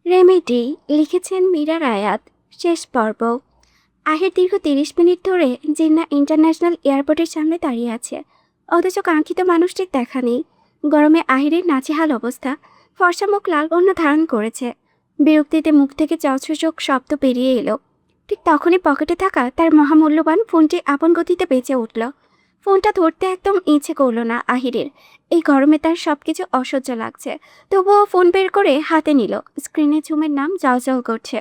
Remedy লিখেছেন মীরা রায়াত। শেষ পর্ব। আহির দীর্ঘ 30 মিনিট ধরে জিন্না ইন্টারন্যাশনাল এয়ারপোর্টের সামনে দাঁড়িয়ে আছে, অথচ কাঙ্ক্ষিত মানুষটির দেখা নেই। গরমে আহিরের নাজেহাল অবস্থা। ফর্সা মুখ লাল বর্ণ ধারণ করেছে। বিরক্তিতে মুখ থেকে চকচক শব্দ বেরিয়ে এলো। ঠিক তখনই পকেটে থাকা তার মহামূল্যবান ফোনটি আপন গতিতে বেঁচে উঠল। ফোনটা ধরতে একদম ইচ্ছে করল না আহিরের। এই গরমে তার সবকিছু অসহ্য লাগছে। তবুও ফোন বের করে হাতে নিল। স্ক্রিনে ঝুমের নাম জলজল করছে।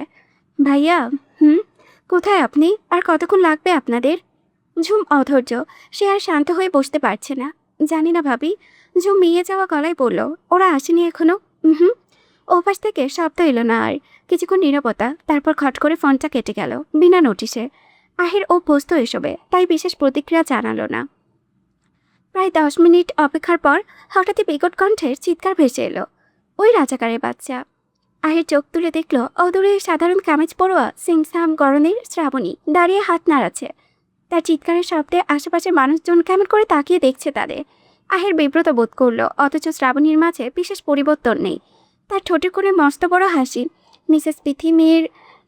ভাইয়া। হুম। কোথায় আপনি? আর কতক্ষণ লাগবে আপনাদের? ঝুম অধৈর্য। সে আর শান্ত হয়ে বসতে পারছে না। জানি না ভাবি। ঝুম মিয়ে যাওয়া গলায় বলল, ওরা আসেনি এখনো? হুম। ওপাশ থেকে শব্দ এলো না আর। কিছুক্ষণ নীরবতা, তারপর খট করে ফোনটা কেটে গেল বিনা নোটিশে। আহির অভ্যস্ত এসবে, তাই বিশেষ প্রতিক্রিয়া জানালো না। প্রায় 10 মিনিট অপেক্ষার পর হঠাৎই বিকট কণ্ঠের চিৎকার ভেসে এলো। ওই রাজাকারের বাচ্চা। আহির চোখ তুলে দেখল অদূরে সাধারণ কামিজ পড়োয়া সিংসাম গরনের শ্রাবণী দাঁড়িয়ে হাত নাড়াচ্ছে। তার চিৎকারের শব্দে আশেপাশের মানুষজন কেমন করে তাকিয়ে দেখছে তাদের। আহির বিব্রত বোধ করল, অথচ শ্রাবণীর মাঝে বিশেষ পরিবর্তন নেই। তার ঠোঁটে করে মস্ত বড় হাসি। মিসেস পিথি মেয়ের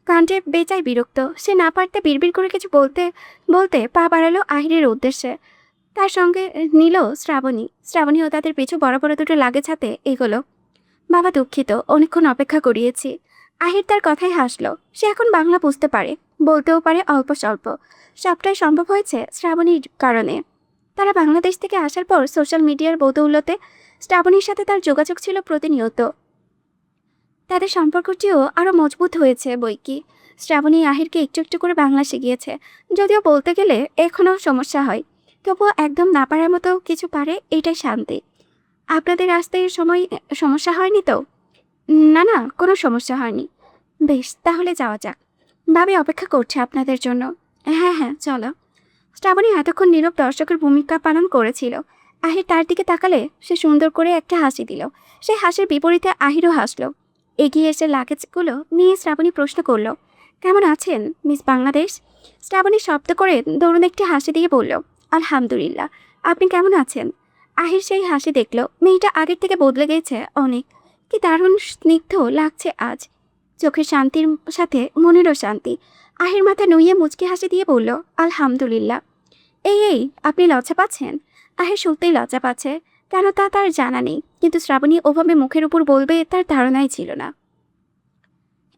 কাণ্ডে বেচাই বিরক্ত। সে না পারতে বিড়বিড় করে কিছু বলতে বলতে পা বাড়ালো আহিরের উদ্দেশ্যে। তার সঙ্গে নিল শ্রাবণী। শ্রাবণীও তাদের পিছু বড় বড় দুটো লাগেজ হাতে এগোলো। বাবা দুঃখিত, অনেকক্ষণ অপেক্ষা করিয়েছি। আহির তার কথাই হাসলো। সে এখন বাংলা বুঝতে পারে, বলতেও পারে অল্প স্বল্প। সবটাই সম্ভব হয়েছে শ্রাবণীর কারণে। তারা বাংলাদেশ থেকে আসার পর সোশ্যাল মিডিয়ার বদৌলতে শ্রাবণীর সাথে তার যোগাযোগ ছিল প্রতিনিয়ত। তাদের সম্পর্কটিও আরও মজবুত হয়েছে বইকি। শ্রাবণী আহিরকে একটু একটু করে বাংলা শিখিয়েছে। যদিও বলতে গেলে এখনও সমস্যা হয়, তবুও একদম না পারার মতো কিছু পারে, এটাই শান্তি। আপনাদের আসতে সময় সমস্যা হয়নি তো? না না, কোনো সমস্যা হয়নি। বেশ, তাহলে যাওয়া যাক। ভাবি অপেক্ষা করছে আপনাদের জন্য। হ্যাঁ হ্যাঁ, চলো। শ্রাবণী এতক্ষণ নীরব দর্শকের ভূমিকা পালন করেছিল। আহির তার দিকে তাকালে সে সুন্দর করে একটা হাসি দিল। সেই হাসির বিপরীতে আহিরও হাসল। এগিয়ে এসে লাগেজগুলো নিয়ে শ্রাবণী প্রশ্ন করল, কেমন আছেন মিস বাংলাদেশ? শ্রাবণী শব্দ করে দরুন একটি হাসি দিয়ে বলল, আলহামদুলিল্লাহ। আপনি কেমন আছেন? আহির সেই হাসি দেখল। মেয়েটা আগের থেকে বদলে গেছে অনেক। কি দারুণ স্নিগ্ধ লাগছে আজ। চোখের শান্তির সাথে মনেরও শান্তি। আহির মাথা নুইয়ে মুচকি হাসি দিয়ে বলল, আলহামদুলিল্লাহ। এই আপনি লজ্জা পাচ্ছেন? আহির সত্যিই লজ্জা পাচ্ছে। কেন তা তার জানা নেই, কিন্তু শ্রাবণী ওভাবে মুখের উপর বলবে তার ধারণাই ছিল না।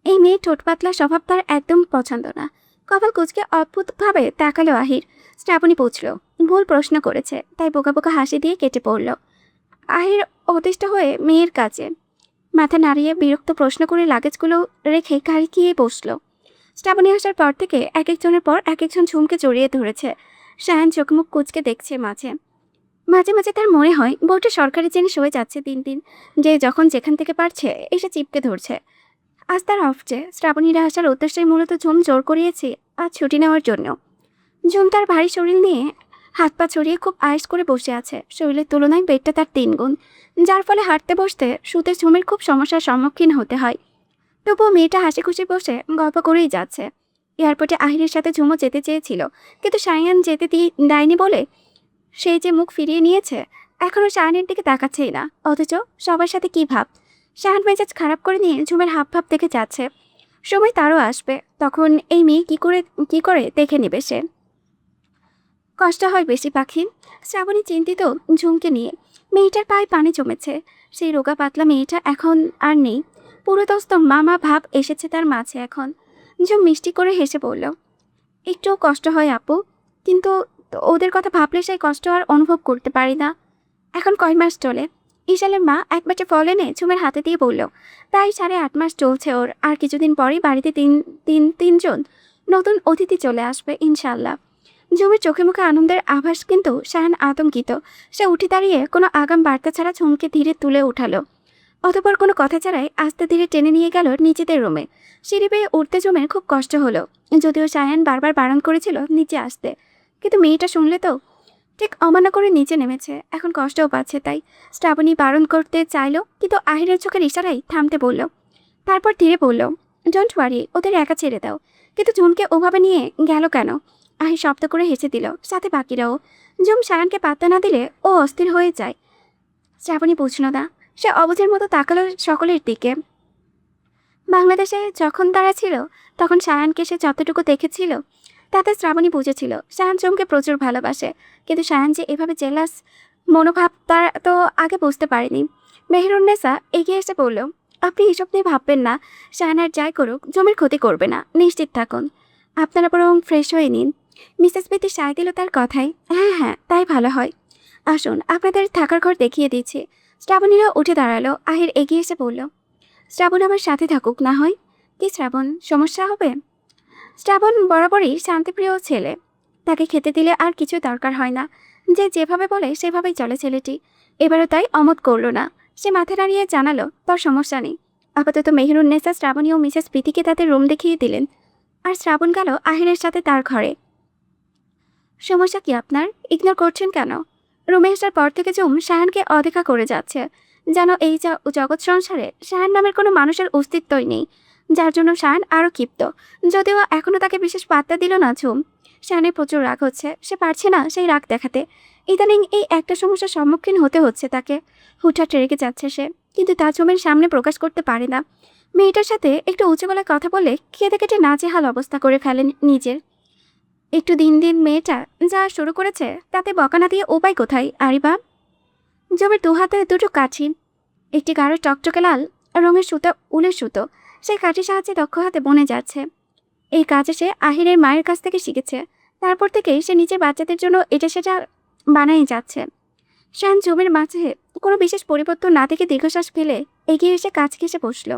এই মেয়ে ঠোঁট পাতলা স্বভাব তার একদম পছন্দ না। কপাল কুচকে অদ্ভুতভাবে তাকালো আহির। শ্রাবণী বুঝল ভুল প্রশ্ন করেছে, তাই বোকা বোকা হাসি দিয়ে কেটে পড়ল। আহির অতিষ্ঠ হয়ে মেয়ের কাছে মাথা নাড়িয়ে বিরক্ত প্রশ্ন করে লাগেজগুলো রেখে গাড়ি গিয়ে বসল। শ্রাবণী আসার পর থেকে এক একজনের পর এক একজন ঝুমকে জড়িয়ে ধরেছে। শায়ান চোখ মুখ কুচকে দেখছে মাঝে মাঝে মাঝে। তার মনে হয় বউটা সরকারি জিনিস হয়ে যাচ্ছে দিন দিন, যে যখন যেখান থেকে পারছে এসে চিপকে ধরছে। আজ তার অফ ডে। শ্রাবণীরা আসার উদ্দেশ্যেই মূলত ঝুম জোর করিয়েছে আজ ছুটি নেওয়ার জন্য। ঝুম তার ভারী শরীর নিয়ে হাত পা ছড়িয়ে খুব আয়েস করে বসে আছে। শরীরের তুলনায় পেটটা তার 3 গুণ, যার ফলে হাঁটতে বসতে শুতে ঝুমের খুব সমস্যার সম্মুখীন হতে হয়। তবুও মেয়েটা হাসি খুশি বসে গল্প করেই যাচ্ছে। এয়ারপোর্টে আহিরের সাথে ঝুমও যেতে চেয়েছিল, কিন্তু সায়ান যেতে দেয়নি বলে সে যে মুখ ফিরিয়ে নিয়েছে। এখনও শায়ানের দিকে তাকাচ্ছেই না, অথচ সবার সাথে কী ভাব। শায়ান মেজাজ খারাপ করে নিয়ে ঝুমের হাব ভাব দেখে যাচ্ছে। সময় তারও আসবে, তখন এই মেয়ে কি করে দেখে নেবে সে। কষ্ট হয় বেশি পাখি। শ্রাবণী চিন্তিত ঝুমকে নিয়ে। মেয়েটার পায়ে পানি জমেছে। সেই রোগা পাতলা মেয়েটা এখন আর নেই। পুরোদস্ত মামা ভাব এসেছে তার মাঝে এখন। ঝুম মিষ্টি করে হেসে বলল, একটুও কষ্ট হয় আপু, কিন্তু ওদের কথা ভাবলে সেই কষ্ট আর অনুভব করতে পারি না। এখন কয় মাস চলে? ইশালের মা এক বাটি ফল এনে ঝুমের হাতে দিয়ে বলল, প্রায় 8.5 মাস চলছে ওর। আর কিছুদিন পরেই বাড়িতে তিনজন নতুন অতিথি চলে আসবে ইনশাল্লাহ। ঝুমের চোখে মুখে আনন্দের আভাস, কিন্তু শায়ান আতঙ্কিত। সে উঠে দাঁড়িয়ে কোনো আগাম বার্তা ছাড়া ঝুমকে ধীরে তুলে উঠালো। অতঃপর কোনো কথা ছাড়াই আস্তে ধীরে টেনে নিয়ে গেল নিচেদের রুমে। সিঁড়ি বেয়ে উঠতে ঝুমের খুব কষ্ট হলো, যদিও শায়ান বারবার বারণ করেছিল নিচে আসতে। কিন্তু মেয়েটা শুনলে তো। ঠিক অমান্য করে নিচে নেমেছে। এখন কষ্টও পাচ্ছে। তাই শ্রাবণী বারণ করতে চাইলো, কিন্তু আহিরের চোখের ইশারাই থামতে বলল। তারপর ধীরে বলল, ডোন্ট ওয়ারি, ওদের একা ছেড়ে দাও। কিন্তু ঝুমকে ওভাবে নিয়ে গেল কেন? আহির শব্দ করে হেসে দিল, সাথে বাকিরাও। ঝুম শায়ানকে পাত্তা না দিলে ও অস্থির হয়ে যায়। শ্রাবণী বুঝল না। সে অবুঝের মতো তাকালো সকলের দিকে। বাংলাদেশে যখন তারা ছিল তখন সায়ানকে সে যতটুকু দেখেছিল তাতে শ্রাবণী বুঝেছিল সায়ান চুমকে প্রচুর ভালোবাসে, কিন্তু সায়ান যে এভাবে জেলাস মনোভাব তার তো আগে বুঝতে পারেনি। মেহেরুন্নেসা এগিয়ে এসে বলল, আপনি এসব নিয়ে ভাববেন না, সায়ান আর যাই করুক জমির ক্ষতি করবে না, নিশ্চিত থাকুন। আপনারা বরং ফ্রেশ হয়ে নিন। মিসেস বেতি সায় দিল তার কথায়। হ্যাঁ হ্যাঁ, তাই ভালো হয়। আসুন, আপনাদের থাকার ঘর দেখিয়ে দিচ্ছি। শ্রাবণীরা উঠে দাঁড়ালো। আহির এগিয়ে এসে বলল, শ্রাবণ আমার সাথে থাকুক না হয়। কি শ্রাবণ, সমস্যা হবে? শ্রাবণ বরাবরই শান্তিপ্রিয় ছেলে, তাকে খেতে দিলে আর কিছু দরকার হয় না, যে যেভাবে বলে সেভাবেই চলে ছেলেটি। এবারও তাই অমত করল না, সে মাথা নাড়িয়ে জানালো তোর সমস্যা নেই। আপাতত মেহেরুন্নেসা শ্রাবণী ও মিসেস প্রীতিকে তাদের রুম দেখিয়ে দিলেন, আর শ্রাবণ গেল আহিরের সাথে তার ঘরে। সমস্যা কি আপনার, ইগনোর করছেন কেন? রুমে আসার পর থেকে জুম সায়ানকে অদেখা করে যাচ্ছে, যেন এই জগৎ সংসারে সায়ান নামের কোনো মানুষের অস্তিত্বই নেই, যার জন্য সায়ান আরও ক্ষিপ্ত। যদিও এখনও তাকে বিশেষ পাত্তা দিল না ঝুম। সায়ানের প্রচুর রাগ হচ্ছে, সে পারছে না সেই রাগ দেখাতে। ইদানিং এই একটা সমস্যার সম্মুখীন হতে হচ্ছে তাকে। হুটহাট রেগে যাচ্ছে সে, কিন্তু তা ঝুমের সামনে প্রকাশ করতে পারে না। মেয়েটার সাথে একটু উঁচু গলায় কথা বলে কেঁদে কেটে নাজেহাল অবস্থা করে ফেলেন নিজের। একটু দিন দিন মেয়েটা যা শুরু করেছে তাতে বকা না দিয়ে উপায় কোথায় আরিবা? জমির দু হাতে দুটো কাঠি, একটি গাঢ় টকটকে লাল রঙের সুতো, উলের সুতো, সেই কাঠির সাহায্যে দক্ষ হাতে বনে যাচ্ছে। এই কাজে সে আহিরের মায়ের কাছ থেকে শিখেছে। তারপর থেকেই সে নিজের বাচ্চাদের জন্য এটা সেটা বানাই যাচ্ছে। শান জমির মাঝে কোনো বিশেষ পরিবর্তন না দেখে দীর্ঘশ্বাস ফেলে এগিয়ে এসে কাছে ঘেসে বসল।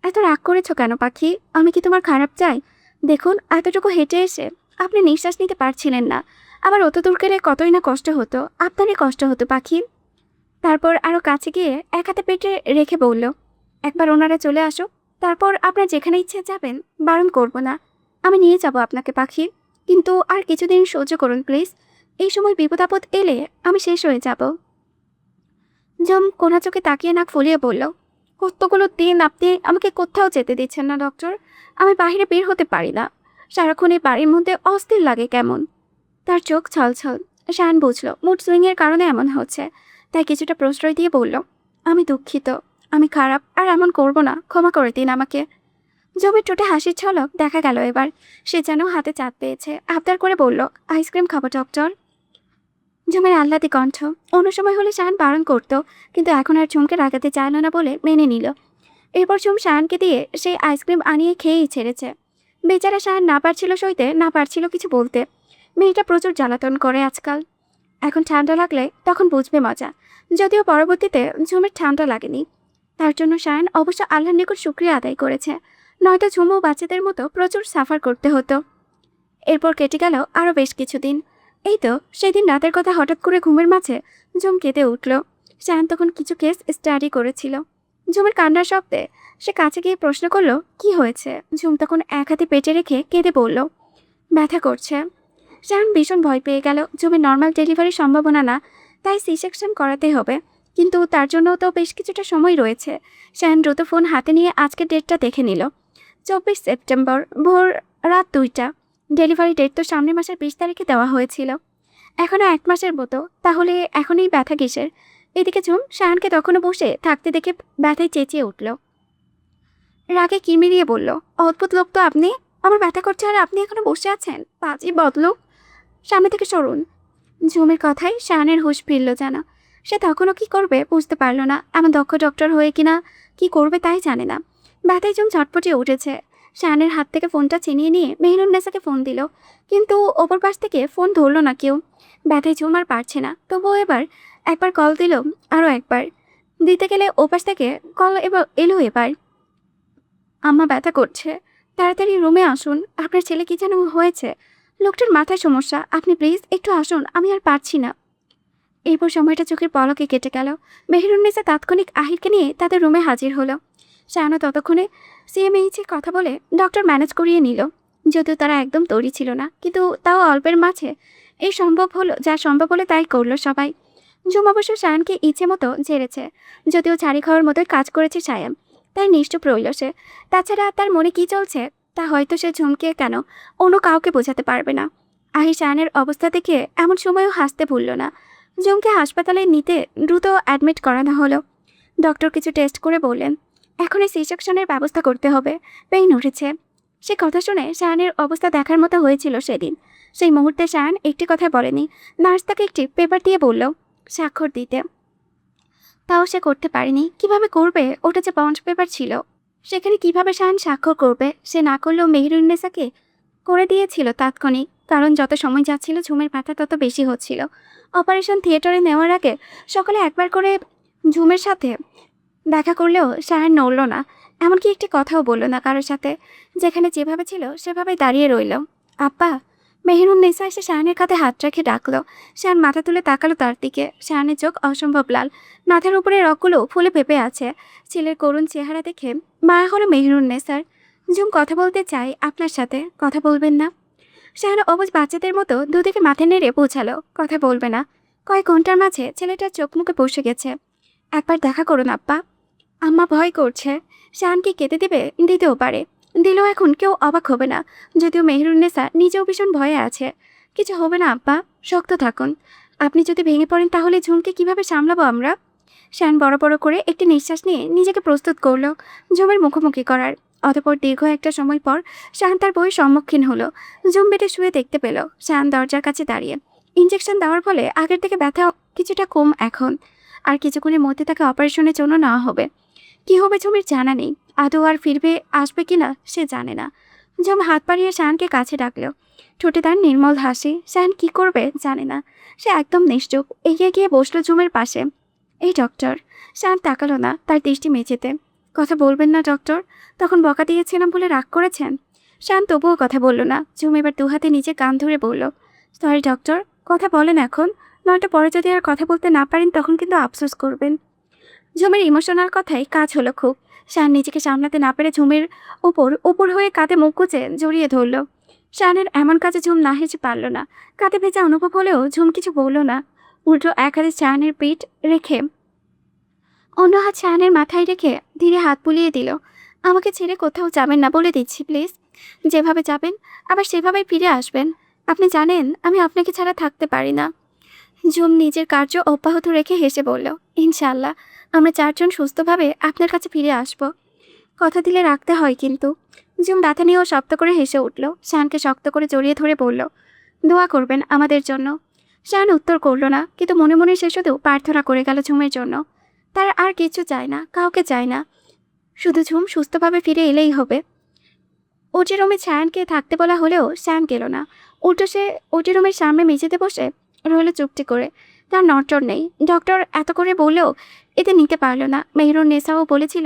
এত রাগ করেছ কেন পাখি? আমি কি তোমার খারাপ চাই? দেখুন, এতটুকু হেঁটে এসে আপনি নিঃশ্বাস নিতে পারছিলেন না, আবার অত দূর গেলে কতই না কষ্ট হতো, আপনারই কষ্ট হতো পাখি। তারপর আরও কাছে গিয়ে এক হাতে পেটে রেখে বলল, একবার ওনারা চলে আসো, তারপর আপনার যেখানে ইচ্ছে যাবেন, বারণ করব না। আমি নিয়ে যাব আপনাকে পাখি, কিন্তু আর কিছুদিন সহ্য করুন প্লিজ। এই সময় বিপদ আপদ এলে আমি শেষ হয়ে যাব। জম কোনা চোখে তাকিয়ে নাক ফুলিয়ে বলল, কতগুলো দিন আপনি আমাকে কোথাও যেতে দিচ্ছেন না ডক্টর। আমি বাইরে বের হতে পারি না, সারাক্ষণ এই বাড়ির মধ্যে অস্থির লাগে কেমন। তার চোখ ছলছল। শান বুঝল মুড সুইংয়ের কারণে এমন হচ্ছে, তাই কিছুটা প্রশ্রয় দিয়ে বলল, আমি দুঃখিত, আমি খারাপ, আর এমন করব না, ক্ষমা করে দিন আমাকে। জমির ঠোঁটে হাসির ঝলক দেখা গেল এবার। সে যেন হাতে চাঁদ পেয়েছে, আবদার করে বলল, আইসক্রিম খাবো ডক্টর। জমির আহ্লাদে কণ্ঠ। অন্য সময় হলে শান বারণ করত, কিন্তু এখন আর ঝুমকে রাগাতে চাইল না বলে মেনে নিল। এরপর ঝুম শায়ানকে দিয়ে সেই আইসক্রিম আনিয়ে খেয়েই ছেড়েছে। বেচারা শায়ান না পারছিল সইতে, না পারছিল কিছু বলতে। মেয়েটা প্রচুর জ্বালাতন করে আজকাল। এখন ঠান্ডা লাগলে তখন বুঝবে মজা, যদিও পরবর্তীতে ঝুমের ঠান্ডা লাগেনি। তার জন্য শায়ান অবশ্য আল্লাহর নিকট শুকরিয়া আদায় করেছে, নয়তো ঝুমও বাচ্চাদের মতো প্রচুর সাফার করতে হতো। এরপর কেটে গেল আরও বেশ কিছুদিন। এই তো সেদিন রাতের কথা হঠাৎ করে ঘুমের মাঝে ঝুম কেঁদে উঠল। শায়ান তখন কিছু কেস স্টাডি করেছিল। ঝুমের কান্নার শব্দে সে কাছে গিয়ে প্রশ্ন করলো, কি হয়েছে? ঝুম তখন এক হাতে পেটে রেখে কেঁদে বলল, ব্যথা করছে। শায়ান ভীষণ ভয় পেয়ে গেল। ঝুমের নর্মাল ডেলিভারির সম্ভাবনা না, তাই সি সেকশন করাতে হবে, কিন্তু তার জন্য তো বেশ কিছুটা সময় রয়েছে। শায়ান দ্রুত ফোন হাতে নিয়ে আজকের ডেটটা দেখে নিল। 24 সেপ্টেম্বর, ভোর রাত 2টা। ডেলিভারি ডেট তো সামনের মাসের 20 তারিখে দেওয়া হয়েছিল। এখনও 1 মাসের মতো, তাহলে এখনই ব্যথা কিসের? এদিকে ঝুম শায়ানকে তখনও বসে থাকতে দেখে ব্যথায় চেঁচিয়ে উঠল। রাগে কিরমিরিয়ে বলল, অদ্ভুত লোক তো আপনি, আমার ব্যথা করছে আর আপনি এখনো বসে আছেন, পাজি বদলোক, সামনে থেকে সরুন। ঝুমের কথায় শায়ানের হুঁশ ফিরল যেন। সে তখনও কি করবে বুঝতে পারল না, এমন দক্ষ ডক্টর হয়ে কিনা কি করবে তাই জানে না। ব্যথায় ঝুম ঝটপটিয়ে উঠেছে। শায়ানের হাত থেকে ফোনটা ছিনিয়ে নিয়ে মেহেরুন্নেসাকে ফোন দিল, কিন্তু ওপর পাশ থেকে ফোন ধরল না কেউ। ব্যথায় ঝুম আর পারছে না, তবুও একবার কল দিল, আরও একবার দিতে গেলে ওপাশ থেকে কল এলো এবার। আম্মা ব্যথা করছে, তাড়াতাড়ি রুমে আসুন, আপনার ছেলে কি যেন হয়েছে, লোকটার মাথায় সমস্যা, আপনি প্লিজ একটু আসুন, আমি আর পারছি না। এরপর সময়টা চোখের পলকে কেটে গেল। মেহেরুন্নেসা তাৎক্ষণিক আহিরকে নিয়ে তাদের রুমে হাজির হলো। শায়ানও ততক্ষণে সিএমএইচের কথা বলে ডক্টর ম্যানেজ করিয়ে নিল। যদিও তারা একদম তৈরি ছিল না, কিন্তু তাও অল্পের মাঝে যা সম্ভব হলো তাই করলো সবাই। ঝুম অবশ্য শায়ানকে ইচ্ছে মতো ঝেড়েছে, যদিও ছাড়ি খাওয়ার মতোই কাজ করেছে শায়ান, তাই নিশ্চুপ রইল সে। তাছাড়া তার মনে কি চলছে তা হয়তো সে ঝুমকে কেন অন্য কাউকে বোঝাতে পারবে না। আহির শায়ানের অবস্থা দেখে এমন সময়ও হাসতে ভুলল না। ঝুমকে হাসপাতালে নিতে দ্রুত অ্যাডমিট করানো হলো। ডক্টর কিছু টেস্ট করে বললেন, এখনই সি সেকশনের ব্যবস্থা করতে হবে, পেইন উঠেছে। সে কথা শুনে শায়ানের অবস্থা দেখার মতো হয়েছিল সেদিন। সেই মুহূর্তে শায়ান একটি কথা বলেনি। নার্স তাকে একটি পেপার দিয়ে বলল স্বাক্ষর দিতে, তাও সে করতে পারেনি। কিভাবে করবে? ওটা যে বন্ড পেপার ছিল, সেখানে কিভাবে শায়ান স্বাক্ষর করবে? সে না করলেও মেহেরুন্নেসাকে করে দিয়েছিল তাৎক্ষণিক, কারণ যত সময় যাচ্ছিল ঝুমের ব্যথা তত বেশি হচ্ছিল। অপারেশন থিয়েটারে নেওয়ার আগে সকালে একবার করে ঝুমের সাথে দেখা করলেও শায়ান নড়ল না, এমনকি একটি কথাও বলল না কারোর সাথে। যেখানে যেভাবে ছিল সেভাবেই দাঁড়িয়ে রইল। আব্বা! মেহেরুন্নেসা এসে শায়ানের কাঁধে হাত রেখে ডাকলো। শায়ান মাথা তুলে তাকালো তার দিকে। শায়ানের চোখ অসম্ভব লাল, মাথার উপরে রগগুলো ফুলে ফেঁপে আছে। ছেলের করুণ চেহারা দেখে মায়া হলো মেহেরুন্নেসার। ঝুম কথা বলতে চাই আপনার সাথে, কথা বলবেন না? শাহান অবুঝ বাচ্চাদের মতো দুদিকে মাথা নেড়ে পৌঁছালো, কথা বলবে না। কয়েক ঘন্টার মাঝে ছেলেটার চোখ মুখে বসে গেছে। একবার দেখা করুন আব্বা। আম্মা ভয় করছে। শাহানকে কেঁদে দেবে, দিতেও পারে। দিলেও এখন কেউ অবাক হবে না, যদিও মেহেরুন্নেসা নিজেও ভীষণ ভয়ে আছে। কিছু হবে না আব্বা, শক্ত থাকুন। আপনি যদি ভেঙে পড়েন তাহলে ঝুমকে কিভাবে সামলাবো আমরা? শায়ান বড় বড় করে একটি নিঃশ্বাস নিয়ে নিজেকে প্রস্তুত করলো ঝুমের মুখোমুখি করার। অতঃপর দীর্ঘ একটা সময় পর শায়ান তার বইয়ের সম্মুখীন হলো। ঝুম বেডে শুয়ে দেখতে পেল শায়ান দরজার কাছে দাঁড়িয়ে। ইঞ্জেকশন দেওয়ার ফলে আগের থেকে ব্যথা কিছুটা কম এখন। আর কিছুক্ষণের মধ্যে তাকে অপারেশনের জন্য নেওয়া হবে। কি হবে ঝুমের জানা নেই। আদৌ আর ফিরবে আসবে কিনা সে জানে না। ঝুম হাত বাড়িয়ে শায়ানকে কাছে ডাকলো। ঠোঁটে তার নির্মল হাসি। শায়ান কি করবে জানে না। সে একদম নিশ্চুপ এগিয়ে গিয়ে বসলো ঝুমের পাশে। এই ডক্টর। শায়ান তাকালো না, তার দৃষ্টি মেঝেতে। কথা বলবেন না ডক্টর? তখন বকা দিয়েছিলাম বলে রাগ করেছেন? শায়ান তবুও কথা বলল না। ঝুম এবার দুহাতে নিচে কান ধরে বলল, সরি ডক্টর, কথা বলেন এখন, নয়তো পরে যদি আর কথা বলতে না পারেন তখন কিন্তু আফসোস করবেন। ঝুমের ইমোশনাল কথায় কাজ হলো খুব। শায়ান নিজেকে সামলাতে না পেরে ঝুমের উপর হয়ে কাঁধে মুখ গুজে জড়িয়ে ধরল। শায়ানের এমন কাজে ঝুম না হেসে পারল না। কাঁধে ভেজা অনুভব হলেও ঝুম কিছু বলল না। উল্টো এক হাতে শায়ানের পিঠ রেখে অন্য হাত শায়ানের মাথায় রেখে ধীরে হাত বুলিয়ে দিল। আমাকে ছেড়ে কোথাও যাবেন না বলে দিচ্ছি প্লিজ। যেভাবে যাবেন আবার সেভাবেই ফিরে আসবেন। আপনি জানেন আমি আপনাকে ছাড়া থাকতে পারি না। ঝুম নিজের কার্য অব্যাহত রেখে হেসে বলল, ইনশাআল্লাহ আমরা চারজন সুস্থভাবে আপনার কাছে ফিরে আসব। কথা দিলে রাখতে হয় কিন্তু। ঝুম ব্যথা নিয়েও শব্দ করে হেসে উঠল। শায়ানকে শক্ত করে জড়িয়ে ধরে বলল, দোয়া করবেন আমাদের জন্য। শায়ান উত্তর করল না, কিন্তু মনে মনে সে শুধু প্রার্থনা করে গেল ঝুমের জন্য। তার আর কিছু চায় না, কাউকে চায় না, শুধু ঝুম সুস্থভাবে ফিরে এলেই হবে। ওটি রুমে শায়ানকে থাকতে বলা হলেও শায়ান গেল না। উল্টো সে ওটি রুমের সামনে মেঝেতে বসে রইল চুপটি করে। তার নড়চড় নেই। ডক্টর এত করে বললেও এতে নিতে পারল না। মেহেরুন্নেসাও বলেছিল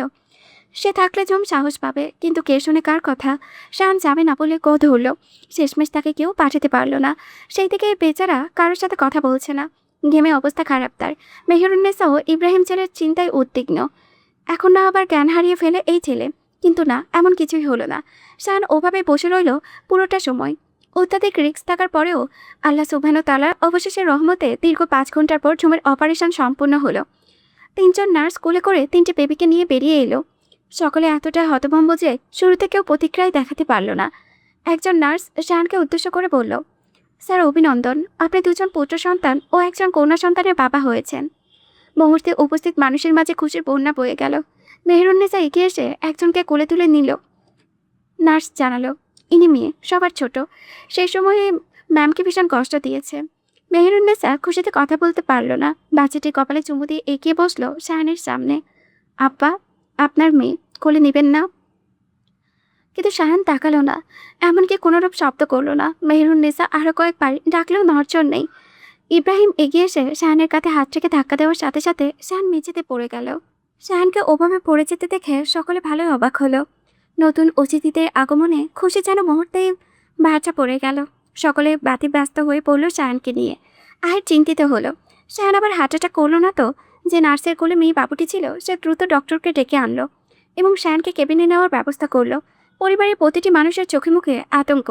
সে থাকলে ঝুম সাহস পাবে, কিন্তু কে শুনে কার কথা। শায়ান যাবে না বলে গো ধরল। শেষমেশ তাকে কেউ পাঠাতে পারল না। সেই থেকে বেচারা কারোর সাথে কথা বলছে না। ঘেমে অবস্থা খারাপ তার। মেহেরুন্নেসাও ইব্রাহিম ছেলের চিন্তায় উদ্বিগ্ন। এখন না আবার জ্ঞান হারিয়ে ফেলে এই ছেলে। কিন্তু না, এমন কিছুই হলো না। শায়ান ওভাবে বসে রইল পুরোটা সময়। অত্যাধিক রিস্ক থাকার পরেও আল্লাহ সুবহানাহু তাআলার অবশেষে রহমতে দীর্ঘ 5 ঘন্টার পর ঝুমের অপারেশন সম্পূর্ণ হলো। 3 জন নার্স কোলে করে 3টে বেবিকে নিয়ে বেরিয়ে এলো। সকলে এতটা হতভম্ব যে শুরুতে কেউ প্রতিক্রিয়াই দেখাতে পারল না। একজন নার্স শায়ানকে উদ্দেশ্য করে বলল, স্যার অভিনন্দন, আপনি 2 জন পুত্র সন্তান ও 1 জন কন্যা সন্তানের বাবা হয়েছেন। মুহূর্তে উপস্থিত মানুষের মাঝে খুশির বন্যা বয়ে গেল। মেহেরুন্নেসা এগিয়ে এসে একজনকে কোলে তুলে নিল। নার্স জানালো, ইনি মেয়ে, সবার ছোট। সেই সময়ে ম্যামকে ভীষণ কষ্ট দিয়েছে। মেহেরুন্নেসা খুশিতে কথা বলতে পারল না। বাচ্চাটির কপালে চুমু দিয়ে এগিয়ে বসলো শায়ানের সামনে। আব্বা, আপনার মেয়ে, কোলে নেবেন না? কিন্তু শায়ান তাকালো না, এমনকি কোনোরূপ শব্দ করলো না। মেহেরুন্নেসা আরও কয়েকবার ডাকলেও নড়চড় নেই। ইব্রাহিম এগিয়ে এসে শায়ানের কাঁধে হাত রেখে ধাক্কা দেওয়ার সাথে সাথে শায়ান মেঝেতে পড়ে গেল। শায়ানকে ওভাবে পড়ে যেতে দেখে সকলে ভালোই অবাক হলো। নতুন অতিথিদের আগমনে খুশি যেন মুহূর্তেই ভাঁচা পড়ে গেল। সকলে ব্যস্ত হয়ে পড়ল শায়ানকে নিয়ে। আহের চিন্তিত হলো শায়ান আবার হার্ট অ্যাটাক করলো না তো। যে নার্সের কোলে মেয়ে বাবুটি ছিল সে দ্রুত ডক্টরকে ডেকে আনলো এবং শায়ানকে কেবিনে নেওয়ার ব্যবস্থা করলো। পরিবারের প্রতিটি মানুষের চোখে মুখে আতঙ্ক।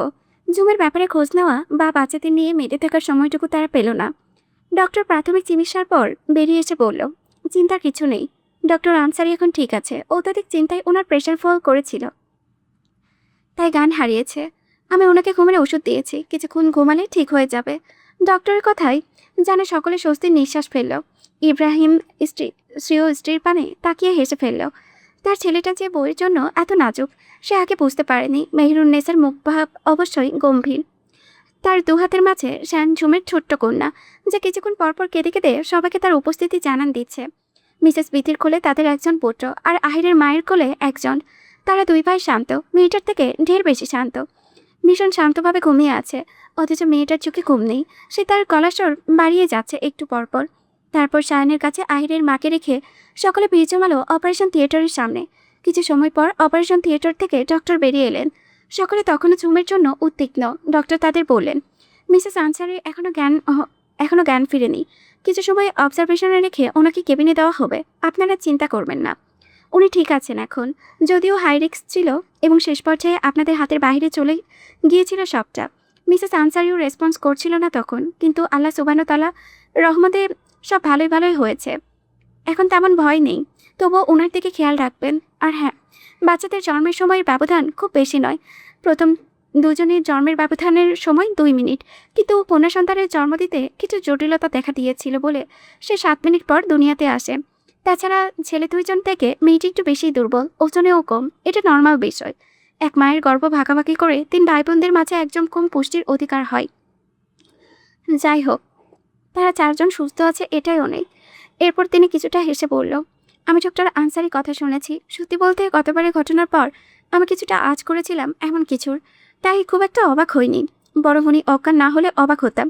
ঝুমের ব্যাপারে খোঁজ নেওয়া বা বাচ্চাদের নিয়ে মেতে থাকার সময়টুকু তারা পেল না। ডক্টর প্রাথমিক চিকিৎসার পর বেরিয়ে এসে বলল, চিন্তার কিছু নেই। ডক্টর আনসারি এখন ঠিক আছে। অত্যধিক চিন্তায় ওনার প্রেশার ফল করেছিল, তাই জ্ঞান হারিয়েছে। আমি ওনাকে ঘুমের ওষুধ দিয়েছি, কিছুক্ষণ ঘুমালে ঠিক হয়ে যাবে। ডক্টরের কথাই যেন সকলে স্বস্তির নিঃশ্বাস ফেলল। ইব্রাহিম স্ত্রীর পানে তাকিয়ে হেসে ফেলল। তার ছেলেটা যে বউয়ের জন্য এত নাজুক সে আগে বুঝতে পারেনি। মেহেরুন্নেসার মুখভাব অবশ্যই গম্ভীর। তার দুহাতের মাঝে শ্যান ঝুমের ছোট্ট কন্যা, যে কিছুক্ষণ পরপর কেঁদে কেঁদে সবাইকে তার উপস্থিতি জানান দিচ্ছে। মিসেস বিথির কোলে তাদের একজন পুত্র, আর আহিরের মায়ের কোলে একজন। তারা দুই ভাই শান্ত, মেয়েটার থেকে ঢের বেশি শান্ত। ভীষণ শান্তভাবে ঘুমিয়ে আছে, অথচ মেয়েটার চোখে ঘুম নেই। সে তার গলার স্বর বাড়িয়ে যাচ্ছে একটু পরপর। তারপর শায়ানের কাছে আহিরের মাকে রেখে সকলে ভিড় জমালো অপারেশন থিয়েটারের সামনে। কিছু সময় পর অপারেশন থিয়েটার থেকে ডক্টর বেরিয়ে এলেন। সকলে তখনও ঝুমের জন্য উদ্বিগ্ন। ডক্টর তাদের বললেন, মিসেস আনসারি এখনো জ্ঞান ফিরেনি। কিছু সময় অবজারভেশনে রেখে ওনাকে কেবিনে দেওয়া হবে। আপনারা চিন্তা করবেন না, উনি ঠিক আছেন এখন। যদিও হাই রিস্ক ছিল এবং শেষ পর্যায়ে আপনাদের হাতের বাইরে চলে গিয়েছিল সবটা। মিসেস আনসারিও রেসপন্স করছিল না তখন, কিন্তু আল্লাহ সুবহানাহু তাআলা রহমতে সব ভালোই ভালোই হয়েছে। এখন তেমন ভয় নেই, তবুও ওনার দিকে খেয়াল রাখবেন। আর হ্যাঁ, বাচ্চাদের জন্মের সময়ের ব্যবধান খুব বেশি নয়। প্রথম দুজনের জন্মের ব্যবধানের সময় 2 মিনিট, কিন্তু কন্যা সন্তানের জন্ম দিতে কিছু জটিলতা দেখা দিয়েছিল বলে সে 7 মিনিট পর দুনিয়াতে আসে। তাছাড়া ছেলে দুইজন থেকে মেয়েটি একটু বেশি দুর্বল, ওজনেও কম। এটা নর্মাল বিষয়। এক মায়ের গর্ভ ভাগাভাগি করে 3 ভাই বোনদের মাঝে একজন কম পুষ্টির অধিকার হয়। যাই হোক, তারা 4 জন সুস্থ আছে, এটাই অনেক। এরপর তিনি কিছুটা হেসে বলল, আমি ডক্টর আনসারি কথা শুনেছি। সত্যি বলতে গতবারের ঘটনার পর আমি কিছুটা আঁচ করেছিলাম এমন কিছুর, তাই খুব একটা অবাক হইনি। বরং উনি অজ্ঞান না হলে অবাক হতাম।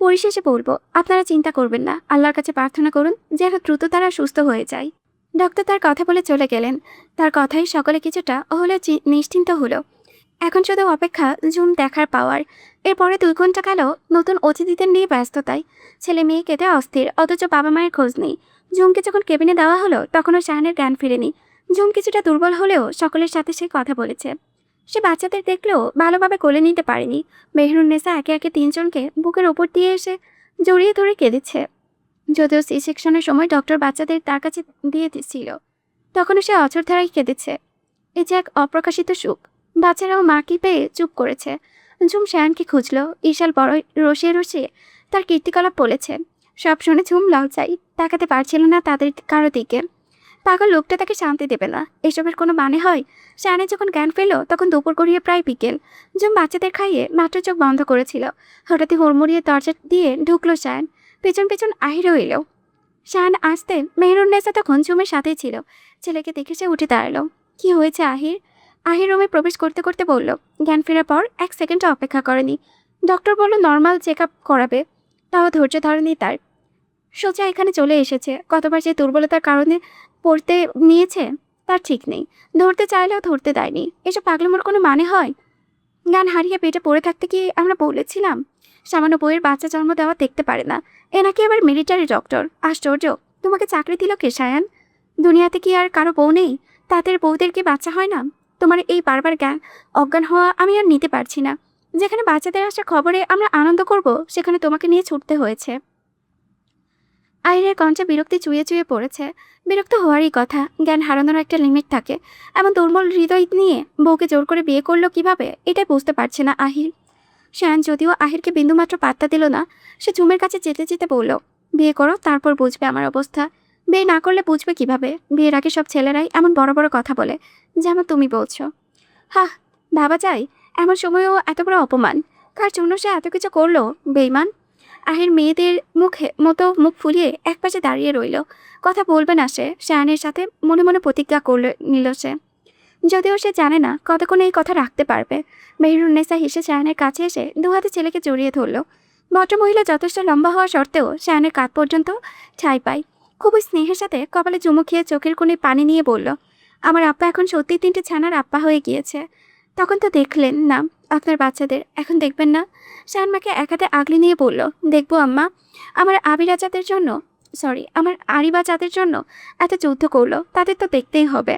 পরিশেষে বলবো, আপনারা চিন্তা করবেন না, আল্লাহর কাছে প্রার্থনা করুন যেন দ্রুত তারা সুস্থ হয়ে যায়। ডক্টর তার কথা বলে চলে গেলেন। তার কথাই সকলে কিছুটা হলেও নিশ্চিন্ত হলো। এখন শুধু অপেক্ষা জুম দেখার পাওয়ার। এরপরে 2 ঘন্টা গেল নতুন অতিথিদের নিয়ে ব্যস্ততায়। ছেলে মেয়ে কেঁদে অস্থির, অথচ বাবা মায়ের খোঁজ নেই। জুমকে যখন কেবিনে দেওয়া হলো তখনও শাহানের জ্ঞান ফিরেনি। জুম কিছুটা দুর্বল হলেও সকলের সাথে সে কথা বলেছে। সে বাচ্চাদের দেখলেও ভালোভাবে কোলে নিতে পারেনি। মেহেরুন্নেসা একে একে 3 জনকে বুকের ওপর দিয়ে এসে জড়িয়ে ধরে কেঁদেছে। যদিও সি সেকশনের সময় ডক্টর বাচ্চাদের তার কাছে দিয়ে দিচ্ছিল, তখনও সে অঝোর ধারায় কেঁদেছে। এ যে এক অপ্রকাশিত সুখ। বাচ্চারাও মাকে পেয়ে চুপ করেছে। ঝুম শায়ানকে খুঁজল। ঈশাল বড় রসিয়ে রসিয়ে তার কীর্তিকলাপ বলেছে। সব শুনে ঝুম লজ্জায় তাকাতে পারছিল না তাদের কারো দিকে। পাগল লোকটা তাকে শান্তি দেবে না, এসবের কোনো মানে হয়? শায়ানের যখন জ্ঞান ফেলল তখন দুপুর গড়িয়ে প্রায় বিকেল। ঝুম বাচ্চাদের খাইয়ে মাত্র চোখ বন্ধ করেছিল, হঠাৎই হুড়মুড়িয়ে দরজা দিয়ে ঢুকলো শায়ান। পেছন পেছন আহিরও এলো। শায়ান আসতে মেহেরুন্নেসা তখন ঝুমের সাথেই ছিল। ছেলেকে দেখে সে উঠে দাঁড়ালো। কি হয়েছে আহির? আহির রুমে প্রবেশ করতে করতে বলল, জ্ঞান ফেরার পর 1 সেকেন্ডও অপেক্ষা করেনি। ডক্টর বলল নর্মাল চেক আপ করাবে, তাও ধৈর্য ধরেনি তার। সোজা এখানে চলে এসেছে। কতবার যে দুর্বলতার কারণে পড়তে নিয়েছে তার ঠিক নেই। ধরতে চাইলেও ধরতে দেয়নি। এসব পাগলামোর কোনো মানে হয়? জ্ঞান হারিয়ে পেটে পড়ে থাকতে কি আমরা বলেছিলাম? সামান্য বইয়ের বাচ্চা জন্ম দেওয়া দেখতে পারে না, এ নাকি আবার মিলিটারি ডক্টর। আশ্চর্য! তোমাকে চাকরি দিল কে শায়ান? দুনিয়াতে কি আর কারো বউ নেই? তাদের বউদের কি বাচ্চা হয় না? তোমার এই বারবার অজ্ঞান হওয়া আমি আর নিতে পারছি না। যেখানে বাচ্চাদের আসার খবরে আমরা আনন্দ করব, সেখানে তোমাকে নিয়ে ছুটতে হয়েছে। আহিরের কণ্ঠে বিরক্তি চুয়ে চুয়ে পড়েছে। বিরক্ত হওয়ারই কথা, জ্ঞান হারানোর একটা লিমিট থাকে। এমন দুর্বল হৃদয় নিয়ে বউকে জোর করে বিয়ে করলো কিভাবে, এটাই বুঝতে পারছে না আহির। শায়ান যদিও আহিরকে বিন্দুমাত্র পাত্তা দিল না, সে ঝুমের কাছে যেতে যেতে বলল, বিয়ে করো, তারপর বুঝবে আমার অবস্থা। বিয়ে না করলে বুঝবে কিভাবে? বিয়ের আগে সব ছেলেরাই এমন বড় বড় কথা বলে, যেমন তুমি বলছো। হাহ, ভাবা যায় এমন সময়েও এত বড় অপমান। কার জন্য সে এত কিছু করলো? বেইমান! আহির মেয়েদের মুখ ফুলিয়ে একপাশে দাঁড়িয়ে রইল। কথা বলবে না সে। শায়ানের সাথে মনে মনে প্রতিজ্ঞা নিল সে। যদিও সে জানে না কতক্ষণ এই কথা রাখতে পারবে। মেহেরুন্নেসা হেসে শায়ানের কাছে এসে 2 হাতে ছেলেকে জড়িয়ে ধরল। ভদ্রমহিলা যথেষ্ট লম্বা হওয়া সত্ত্বেও শায়ানের কাঁধ পর্যন্ত ঠাঁই পায়। খুবই স্নেহের সাথে কপালে চুমু খেয়ে চোখের কোণে পানি নিয়ে বলল, আমার আপ্পা এখন সত্যি 3টে ছানার আপ্পা হয়ে গিয়েছে। তখন তো দেখলেন না আপনার বাচ্চাদের, এখন দেখবেন না? শায়ান মাকে এক হাতে আগলে নিয়ে বলল, দেখবো আম্মা। আমার আমার আরিবা যাদের জন্য এত যুদ্ধ করলো, তাদের তো দেখতেই হবে।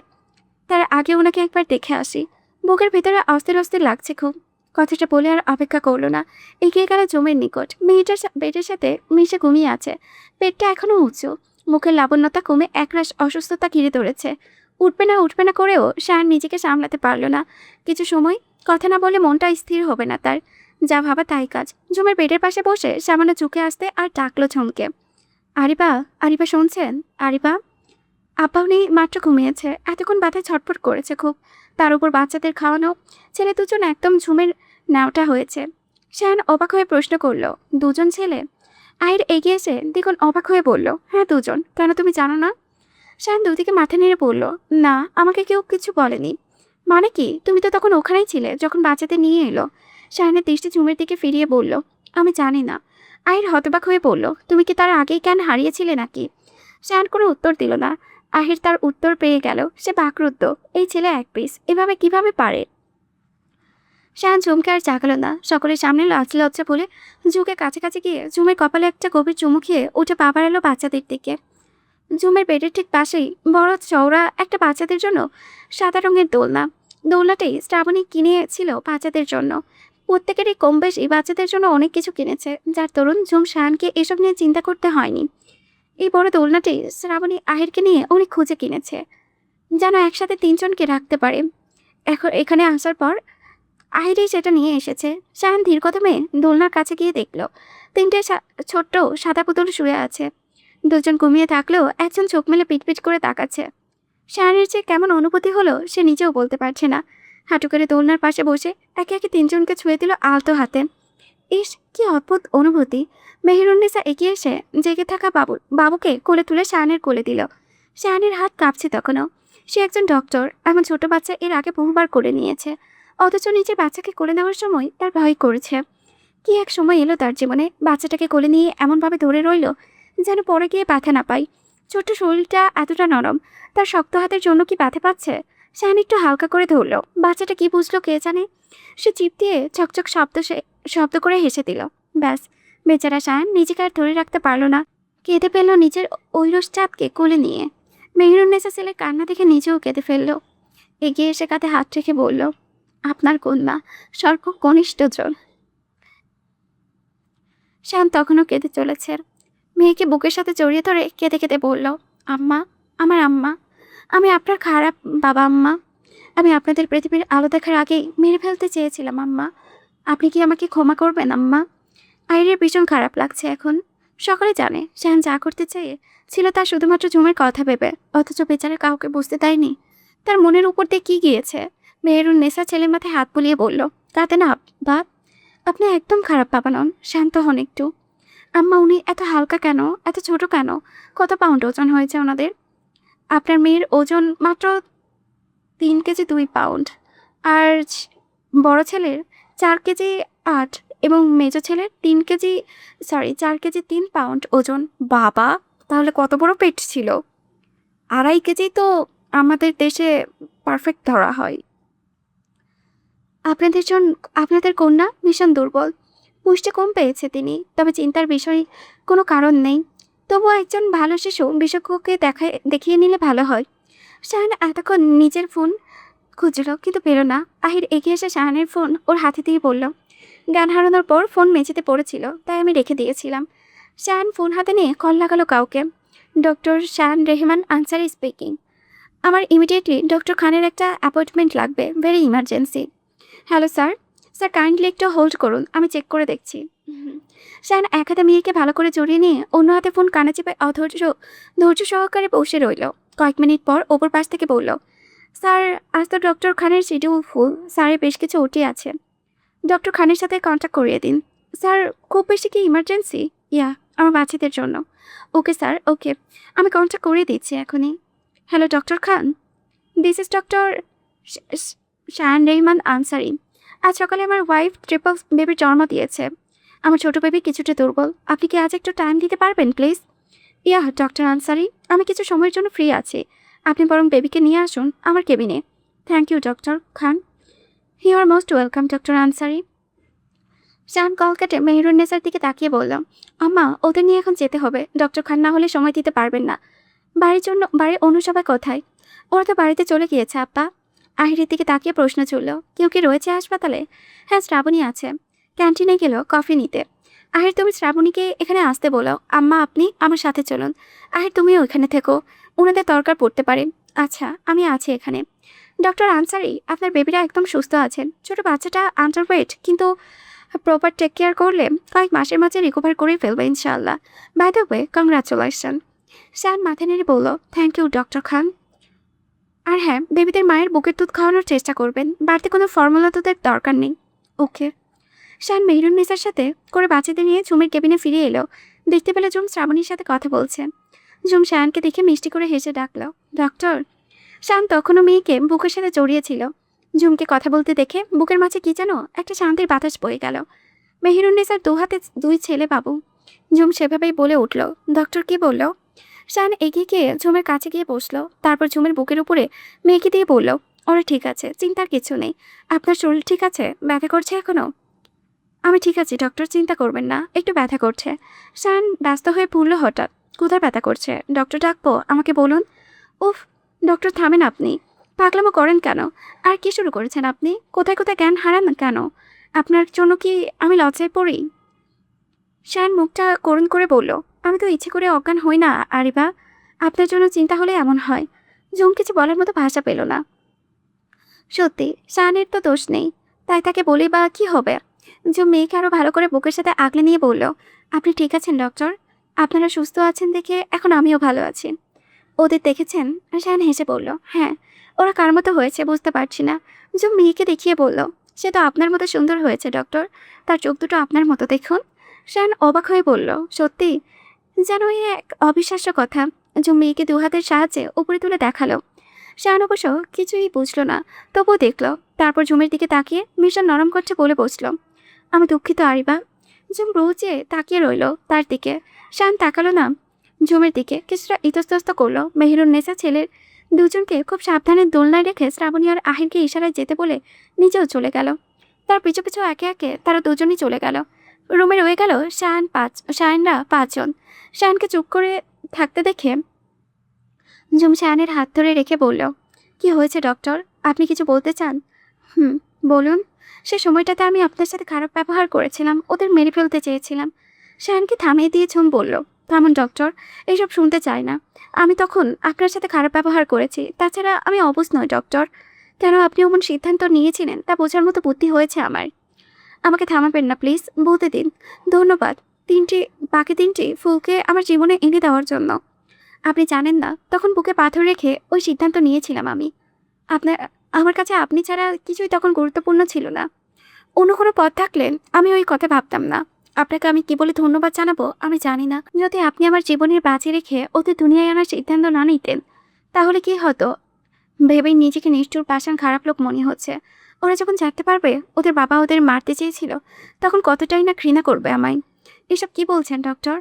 তার আগে ওনাকে একবার দেখে আসি। বুকের ভেতরে অস্থির অস্থির লাগছে খুব। কথাটা বলে আর অপেক্ষা করলো না, এগিয়ে গেল জমের নিকট। মেয়েটার বেডের সাথে মিশে ঘুমিয়ে আছে। পেটটা এখনো উঁচু, মুখের লাবণ্যতা কমে একরাশ অসুস্থতা ঘিরে ধরেছে। উঠবে না করেও শায়ান নিজেকে সামলাতে পারল না। কিছু সময় কথা না বলে মনটা স্থির হবে না তার। যা ভাবা তাই কাজ। জমের বেডের পাশে বসে সামান্য ঝুঁকে আসতে আর ডাকলো ঝমকে, আরিবা, আরিবা শুনছেন? আরিবা। আব্বা উনি মাত্র ঘুমিয়েছে, এতক্ষণ মাথায় ছটফট করেছে খুব। তার উপর বাচ্চাদের খাওয়ানো, ছেলে দুজন একদম ঝুমের ন্যাওটা হয়েছে। শায়ান অবাক হয়ে প্রশ্ন করলো, দুজন ছেলে? আহির এগিয়ে এসে দ্বিগুণ অবাক হয়ে বলল, হ্যাঁ দুজন। কেন, তুমি জানো না? শায়ান দুদিকে মাথা নেড়ে বলল, না, আমাকে কেউ কিছু বলেনি। মানে কি, তুমি তো তখন ওখানেই ছিলে যখন বাচ্চাদের নিয়ে এলো। শায়ানের দৃষ্টি ঝুমের দিকে ফিরিয়ে বলল, আমি জানি না। আহির হতবাক হয়ে বলল, তুমি কি তার আগেই জ্ঞান হারিয়েছিলে নাকি? শায়ান কোনো উত্তর দিল না। আহির তার উত্তর পেয়ে গেল। সে বাকরুদ্ধ, এই ছেলে এক পিস, এভাবে কিভাবে পারে? শায়ান ঝুমকে আর জাগালো না। সকলের সামনে লজ্জা লজ্জা বলে ঝুঁকে কাছাকাছি গিয়ে ঝুমের কপালে একটা গভীর চুমু খেয়ে উঠে পা বাড়ালো বাচ্চাদের দিকে। ঝুমের বেডের ঠিক পাশেই বড় চওড়া একটা বাচ্চাদের জন্য সাদা রঙের দোলনা। দোলনাটি শ্রাবণী কিনেছিল বাচ্চাদের জন্য। প্রত্যেকেরই কম বেশি বাচ্চাদের জন্য অনেক কিছু কিনেছে, যার দরুন ঝুম শায়ানকে এসব নিয়ে চিন্তা করতে হয়নি। এই বড় দোলনাটি শ্রাবণী আহিরকে নিয়ে অনেক খুঁজে কিনেছে, যেন একসাথে তিনজনকে রাখতে পারে। এখন এখানে আসার পর আহিরই সেটা নিয়ে এসেছে। শায়ান ধীর কদমে দোলনার কাছে গিয়ে দেখল তিনটে ছোট্ট সাদা পুতুল শুয়ে আছে। দুজন ঘুমিয়ে থাকলেও একজন চোখ মেলে পিটপিট করে তাকাচ্ছে। শায়ানের যে কেমন অনুভূতি হলো সে নিজেও বলতে পারছে না। হাঁটু করে দোলনার পাশে বসে একে একে তিনজনকে ছুঁয়ে দিল আলতো হাতে। ইস, কি অদ্ভুত অনুভূতি! মেহেরুন্নেসা এগিয়ে এসে জেগে থাকা বাবুকে কোলে তুলে শায়ানের কোলে দিল। শায়ানের হাত কাঁপছে তখনও। সে একজন ডক্টর, এমন ছোট বাচ্চা এর আগে বহুবার কোলে নিয়েছে, অথচ নিজের বাচ্চাকে কোলে নেওয়ার সময় তার ভয় করেছে। কি এক সময় এলো তার জীবনে, বাচ্চাটাকে কোলে নিয়ে এমনভাবে ধরে রইল যেন পরে গিয়ে ব্যথা না পাই। ছোট্ট শরীরটা এতটা নরম, তার শক্ত হাতের জন্য কি ব্যথা পাচ্ছে? শায়ান একটু হালকা করে ধরল। বাচ্চাটা কি বুঝলো কে জানে, সে চিপ দিয়ে চকচক শব্দ করে হেসে দিল। ব্যাস, বেচারা শায়ান নিজেকে আর ধরে রাখতে পারল না, কেঁদে ফেলল নিজের ঐরস চাঁদকে কোলে নিয়ে। মেহেরুন্নেসা ছেলের কান্না দেখে নিজেও কেঁদে ফেলল। এগিয়ে এসে কাঁধে হাত রেখে বলল, আপনার কন্যা, সর্ব কনিষ্ঠজন। শায়ান তখনও কেঁদে চলেছে। মেয়েকে বুকের সাথে জড়িয়ে ধরে কেঁদে কেঁদে বলল, আম্মা, আমার আম্মা, আমি আপনার খারাপ বাবা আম্মা। আমি আপনাদের পৃথিবীর আলো দেখার আগেই মেরে ফেলতে চেয়েছিলাম আম্মা। আপনি কি আমাকে ক্ষমা করবেন আম্মা? আইরের ভীষণ খারাপ লাগছে এখন। সকলে জানে শায়ান যা করতে চেয়ে ছিল তা শুধুমাত্র ঝুমের কথা ভেবে, অথচ বেচারা কাউকে বুঝতে দেয়নি তার মনের উপর দিয়ে কি গিয়েছে। মেহেরুন্নেসা ছেলের মাথায় হাত বুলিয়ে বলল, তাতে না বাপ, আপনি একদম খারাপ বাবা নন, শান্ত হন একটু। আম্মা, উনি এত হালকা কেন, এত ছোট কেন? কত পাউন্ড ওজন হয়েছে ওনাদের? আপনার মেয়ের ওজন মাত্র 3 কেজি 2 পাউন্ড, আর বড় ছেলের 4 কেজি 8, এবং মেজো ছেলের 4 কেজি 3 পাউন্ড ওজন। বাবা, তাহলে কত বড় পেট ছিল! 2.5 কেজি তো আমাদের দেশে পারফেক্ট ধরা হয়। আপনাদের কন্যা ভীষণ দুর্বল, পুষ্টি কম পেয়েছে তিনি, তবে চিন্তার বিষয় কোনো কারণ নেই। তবুও একজন ভালো শিশু বিশেষজ্ঞকে দেখিয়ে নিলে ভালো হয়। শাহান এতক্ষণ নিজের ফোন খুঁজল কিন্তু পেল না। আহির এগিয়ে এসে শাহানের ফোন ওর হাতে দিয়ে বলল, জ্ঞান হারানোর পর ফোন মেঝেতে পড়েছিল, তাই আমি রেখে দিয়েছিলাম। শাহান ফোন হাতে নিয়ে কল লাগালো কাউকে। Doctor Shahan Rehman Ansari speaking. আমার ইমিডিয়েটলি ডক্টর খানের একটা অ্যাপয়েন্টমেন্ট লাগবে, very emergency. Hello sir, sir kindly একটু হোল্ড করুন, আমি চেক করে দেখছি। শাহান এক হাতে মেয়েকে ভালো করে জড়িয়ে নিয়ে অন্য হাতে ফোন কানে চেপে ধৈর্য সহকারে বসে রইল। কয়েক মিনিট পর ওপর পাশ থেকে বলল, স্যার আজ তো ডক্টর খানের শিডিউল ফুল, স্যারের বেশ কিছু ওটি আছে। ডক্টর খানের সাথে কন্ট্যাক্ট করিয়ে দিন। স্যার খুব বেশি কি ইমার্জেন্সি? ইয়া, আমার বাচ্চাদের জন্য। ওকে স্যার, ওকে, আমি কন্ট্যাক্ট করিয়ে দিচ্ছি এখনই। Hello doctor Khan, this is doctor Shayan Rehman Ansari. আজ সকালে আমার ওয়াইফ ট্রিপল বেবির জন্ম দিয়েছে। আমার ছোটো বেবি কিছুটা দুর্বল, আপনি কি আজ একটু টাইম দিতে পারবেন প্লিজ? ইয়া ডক্টর আনসারি, আমি কিছু সময়ের জন্য ফ্রি আছি, আপনি বরং বেবিকে নিয়ে আসুন আমার কেবিনে। Thank you doctor Khan. You are most welcome doctor Ansari. Shahan call কেটে মেহেরুন্নেসার দিকে তাকিয়ে বলল, আম্মা, ওদের নিয়ে এখন যেতে হবে, ডক্টর খান না হলে সময় দিতে পারবেন না। বাড়ির অনুসভা কোথায়? ওরা তো বাড়িতে চলে গিয়েছে আপ্পা। আহিরের দিকে তাকিয়ে প্রশ্ন চলল, কেউ কি রয়েছে হাসপাতালে? হ্যাঁ, শ্রাবণী আছে, ক্যান্টিনে গেল কফি নিতে। আহির, তুমি শ্রাবণীকে এখানে আসতে বলো। আম্মা, আপনি আমার সাথে চলুন। আহির, তুমিও এখানে থেকো, ওনাদের দরকার পড়তে পারে। আচ্ছা, আমি আছি এখানে। ডক্টর আনসারি, আপনার বেবিরা একদম সুস্থ আছেন। ছোট বাচ্চাটা আন্ডারওয়েট, কিন্তু প্রপার টেক কেয়ার করলে কয়েক মাসের মাঝে রিকভার করে ফেলবে ইনশাআল্লাহ। By the way, congratulation. Shaan মাথা নেড়ে বলল, থ্যাংক ইউ ডক্টর খান। আর হ্যাঁ, বেবিদের মায়ের বুকের দুধ খাওয়ানোর চেষ্টা করবেন, বাড়তি কোনো ফর্মুলা দুধের দরকার নেই। ওকে। শান মেহরুন্নেসার সাথে করে বাচ্চাদের নিয়ে ঝুমের কেবিনে ফিরে এলো। দেখতে পেল ঝুম শ্রাবণীর সাথে কথা বলছে। ঝুম শায়ানকে দেখে মিষ্টি করে হেসে ডাকলো, ডক্টর। শান তখনও মেয়েকে বুকের সাথে জড়িয়েছিল। ঝুমকে কথা বলতে দেখে বুকের মাঝে কি যেন একটা শান্তির বাতাস বয়ে গেল। মেহরুন্নেসার দু হাতে দুই ছেলে বাবু। ঝুম সেভাবেই বলে উঠল, ডক্টর কি বলল? শান এগিয়ে গিয়ে ঝুমের কাছে গিয়ে বসলো। তারপর ঝুমের বুকের উপরে মেয়েকে দিয়ে বলল, ওরা ঠিক আছে, চিন্তার কিছু নেই। আপনার শরীর ঠিক আছে? ব্যথা করছে এখনো? আমি ঠিক আছি ডক্টর, চিন্তা করবেন না, একটু ব্যথা করছে। শান ব্যস্ত হয়ে পড়ল হঠাৎ, কোথায় ব্যথা করছে? ডক্টর ডাকবো? আমাকে বলুন। উফ, ডক্টর থামেন আপনি, পাগলামো করেন কেন? আর কি শুরু করেছেন আপনি? কোথায় কোথায় জ্ঞান হারান কেন? আপনার জন্য কি আমি লজ্জায় পড়ি? শান মুখটা করুণ করে বলল, আমি তো ইচ্ছে করে অজ্ঞান হই না আরিবা, আপনার জন্য চিন্তা হলে এমন হয়। জুম কিছু বলার মতো ভাষা পেল না। সত্যি শানের তো দোষ নেই, তাই তাকে বলি বা কি হবে? জুম মেয়েকে আরো ভালো করে বুকের সাথে আগলে নিয়ে বলল, আপনি ঠিক আছেন ডক্টর? আপনারা সুস্থ আছেন দেখে এখন আমিও ভালো আছি। ওদের দেখেছেন? শান হেসে বলল, হ্যাঁ। ওরা কার মতো হয়েছে বুঝতে পারছি না। জুম মেয়েকে দেখিয়ে বলল, সে তো আপনার মতো সুন্দর হয়েছে ডক্টর, তার চোখ দুটো আপনার মতো দেখুন। শান অবাক হয়ে বলল, সত্যি? যেন এই এক অবিশ্বাস্য কথা। জুম মেয়েকে দু হাতের সাহায্যে উপরে তুলে দেখালো। শান অবশ্য কিছুই বুঝলো না, তবুও দেখল। তারপর ঝুমের দিকে তাকিয়ে মিশন নরম করছে বলে বসল, আমি দুঃখিত আরিবা। ঝুম রোজে তাকিয়ে রইল তার দিকে। শান তাকালো না ঝুমের দিকে, কিছুটা ইতস্তত করলো। মেহরুন্নেসা ছেলের দুজনকে খুব সাবধানে দোলনায় রেখে শ্রাবণী আর আহিরকে ইশারায় যেতে বলে নিজেও চলে গেল। তার পিছু পিছু একে একে তারা দুজনই চলে গেল। রুমে রয়ে গেল শায়ানরা পাঁচজন। শায়ানকে চুপ করে থাকতে দেখে ঝুম শায়ানের হাত ধরে রেখে বলল, কি হয়েছে ডক্টর? আপনি কিছু বলতে চান? হুম, বলুন। সে সময়টাতে আমি আপনার সাথে খারাপ ব্যবহার করেছিলাম, ওদের মেরে ফেলতে চেয়েছিলাম। শায়ানকে থামিয়ে দিয়ে ঝুম বলল, থামুন ডক্টর, এইসব শুনতে চাই না। আমি তখন আপনার সাথে খারাপ ব্যবহার করেছি, তাছাড়া আমি অবুঝ নই ডক্টর। কেন আপনি এমন সিদ্ধান্ত নিয়েছিলেন তা বোঝার মতো বুদ্ধি হয়েছে আমার। আমাকে থামাবেন না প্লিজ, বলতে দিন। ধন্যবাদ বাকি তিনটি ফুলকে আমার জীবনে এনে দেওয়ার জন্য। আপনি জানেন না, তখন বুকে পাথর রেখে ওই সিদ্ধান্ত নিয়েছিলাম আমি। আপনার আমার কাছে আপনি ছাড়া কিছুই তখন গুরুত্বপূর্ণ ছিল না। অন্য কোনো পথ থাকলে আমি ওই কথা ভাবতাম না। আপনাকে আমি কি বলে ধন্যবাদ জানাবো আমি জানি না। যদি আপনি আমার জীবনের বাঁচি রেখে ওদের দুনিয়ায় আনার সিদ্ধান্ত না নিতেন, তাহলে কি হতো? ভেবেই নিজেকে নিষ্ঠুর পাষাণ খারাপ লোক মনে হচ্ছে। ওরা যখন জানতে পারবে ওদের বাবা ওদের মারতে চেয়েছিল, তখন কতটাই না ঘৃণা করবে আমায়। এসব কি বলছেন ডক্টর?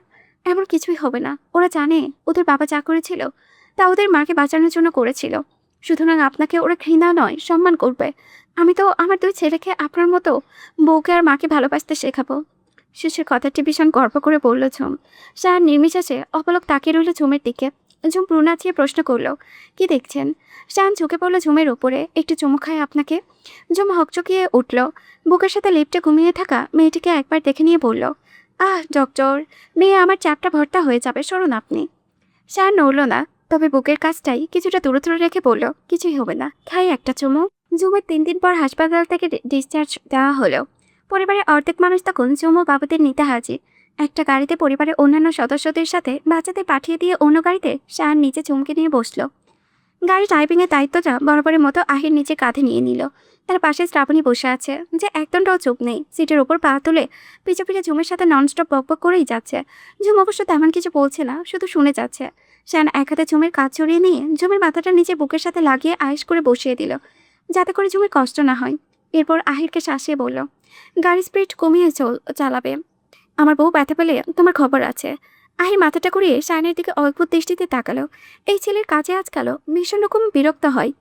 এমন কিছুই হবে না। ওরা জানে ওদের বাবা যা করেছিল তা ওদের মাকে বাঁচানোর জন্য করেছিল। সুতরাং আপনাকে ওরা ঘৃণা নয়, সম্মান করবে। আমি তো আমার দুই ছেলেকে আপনার মতো বউকে আর মাকে ভালোবাসতে শেখাবো। শেষের কথাটি ভীষণ গর্ব করে বলল ঝুম। শায়ান নির্বিশেষে অপলক তাকিয়ে রইল ঝুমের দিকে। ঝুম ভ্রু নাচিয়ে প্রশ্ন করল, কি দেখছেন? শায়ান ঝুঁকে পড়ল ঝুমের ওপরে, একটু চুমু খায় আপনাকে? ঝুম হকচকিয়ে উঠল। বুকের সাথে লেপটে ঘুমিয়ে থাকা মেয়েটিকে একবার দেখে নিয়ে বলল, আহ ডক্টর, মেয়ে আমার চ্যাপটা ভর্তা হয়ে যাবে, সরুন আপনি। শায়ান নড়ল না, তবে বুকের কাজটাই কিছুটা দূরে রেখে বলল, কিছুই হবে না, খাই একটা চুমু। ঝুমের 3 দিন পর হাসপাতাল থেকে ডিসচার্জ দেওয়া হলো। পরিবারের অর্ধেক মানুষ তখন ঝুম ও বাবুদের নিতে হাজির। একটা গাড়িতে পরিবারের অন্যান্য সদস্যদের সাথে বাচ্চাদের পাঠিয়ে দিয়ে অন্য গাড়িতে শায়ান নিচে ঝুমকে নিয়ে বসলো। গাড়ি ড্রাইভিংয়ের দায়িত্বটা বরাবরের মতো আহির নিচে কাঁধে নিয়ে নিল। তার পাশে শ্রাবণী বসে আছে, যে একদমটাও চুপ নেই। সিটের ওপর পা তুলে পিছু পিছু ঝুমের সাথে ননস্টপ বকবক করেই যাচ্ছে। ঝুম অবশ্য তেমন কিছু বলছে না, শুধু শুনে যাচ্ছে। শায়ান এক হাতে ঝুমের কাজ ছড়িয়ে নিয়ে ঝুমের মাথাটা নিচে বুকের সাথে লাগিয়ে আয়েশ করে বসিয়ে দিল, যাতে করে ঝুমের কষ্ট না হয়। এরপর আহিরকে শাসিয়ে বলল, গাড়ি স্পিড কমিয়ে চালাবে। আমার বউ ব্যথা পেলে তোমার খবর আছে। আহির মাথাটা ঘুরিয়ে শায়ানের দিকে অদ্ভুত দৃষ্টিতে তাকালো। এই ছেলের কাজে আজকাল ভীষণ রকম বিরক্ত হয়।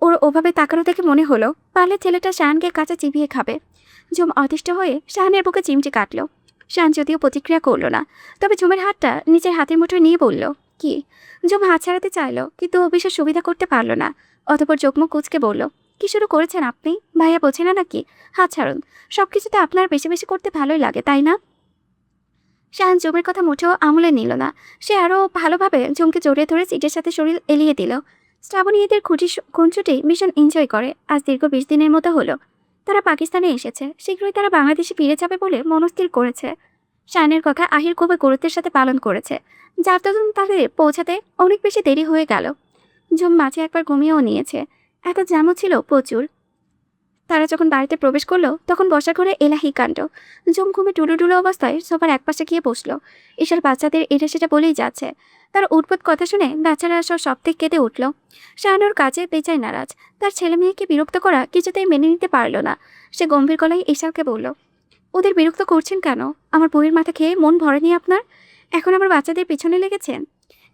ওর ওভাবে তাকানো দেখে মনে হলো পারলে ছেলেটা শায়ানকে কাঁচা চিবিয়ে খাবে। ঝুম অতিষ্ঠ হয়ে শায়ানের বুকে চিমটি কাটলো। শায়ান যদিও প্রতিক্রিয়া করলো না, তবে ঝুমের হাতটা নিজের হাতের মুঠোয় নিয়ে বলল, কি? ঝুম হাত ছাড়াতে চাইলো, কিন্তু বিশেষ সুবিধা করতে পারলো না। অতঃপর চোখমুখ কুঁচকে বলল, কি শুরু করেছেন আপনি? ভাইয়া বোঝে না নাকি? হাত ছাড়ুন। সবকিছুতে আপনার বেশি বেশি করতে ভালোই লাগে, তাই না? শায়ান ঝুমের কথা মুঠেও আমলে নিল না। সে আরও ভালোভাবে ঝুমকে জড়িয়ে ধরে সিটের সাথে শরীর এলিয়ে দিল। শ্রাবণী এদের খুনছুটি ভীষণ এনজয় করে। আজ দীর্ঘ 20 দিনের মতো হলো তারা পাকিস্তানে এসেছে। শীঘ্রই তারা বাংলাদেশে ফিরে যাবে বলে মনস্থির করেছে। শায়নের কথা আহির খুবই গুরুত্বের সাথে পালন করেছে, যার দরুন তাদের পৌঁছাতে অনেক বেশি দেরি হয়ে গেল। ঝুম মাঝে একবার ঘুমিয়েও নিয়েছে, এত জ্যামও ছিল প্রচুর। তারা যখন বাড়িতে প্রবেশ করলো তখন বসার ঘরে এলাহি কাণ্ড। ঝুম ঘুমে ডুলো অবস্থায় সোফার একপাশে গিয়ে বসলো। ঈশাল বাচ্চাদের এটা সেটা বলেই যাচ্ছে। তার উদ্ভট কথা শুনে বাচ্চারা সব থেকে কেঁদে উঠল। শাহানুর কাজে বেচাই নারাজ, তার ছেলে মেয়েকে বিরক্ত করা কিছুতেই মেনে নিতে পারল না। সে গম্ভীর গলায় ঈশালকে বলল, ওদের বিরক্ত করছেন কেন? আমার বইয়ের মাথা খেয়ে মন ভরেনি আপনার? এখন আমার বাচ্চাদের পিছনে লেগেছেন।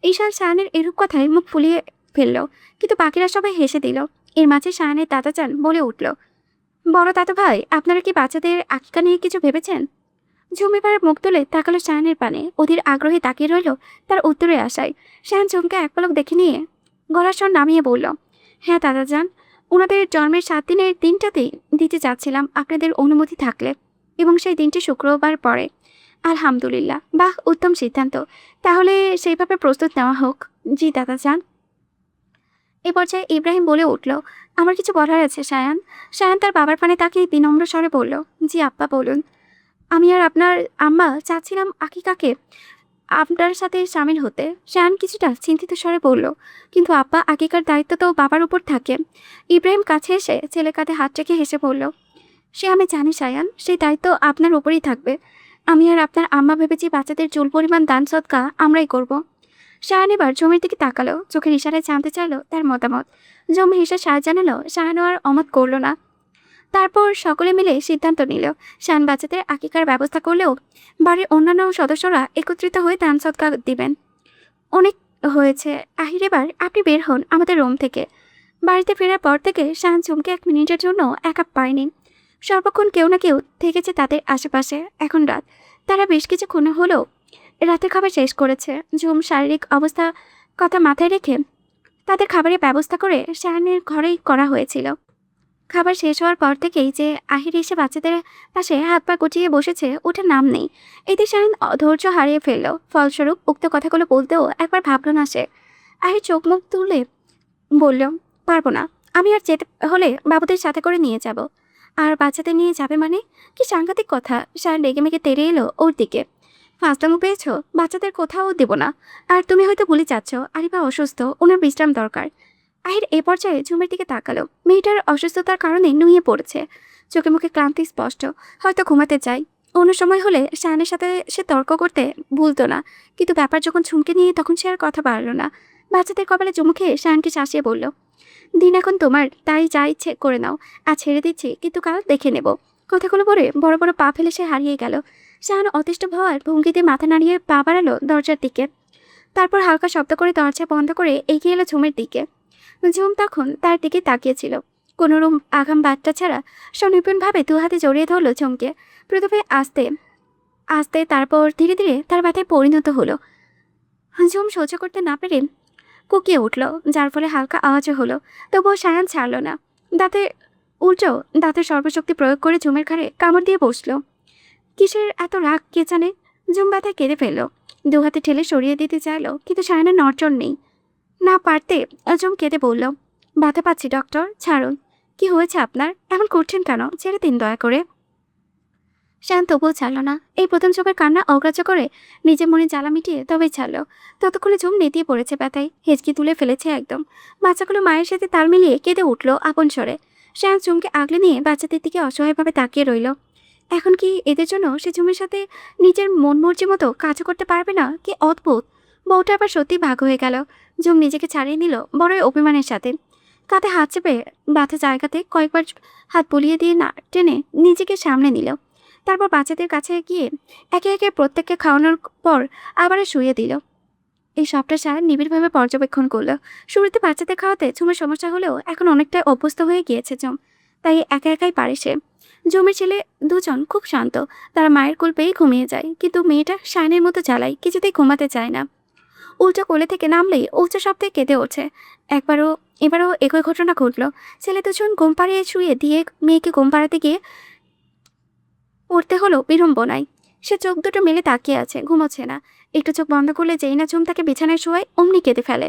ঈশাল শাহানের এরূপ কথায় মুখ ফুলিয়ে ফেলল, কিন্তু বাকিরা সবাই হেসে দিল। এর মাঝে শাহানের দাদা চান বলে উঠল, বড় দাদু ভাই, আপনারা কি বাচ্চাদের আকিকা নিয়ে কিছু ভেবেছেন? ঝুম এবার মুখ তুলে তাকালো শাহানের পানে, অধীর আগ্রহে তাকিয়ে রইল তার উত্তরে আসায়। শাহান ঝুমকে এক পলক দেখে নিয়ে গলার স্বর নামিয়ে বলল, হ্যাঁ দাদা যান, ওনাদের জন্মের 7 দিনের দিনটাতেই দিতে চাচ্ছিলাম আপনাদের অনুমতি থাকলে, এবং সেই দিনটি শুক্রবার পরে। আলহামদুলিল্লাহ, বাহ, উত্তম সিদ্ধান্ত। তাহলে সেইভাবে প্রস্তুত নেওয়া হোক। জি দাদা যান। এ পর্যায়ে ইব্রাহিম বলে উঠল, আমার কিছু বলার আছে শায়ান। শায়ান তার বাবার পানে তাকিয়ে বিনম্র স্বরে বলল, জি আপ্পা বলুন। আমি আর আপনার আম্মা চাচ্ছিলাম আকিকাকে আপনার সাথে সামিল হতে। শায়ান কিছুটা চিন্তিত স্বরে বলল, কিন্তু আব্বা, আকিকার দায়িত্ব তো বাবার উপর থাকে। ইব্রাহিম কাছে এসে ছেলে কাঁধে হাত রেখে হেসে বলল, সে আমি জানি শায়ান, সেই দায়িত্ব আপনার উপরেই থাকবে। আমি আর আপনার আম্মা ভেবেছি বাচ্চাদের চুল পরিমাণ দান সদকা আমরাই করব। শায়ান এবার জমির দিকে তাকালো, চোখের ইশারায় জানতে চাইলো তার মতামত। জম হেসে সায় জানালো, শায়ানও আর অমত করলো না। তারপর সকলে মিলে সিদ্ধান্ত নিল, শায়ান বাচ্চাদের আকিকার ব্যবস্থা করলেও বাড়ির অন্যান্য সদস্যরা একত্রিত হয়ে দান সদকা দিবেন। অনেক হয়েছে আহির, এবার আপনি বের হন আমাদের রুম থেকে। বাড়িতে ফেরার পর থেকে শায়ান ঝুমকে 1 মিনিটের জন্য একা পায়নি। সর্বক্ষণ কেউ না কেউ থেকেছে তাদের আশেপাশে। এখন রাত, তারা বেশ কিছুক্ষণ হলো রাতের খাবার শেষ করেছে। ঝুম শারীরিক অবস্থা কথা মাথায় রেখে তাদের খাবারের ব্যবস্থা করে শায়ানের ঘরেই করা হয়েছিল। খাবার শেষ হওয়ার পর থেকেই যে আহির এসে বাচ্চাদের পাশে হাত পা গুটিয়ে বসেছে, ওটার নাম নেই। এতে শায়ান ধৈর্য হারিয়ে ফেলল। ফলস্বরূপ উক্ত কথাগুলো বলতেও একবার ভাবল না সে। আহির চোখ মুখ তুলে বলল, পারবো না, আমি আর যেতে হলে বাবুদের সাথে করে নিয়ে যাব। আর বাচ্চাদের নিয়ে যাবে মানে? কি সাংঘাতিক কথা। শায়ান রেগে মেগে তেড়ে এলো ওর দিকে। ফাঁসলামো পেয়েছ? বাচ্চাদের কোথাও দেব না। আর তুমি হয়তো ভুলে যাচ্ছ, আরিফা অসুস্থ, ওনার বিশ্রাম দরকার। আহির এ পর্যায়ে ঝুমের দিকে তাকালো। মেয়েটার অসুস্থতার কারণে নুয়ে পড়েছে, চোখে মুখে ক্লান্তি স্পষ্ট, হয়তো ঘুমাতে চাই। অন্য সময় হলে শায়ানের সাথে সে তর্ক করতে ভুলতো না, কিন্তু ব্যাপার যখন ঝুমকে নিয়ে তখন সে আর কথা বাড়ল না। বাচ্চাদের কপালে চুমু খেয়ে শায়ানকে শাসিয়ে বলল, দিন এখন তোমার, তাই যা ইচ্ছে করে নাও। আজ ছেড়ে দিচ্ছি, কিন্তু কাল দেখে নেব। কথাগুলো বলে বড় বড় পা ফেলে সে হারিয়ে গেল। শাহান অতিষ্ঠ হওয়ার ভঙ্গিতে মাথা নাড়িয়ে পা বাড়ালো দরজার দিকে। তারপর হালকা শব্দ করে দরজা বন্ধ করে এগিয়ে এলো ঝুমের দিকে। ঝুম তখন তার দিকে তাকিয়েছিল, কোনোরকম আগাম বার্তা ছাড়া সুনিপুণভাবে 2 হাতে জড়িয়ে ধরল ঝুমকে। প্রথমে আস্তে আস্তে, তারপর ধীরে ধীরে তার ব্যথায় পরিণত হলো। ঝুম সহ্য করতে না পেরে কুকিয়ে উঠল, যার ফলে হালকা আওয়াজও হলো। তবুও শায়ান ছাড়ল না। দাঁতে উল্টো দাঁতের সর্বশক্তি প্রয়োগ করে ঝুমের ঘাড়ে কামড় দিয়ে বসল। কিসের এত রাগ কে জানে। ঝুম ব্যথায় কেঁদে ফেলল, 2 হাতে ঠেলে সরিয়ে দিতে চাইল, কিন্তু শায়ানের নড়চড় নেই। না পারতে ঝুম কেঁদে বলল, ব্যথা পাচ্ছি ডক্টর, ছাড়ুন। কি হয়েছে আপনার? এমন করছেন কেন? ছেড়ে দিন দয়া করে। শায়ান তবুও ছাড়ল না। এই প্রথম ঝুমের কান্না অগ্রাহ্য করে নিজের মনে জ্বালা মিটিয়ে তবেই ছাড়ল। ততক্ষণে ঝুম নেতিয়ে পড়েছে ব্যথায়, হেঁচকি তুলে ফেলেছে একদম। বাচ্চাগুলো মায়ের সাথে তাল মিলিয়ে কেঁদে উঠল আপন স্বরে। শায়ান ঝুমকে আগলে নিয়ে বাচ্চাদের দিকে অসহায়ভাবে তাকিয়ে রইল। এখন কি এদের জন্য সে ঝুমের সাথে নিজের মন মর্জি মতো কাজ করতে পারবে না? কি অদ্ভুত। বউটা আবার সত্যি ভাগ হয়ে গেল। ঝুম নিজেকে ছাড়িয়ে নিল বড়ই অভিমানের সাথে। কাঁধে হাত চেপে ব্যথা জায়গাতে কয়েকবার হাত বুলিয়ে দিয়ে না টেনে নিজেকে সামনে নিল। তারপর বাচ্চাদের কাছে গিয়ে একে একে প্রত্যেককে খাওয়ানোর পর আবার শুয়ে দিল। এই সবটা শায়ান নিবিড়ভাবে পর্যবেক্ষণ করলো। শুরুতে বাচ্চাদের খাওয়াতে ঝুমের সমস্যা হলেও এখন অনেকটাই অভ্যস্ত হয়ে গিয়েছে ঝুম, তাই একা একাই পারে সে। ঝুমের ছেলে দুজন খুব শান্ত, তারা মায়ের কোল পেয়েই ঘুমিয়ে যায়, কিন্তু মেয়েটা শায়ানের মতো জ্বালায়, কিছুতেই ঘুমাতে চায় না। উল্টো কোলে থেকে নামলেই উচ্চ শব্দে কেঁদে ওঠে। এবারও একই ঘটনা ঘটল। ছেলে দুজন ঘুম পাড়িয়ে শুয়ে দিয়ে মেয়েকে ঘুম পাড়াতে গিয়ে পড়তে হলো বিড়ম্বনায়। সে চোখ দুটো মেলে তাকিয়ে আছে, ঘুমোচ্ছে না। একটু চোখ বন্ধ করলে যেই না ঝুম তাকে বিছানায় শোয়ায় অমনি কেঁদে ফেলে।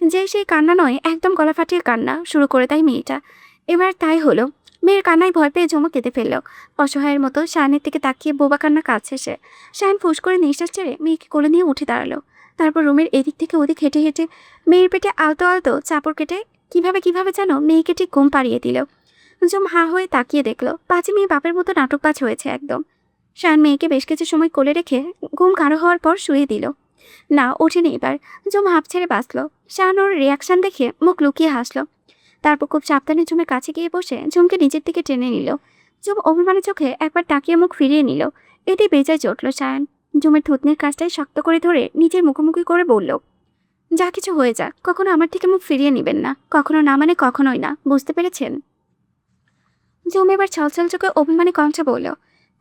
যে সেই কান্না নয়, একদম গলা ফাটিয়ে কান্না শুরু করে দেয় মেয়েটা। এবার তাই হলো। মেয়ের কান্নায় ভয় পেয়ে ঝুমু কেঁদে ফেলল। অসহায়ের মতো শায়ানের দিকে তাকিয়ে বোবা কান্না কাঁদছে সে। শায়ান ফুস করে নিঃশ্বাস ছেড়ে মেয়েকে কোলে নিয়ে উঠে দাঁড়ালো। তারপর রুমের এদিক থেকে ওদিক হেঁটে হেঁটে মেয়ের পেটে আলতো আলতো চাপড় কেটে কিভাবে যেন মেয়েকে ঠিক ঘুম পাড়িয়ে দিল। ঝুম হা হয়ে তাকিয়ে দেখলো পাঁচি মেয়ে বাপের মতো নাটকবাজ হয়েছে একদম। শায়ান মেয়েকে বেশ কিছু সময় কোলে রেখে ঘুম গাঢ় হওয়ার পর শুয়ে দিল। না, ওঠেনি এবার। ঝুম হাঁপ ছেড়ে বাঁচল। শায়ান ওর রিয়াকশন দেখে মুখ লুকিয়ে হাসলো। তারপর খুব সাবধানে ঝুমের কাছে গিয়ে বসে ঝুমকে নিজের দিকে টেনে নিল। ঝুম অভিমানের চোখে একবার তাকিয়ে মুখ ফিরিয়ে নিল। এতেই বেজায় চটল শায়ান। ঝুমের থুতনির কাজটাই শক্ত করে ধরে নিজের মুখোমুখি করে বলল, যা কিছু হয়ে যাক, কখনো আমার থেকে মুখ ফিরিয়ে নেবেন না। কখনো না মানে কখনোই না, বুঝতে পেরেছেন? ঝুম এবার ছলছল চোখে অভিমানী কণ্ঠে বলল,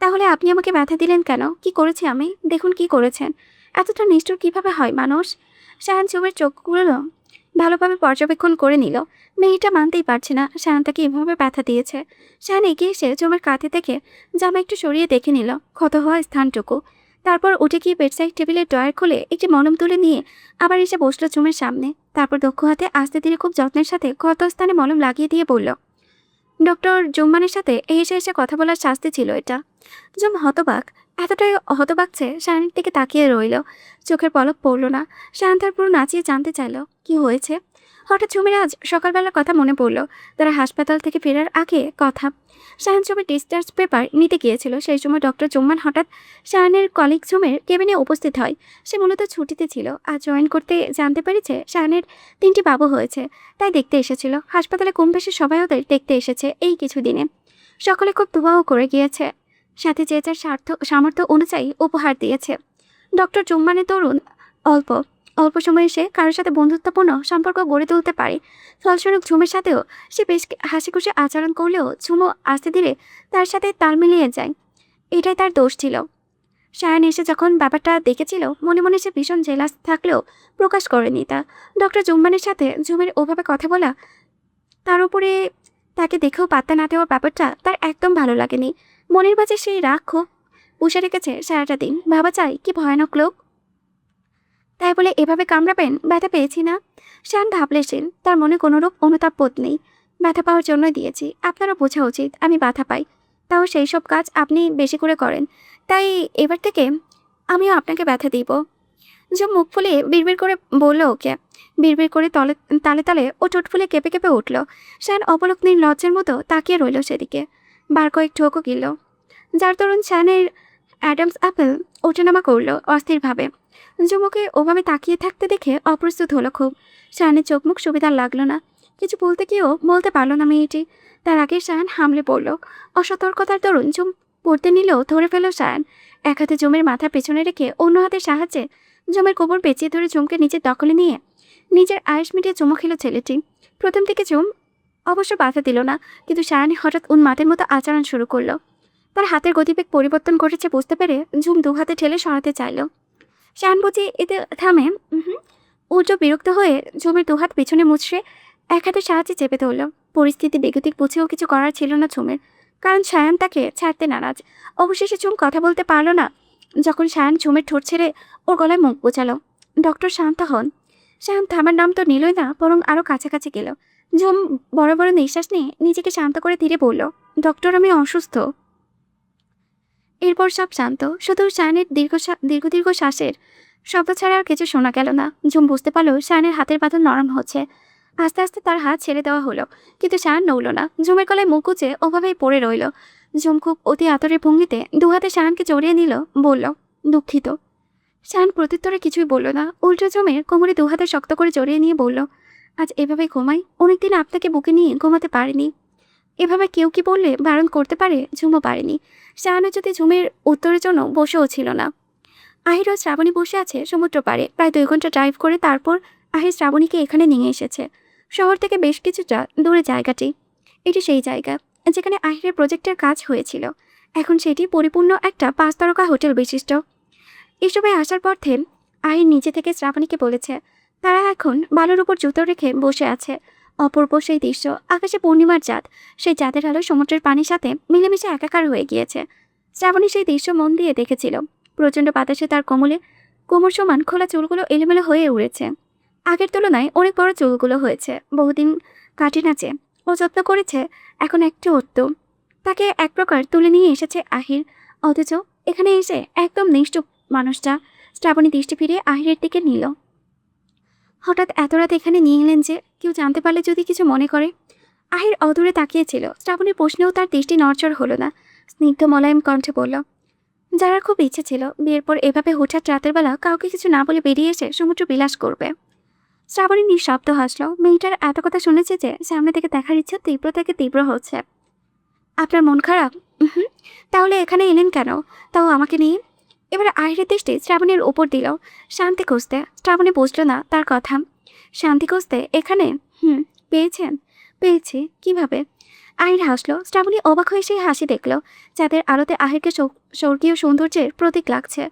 তাহলে আপনি আমাকে ব্যথা দিলেন কেন? কি করেছি আমি? দেখুন কি করেছেন। এতটা নিষ্ঠুর কিভাবে হয় মানুষ? শায়ান ঝুমের চোখগুলো ভালোভাবে পর্যবেক্ষণ করে নিল। মেয়েটা মানতেই পারছে না শায়ান তাকে এভাবে ব্যথা দিয়েছে। শায়ান এগিয়ে এসে ঝুমের কাঁধে থেকে জামা একটু সরিয়ে দেখে নিল ক্ষত হওয়া স্থানটুকু। তারপর উঠে গিয়ে বেডসাইড টেবিলের ড্রয়ার খুলে একটি মলম তুলে নিয়ে আবার এসে বসলো ঝুমের সামনে। তারপর দক্ষ হাতে আস্তে ধীরে খুব যত্নের সাথে ক্ষত স্থানে মলম লাগিয়ে দিয়ে বলল, ডক্টর জুম্মানের সাথে এসে এসে কথা বলার শাস্তি ছিল এটা। জুম হতবাক, এতটাই হতবাকছে শায়ানের দিকে তাকিয়ে রইল। চোখের পলক পড়ল না। শায়ান তার পুরো নাচিয়ে জানতে চাইল কি হয়েছে। হঠাৎ ঝুমের আজ সকালবেলার কথা মনে পড়ল। তারা হাসপাতাল থেকে ফেরার আগে কথা। শায়ান ঝুমের ডিসচার্জ পেপার নিতে গিয়েছিল। সেই সময় ডক্টর জুম্মান হঠাৎ শায়ানের কলিগ ঝুমের কেবিনে উপস্থিত হয়। সে মূলত ছুটিতে ছিল। আজ জয়েন করতে জানতে পেরেছে শায়ানের 3টি বাবু হয়েছে, তাই দেখতে এসেছিল। হাসপাতালে কম বেশি সবাই ওদের দেখতে এসেছে এই কিছুদিনে। সকলে খুব দুয়াও করে গিয়েছে, সাথে যে যার সামর্থ্য অনুযায়ী উপহার দিয়েছে। ডক্টর জুম্মানের তরুণ অল্প অল্প সময়ে সে কারোর সাথে বন্ধুত্বপূর্ণ সম্পর্ক গড়ে তুলতে পারে। ফলস্বরূপ ঝুমের সাথেও সে বেশ হাসি খুশি আচরণ করলেও ঝুমও আস্তে ধীরে তার সাথে তাল মিলিয়ে যায়। এটাই তার দোষ ছিল। শায়ান এসে যখন ব্যাপারটা দেখেছিল মনে মনে সে ভীষণ জেলাস থাকলেও প্রকাশ করেনি তা। ডক্টর জুম্মানের সাথে ঝুমের ওভাবে কথা বলা, তার উপরে তাকে দেখেও পাত্তা না দেওয়ার ব্যাপারটা তার একদম ভালো লাগেনি। মনের মাঝে সেই রাগ খুব পুষে রেখেছে সারাটা দিন। ভাবা চাই কি ভয়ানক লোক। তাই বলে এভাবে কামড়াবেন? ব্যথা পেয়েছি না? শান ভাবলেছেন তার মনে কোনোরূপ অনুতাপ বোধ নেই। ব্যথা পাওয়ার জন্যই দিয়েছি। আপনারও বোঝা উচিত আমি ব্যথা পাই, তাও সেই সব কাজ আপনি বেশি করে করেন। তাই এবার থেকে আমিও আপনাকে ব্যথা দিব। যে মুখ ফুলে বিড়বিড় করে বলল ওকে। বিড়বিড় করে তালে তালে ও ঠোঁট ফুলে কেঁপে কেঁপে উঠল। শান অবলোক লজ্জার মতো তাকিয়ে রইল সেদিকে। বার কয়েক ঠোকও গিলল, যার দরুন শানের অ্যাডামস আপেল ওঠানামা করল অস্থিরভাবে। যুবকে ওভাবে তাকিয়ে থাকতে দেখে অপ্রস্তুত হলো খুব। শানের চোখ মুখ সুবিধার লাগলো না। কিছু বলতে গিয়েও বলতে পারল না মেয়েটি। তার আগে শায়ান হামলে পড়ল। অসতর্কতার দরুন ঝুম পড়তে নিলেও ধরে ফেল শায়ান। এক হাতে জুমের মাথা পেছনে রেখে অন্য হাতের সাহায্যে জুমের কোমর পেঁচিয়ে ধরে ঝুমকে নিজের দখলে নিয়ে নিজের আয়েস মিটিয়ে চুমো খেল ছেলেটি। প্রথম থেকে ঝুম অবশ্য বাধা দিল না, কিন্তু শায়ান হঠাৎ উন্মাদের মতো আচরণ শুরু করলো। তার হাতের গতিবেগ পরিবর্তন করেছে বুঝতে পেরে ঝুম দু হাতে ঠেলে সরাতে চাইল। শায়ান বুঝি এতে থামে। উজ্জ বিরক্ত হয়ে ঝুমের দুহাত পেছনে মুছড়ে এক হাতের সাহায্যে চেপে ধরল। পরিস্থিতি বেগতিক বুঝেও কিছু করার ছিল না ঝুমের, কারণ শায়ান তাকে ছাড়তে নারাজ। অবশেষে ঝুম কথা বলতে পারল না যখন শায়ান ঝুমের ঠোঁট ছেড়ে ওর গলায় মুখ বোঝালো। ডক্টর শান্ত হন। শায়ান থামার নাম তো নিলই না, বরং আরও কাছাকাছি গেল। ঝুম বড় বড় নিঃশ্বাস নিয়ে নিজেকে শান্ত করে ধীরে বলল, ডক্টর আমি অসুস্থ। এরপর সব শান্ত, শুধু শায়ানের দীর্ঘ দীর্ঘ শ্বাসের শব্দ ছাড়া আর কিছু শোনা গেল না। ঝুম বুঝতে পারল শায়ানের হাতের বাঁধন নরম হচ্ছে। আস্তে আস্তে তার হাত ছেড়ে দেওয়া হলো, কিন্তু শায়ান নড়ল না। ঝুমের গলায় মুখ গুজে ওভাবেই পড়ে রইল। ঝুম খুব অতি আতরের ভঙ্গিতে দু হাতে শায়ানকে জড়িয়ে নিল, বলল, দুঃখিত। শায়ান প্রত্যুত্তরে কিছুই বলল না, উল্টো ঝুমের কোমরে দু হাতে শক্ত করে জড়িয়ে নিয়ে বলল, আজ এভাবে ঘুমাই। অনেকদিন আপনাকে বুকে নিয়ে ঘুমাতে পারিনি। এভাবে কেউ কি বললে বারণ করতে পারে? ঝুমও পারেনি। শায়ানও যদি ঝুমের উত্তরের জন্য বসেও ছিল না। আহির ও শ্রাবণী বসে আছে সমুদ্র পাড়ে। প্রায় 2 ঘন্টা ড্রাইভ করে তারপর আহির শ্রাবণীকে এখানে নিয়ে এসেছে। শহর থেকে বেশ কিছুটা দূরে জায়গাটি। এটি সেই জায়গা যেখানে আহিরের প্রজেক্টের কাজ হয়েছিল। এখন সেটি পরিপূর্ণ একটা 5 তারকা হোটেল বিশিষ্ট। এসবে আসার পথে আহির নিজে থেকে শ্রাবণীকে বলেছে তারা এখন বালুর উপর জুতো রেখে বসে আছে। অপূর্ব সেই দৃশ্য। আকাশে পূর্ণিমার চাঁদ, সেই চাঁদের আলো সমুদ্রের পানির সাথে মিলেমিশে একাকার হয়ে গিয়েছে। শ্রাবণী সেই দৃশ্য মন দিয়ে দেখেছিল। প্রচণ্ড বাতাসে তার কোমর সমান খোলা চুলগুলো এলোমেলো হয়ে উড়েছে। আগের তুলনায় অনেক বড় চুলগুলো হয়েছে। বহুদিন কাটে না যে। ও যত্ন করেছে, এখন একটু উত্তম তাকে এক প্রকার তুলে নিয়ে এসেছে আহির। অথচ এখানে এসে একদম নিষ্ঠুর মানুষটা। শ্রাবণী দৃষ্টি ফিরে আহিরের দিকে নিল। হঠাৎ এত রাত এখানে নিয়ে এলেন যে? কেউ জানতে পারলে যদি কিছু মনে করে। আহির অদূরে তাকিয়েছিল। শ্রাবণীর প্রশ্নেও তার দৃষ্টি নড়চড় হলো না। স্নিগ্ধ মোলায়েম কণ্ঠে বলল, যারা খুব ইচ্ছে ছিল বিয়ের পর এভাবে হঠাৎ রাতের বেলা কাউকে কিছু না বলে বেরিয়ে এসে সমুদ্র বিলাস করবে। শ্রাবণী নিঃশব্দ হাসলো। মেয়েটার এত কথা শুনেছে যে সামনে থেকে দেখার ইচ্ছা তীব্র থেকে তীব্র হচ্ছে। আপনার মন খারাপ? হুম। তাহলে এখানে এলেন কেন, তাও আমাকে নিয়ে? এবার আহিরের দৃষ্টি শ্রাবণীর উপর দিল। শান্তি খুঁজতে। শ্রাবণী বুঝল না তার কথা। শান্তি খুঁজতে এখানে? পেয়েছেন? পেয়েছি। কিভাবে? আহির হাসলো। শ্রাবণী অবাক হয়ে সেই হাসি দেখল, যাদের আলোতে আহিরকে স্বর্গীয় সৌন্দর্যের প্রতীক লাগছে।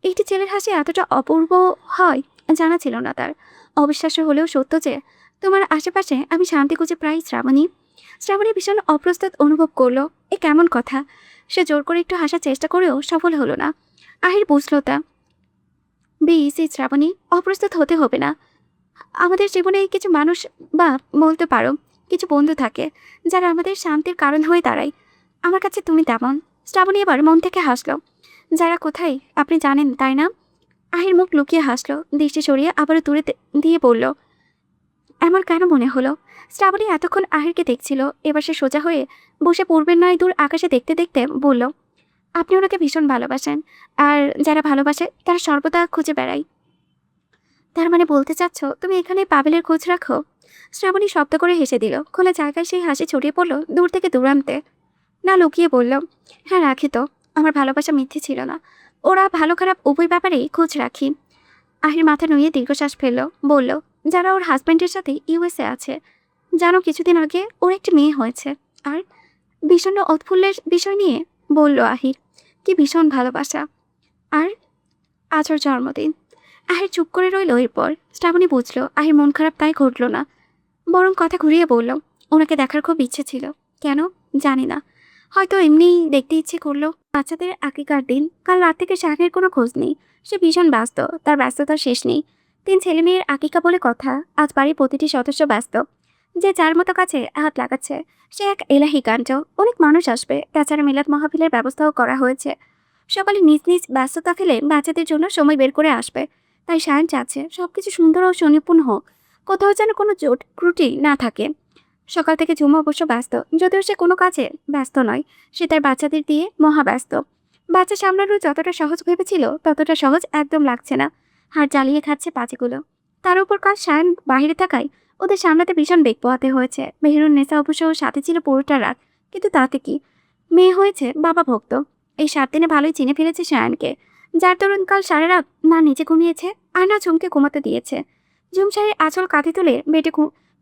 একটি ছেলের হাসি এতটা অপূর্ব হয় জানা ছিল না তার। অবিশ্বাস্য হলেও সত্য যে তোমার আশেপাশে আমি শান্তি খুঁজে প্রায় শ্রাবণী। শ্রাবণী ভীষণ অপ্রস্তুত অনুভব করলো। এ কেমন কথা? সে জোর করে একটু হাসার চেষ্টা করেও সফল হলো না। আহির বুঝল তা। বিসি শ্রাবণী, অপ্রস্তুত হতে হবে না। আমাদের জীবনে কিছু মানুষ, বা বলতে পারো কিছু বন্ধু থাকে, যারা আমাদের শান্তির কারণ হয়ে দাঁড়ায়। আমার কাছে তুমি তেমন। শ্রাবণী এবার মন থেকে হাসলো। যারা কোথায় আপনি জানেন, তাই না? আহির মুখ লুকিয়ে হাসলো। দৃষ্টি সরিয়ে আবারও দূরে দিয়ে বলল, এমন কেন মনে হলো? শ্রাবণী এতক্ষণ আহিরকে দেখছিল। এবার সে সোজা হয়ে বসে পূর্বের নয় দূর আকাশে দেখতে দেখতে বলল, আপনি ওনাকে ভীষণ ভালোবাসেন, আর যারা ভালোবাসে তারা সর্বদা খুঁজে বেড়ায়। তার মানে বলতে চাচ্ছ তুমি এখানে পাবেলের খোঁজ রাখো? শ্রাবণী শব্দ করে হেসে দিল। খোলা জায়গায় সেই হাসি ছড়িয়ে পড়ল দূর থেকে দূরান্তে। না লুকিয়ে বলল, হ্যাঁ রাখি তো। আমার ভালোবাসা মিথ্যে ছিল না। ওরা ভালো খারাপ উভয় ব্যাপারেই খোঁজ রাখি। আহির মাথা নুয়ে দীর্ঘশ্বাস ফেলল। বলল, যারা ওর হাজব্যান্ডের সাথে ইউএসএ আছে। জানো কিছুদিন আগে ওর একটি মেয়ে হয়েছে। আর বিষণ্ণ উৎফুল্লের বিষয় নিয়ে বলল আহির, কি ভীষণ ভালোবাসা। আর আজ ওর জন্মদিন। আহির চুপ করে রইল। এরপর শ্রাবণী বুঝল আহির মন খারাপ তাই ঘটল না, বরং কথা ঘুরিয়ে বলল, ওনাকে দেখার খুব ইচ্ছে ছিল। কেন জানি না, হয়তো এমনিই দেখতে ইচ্ছে করলো। বাচ্চাদের আকিকার দিন। কাল রাত থেকে শাহের কোনো খোঁজ নেই। সে ভীষণ ব্যস্ত, তার ব্যস্ততার শেষ নেই। 3 ছেলে মেয়ের আকিকা বলে কথা। আজ বাড়ির প্রতিটি সদস্য ব্যস্ত, যে যার মতো কাছে হাত লাগাচ্ছে। সে এক এলাহি কাণ্ড। অনেক মানুষ আসবে, তাছাড়া মিলাদ মাহফিলের ব্যবস্থাও করা হয়েছে। সকালে নিজ নিজ ব্যস্ততা ফেলে বাচ্চাদের জন্য সময় বের করে আসবে। তাই শায়ন চাচ্ছে সবকিছু সুন্দর ও সুনিপুণ হোক, কোথাও যেন কোনো জোট ত্রুটি না থাকে। সকাল থেকে ঝুমা অবশ্য ব্যস্ত, যদিও সে কোনো কাজে ব্যস্ত নয়। সে তার বাচ্চাদের দিয়ে মহাব্যস্ত। বাচ্চা সামলানো যতটা সহজ ভেবেছিল ততটা সহজ একদম লাগছে না। হাড় জ্বালিয়ে খাচ্ছে পাঁচিগুলো। তার উপর কাল শায়ন বাহিরে থাকায় ওদের সামলাতে ভীষণ বেগ পোহাতে হয়েছে। মেহেরুন নেশা অবশ্য সাথে ছিল পুরোটা রাত, কিন্তু তাতে কি, মেয়ে হয়েছে বাবা ভক্ত। এই 7 দিনে ভালোই চিনে ফেলেছে শায়নকে, যার দরুন কাল সারা রাত না নিচে ঘুমিয়েছে আর না ঝুমকে ঘুমাতে দিয়েছে। ঝুম শাড়ির আঁচল কাঁধে তুলে বেটে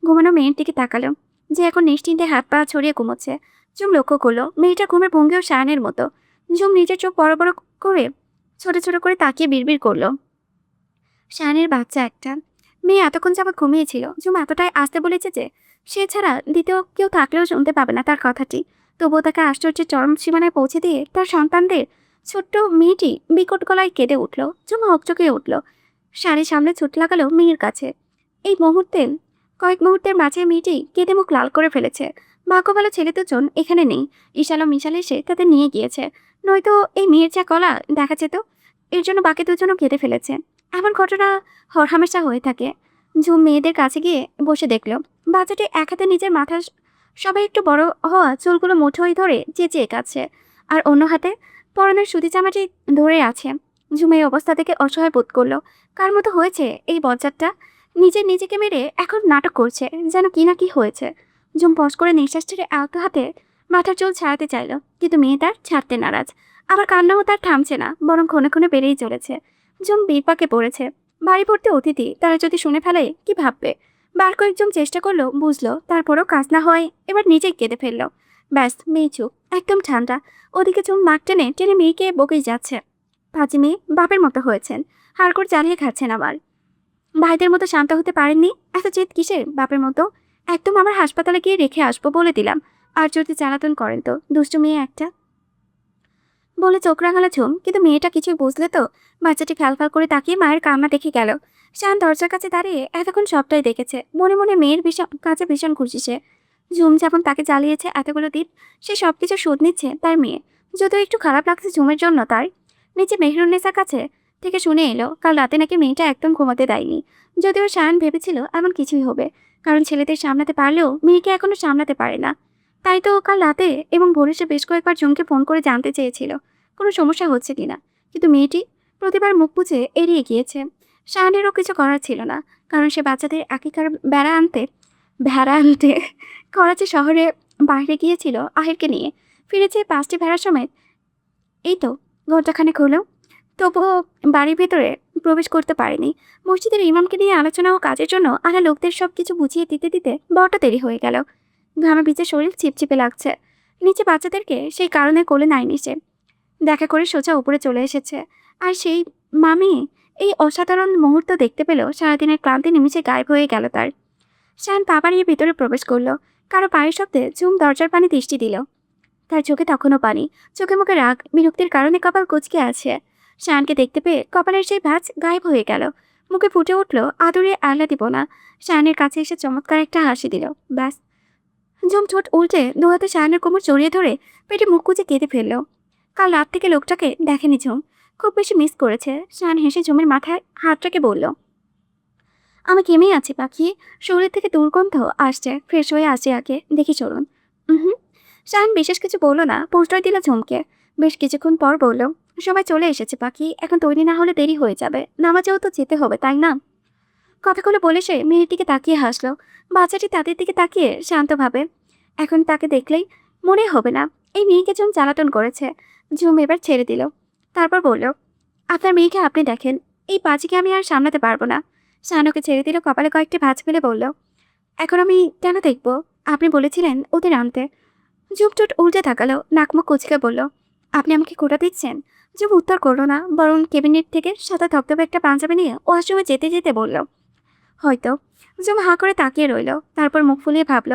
ঘুমানো মেয়ের দিকে তাকালো, যে এখন নিশ্চিন্তে হাত পা ছড়িয়ে ঘুমোচ্ছে। ঝুম লক্ষ্য করলো মেয়েটা ঘুমের ভঙ্গিও শায়নের মতো। ঝুম নিজের চোখ বড় বড় করে ছোট ছোট করে তাকিয়ে বিড়বিড় করলো, শায়নের বাচ্চা একটা। মেয়ে এতক্ষণ যাবৎ ঘুমিয়েছিল। ঝুম এতটাই আসতে বলেছে যে সে ছাড়া দ্বিতীয় কেউ থাকলেও শুনতে পাবে না তার কথাটি। তবুও তাকে আশ্চর্যের চরম সীমানায় পৌঁছে দিয়ে তার সন্তানদের ছোট্ট মেয়েটি বিকট গলায় কেঁদে উঠল। ঝুম হকচকে উঠল, শাড়ির সামনে ছুট লাগালো মেয়ের কাছে। এই মুহূর্তে কয়েক মুহূর্তের মাঝে মেয়েটি কেঁদে মুখ লাল করে ফেলেছে। ভাগ্য ভালো ছেলে দুজন এখানে নেই। ইশাল ও মিশাল এসে তাদের নিয়ে গিয়েছে, নয়তো এই মেয়ের যা গলা দেখা যেত। এর জন্য বাকি দুজনও কেঁদে ফেলেছে। এমন ঘটনা হরহামেশা হয়ে থাকে। ঝুম মেয়েদের কাছে গিয়ে বসে দেখল বাচ্চাটি এক হাতে নিজের মাথা সবাই একটু বড় হওয়া চুলগুলো মুঠোয় ধরে চেঁচিয়ে কাছে, আর অন্য হাতে পরনের সুতি জামাটি ধরে আছে। ঝুম এই অবস্থা থেকে অসহায় বোধ করলো। কার মতো হয়েছে এই বজ্জাতটা, নিজেকে মেরে এখন নাটক করছে যেন কি না কি হয়েছে। ঝুম পস করে নিঃশ্বাস ছেড়ে আলতো হাতে মাথার চুল ছাড়াতে চাইল, কিন্তু মেয়ে তার ছাড়তে নারাজ। আবার কান্নাও তার থামছে না, বরং ক্ষণে ক্ষণে বেড়েই চলেছে। ঝুম বিপাকে পড়েছে। বাড়ি ভর্তি অতিথি, তারা যদি শুনে ফেলে কি ভাববে। বার কয়েকজন চেষ্টা করলো, বুঝলো, তারপরও কাজ না হয় এবার নিজেই কেঁদে ফেললো। ব্যাস, মেয়ে চুপ, একদম ঠান্ডা। ওদিকে ঝুম নাক টেনে টেনে মেয়েকে বকেই যাচ্ছে। পাজি মেয়ে বাপের মতো হয়েছেন, হাড়গোড় জ্বালিয়ে খাচ্ছেন। আবার ভাইদের মতো শান্ত হতে পারেননি? এত জেদ কিসের বাপের মতো? একদম আমার হাসপাতালে গিয়ে রেখে আসবো বলে দিলাম। আর যদি জ্বালাতন করেন তো, দুষ্টু মেয়ে একটা, বলে চোখ রাঙালো ঝুম। কিন্তু মেয়েটা কিছুই বুঝলে তো। বাচ্চাটি ফ্যালফাল করে তাকিয়ে মায়ের কান্না দেখে গেল। শান দরজার কাছে দাঁড়িয়ে এতক্ষণ সবটাই দেখেছে। মনে মনে মেয়ের কাছে ভীষণ খুশি সে। ঝুম যেমন তাকে জ্বালিয়েছে এতগুলো দিন, সে সবকিছু শোধ নিচ্ছে তার মেয়ে। যদিও একটু খারাপ লাগছে ঝুমের জন্য তার। নিচে মেহরুন্নেসার কাছে থেকে শুনে এলো কাল রাতে নাকি মেয়েটা একদম ঘুমাতে দেয়নি। যদিও সায়ান ভেবেছিল এমন কিছুই হবে, কারণ ছেলেদের সামলাতে পারলেও মেয়েকে এখনো সামলাতে পারে না। তাই তো কাল রাতে এবং ভোরে সে বেশ কয়েকবার ঝুমকে ফোন করে জানতে চেয়েছিল কোনো সমস্যা হচ্ছে কিনা, কিন্তু মেয়েটি প্রতিবার মুখ বুঝে এড়িয়ে গিয়েছে। সায়ানেরও কিছু করার ছিল না, কারণ সে বাচ্চাদের আকিকার ভেড়া আনতে করাচি শহরে বাইরে গিয়েছিল আহিরকে নিয়ে। ফিরেছে 5টি ভেড়া সমেত। এই তো ঘন্টাখানেক হলো, তবুও বাড়ির ভেতরে প্রবেশ করতে পারেনি। মসজিদের ইমামকে নিয়ে আলোচনা ও কাজের জন্য আনা লোকদের সব কিছু বুঝিয়ে দিতে দিতে বড়টা দেরি হয়ে গেল। ঘামে ভিজে শরীর চিপচিপে লাগছে। নিচে বাচ্চাদেরকে সেই কারণে কোলে নাইনি সে। দেখা করে সোজা উপরে চলে এসেছে। আর সেই মামি এই অসাধারণ মুহূর্ত দেখতে পেল সারাদিনের ক্লান্তি নিমিষে গায়েব হয়ে গেল তার। শান পা বাড়িয়ে ভিতরে প্রবেশ করলো। কারো পায়ের শব্দে ঝুম দরজার পানে দৃষ্টি দিল। তার চোখে তখনও পানি, চোখে মুখে রাগ, বিরক্তির কারণে কপাল কুঁচকে আছে। শানকে দেখতে পেয়ে কপালের সেই ভাঁজ গায়েব হয়ে গেল। মুখে ফুটে উঠল আদুরে আহ্লা দিব না। শানের কাছে এসে চমৎকার একটা হাসি দিল। ব্যাস। ঝুম ঠোঁট উল্টে দু হাতে শানের কোমর জড়িয়ে ধরে পেটে মুখ কুচে কেঁদে ফেলল। কাল রাত থেকে লোকটাকে দেখেনি ঝুম, খুব বেশি মিস করেছে। শান হেসে ঝুমের মাথায় হাতটাকে বলল, আমি কেমেই আছি পাখি, শরীর থেকে দুর্গন্ধ আসছে, ফ্রেশ হয়ে আসি আগে, দেখি চলুন। হুম। শান বিশেষ কিছু বলল না, প্রশ্রয় দিল ঝুমকে। বেশ কিছুক্ষণ পর বলল, সবাই চলে এসেছে পাখি, এখন তৈরি না হলে দেরি হয়ে যাবে, নামাজেও তো যেতে হবে তাই না? কথাগুলো বলে সে মেয়ের দিকে তাকিয়ে হাসলো। বাচ্চাটি তাদের দিকে তাকিয়ে শান্তভাবে। এখন তাকে দেখলেই মনে হবে না এই মেয়েকে ঝুম জ্বালাতন করেছে। ঝুম এবার ছেড়ে দিল। তারপর বলল, আপনার মেয়েকে আপনি দেখেন, এই পাজিকে আমি আর সামলাতে পারবো না। শানুকে ছেড়ে দিল, কপালে কয়েকটি ভাঁজ ফেলে বলল, এখন আমি কেন দেখবো? আপনি বলেছিলেন ওদের আনতে। ঝুম ঠোঁট উল্টে থাকালো, নাকমুখ কুচকে বলল, আপনি আমাকে খোটা দিচ্ছেন? ঝুম উত্তর করলো না, বরং ক্যাবিনেট থেকে সাদা ধবধবে একটা পাঞ্জাবি নিয়ে ওয়াশরুমে যেতে যেতে বলল, হয়তো। ঝুম হাঁ করে তাকিয়ে রইল, তারপর মুখ ফুলিয়ে ভাবল,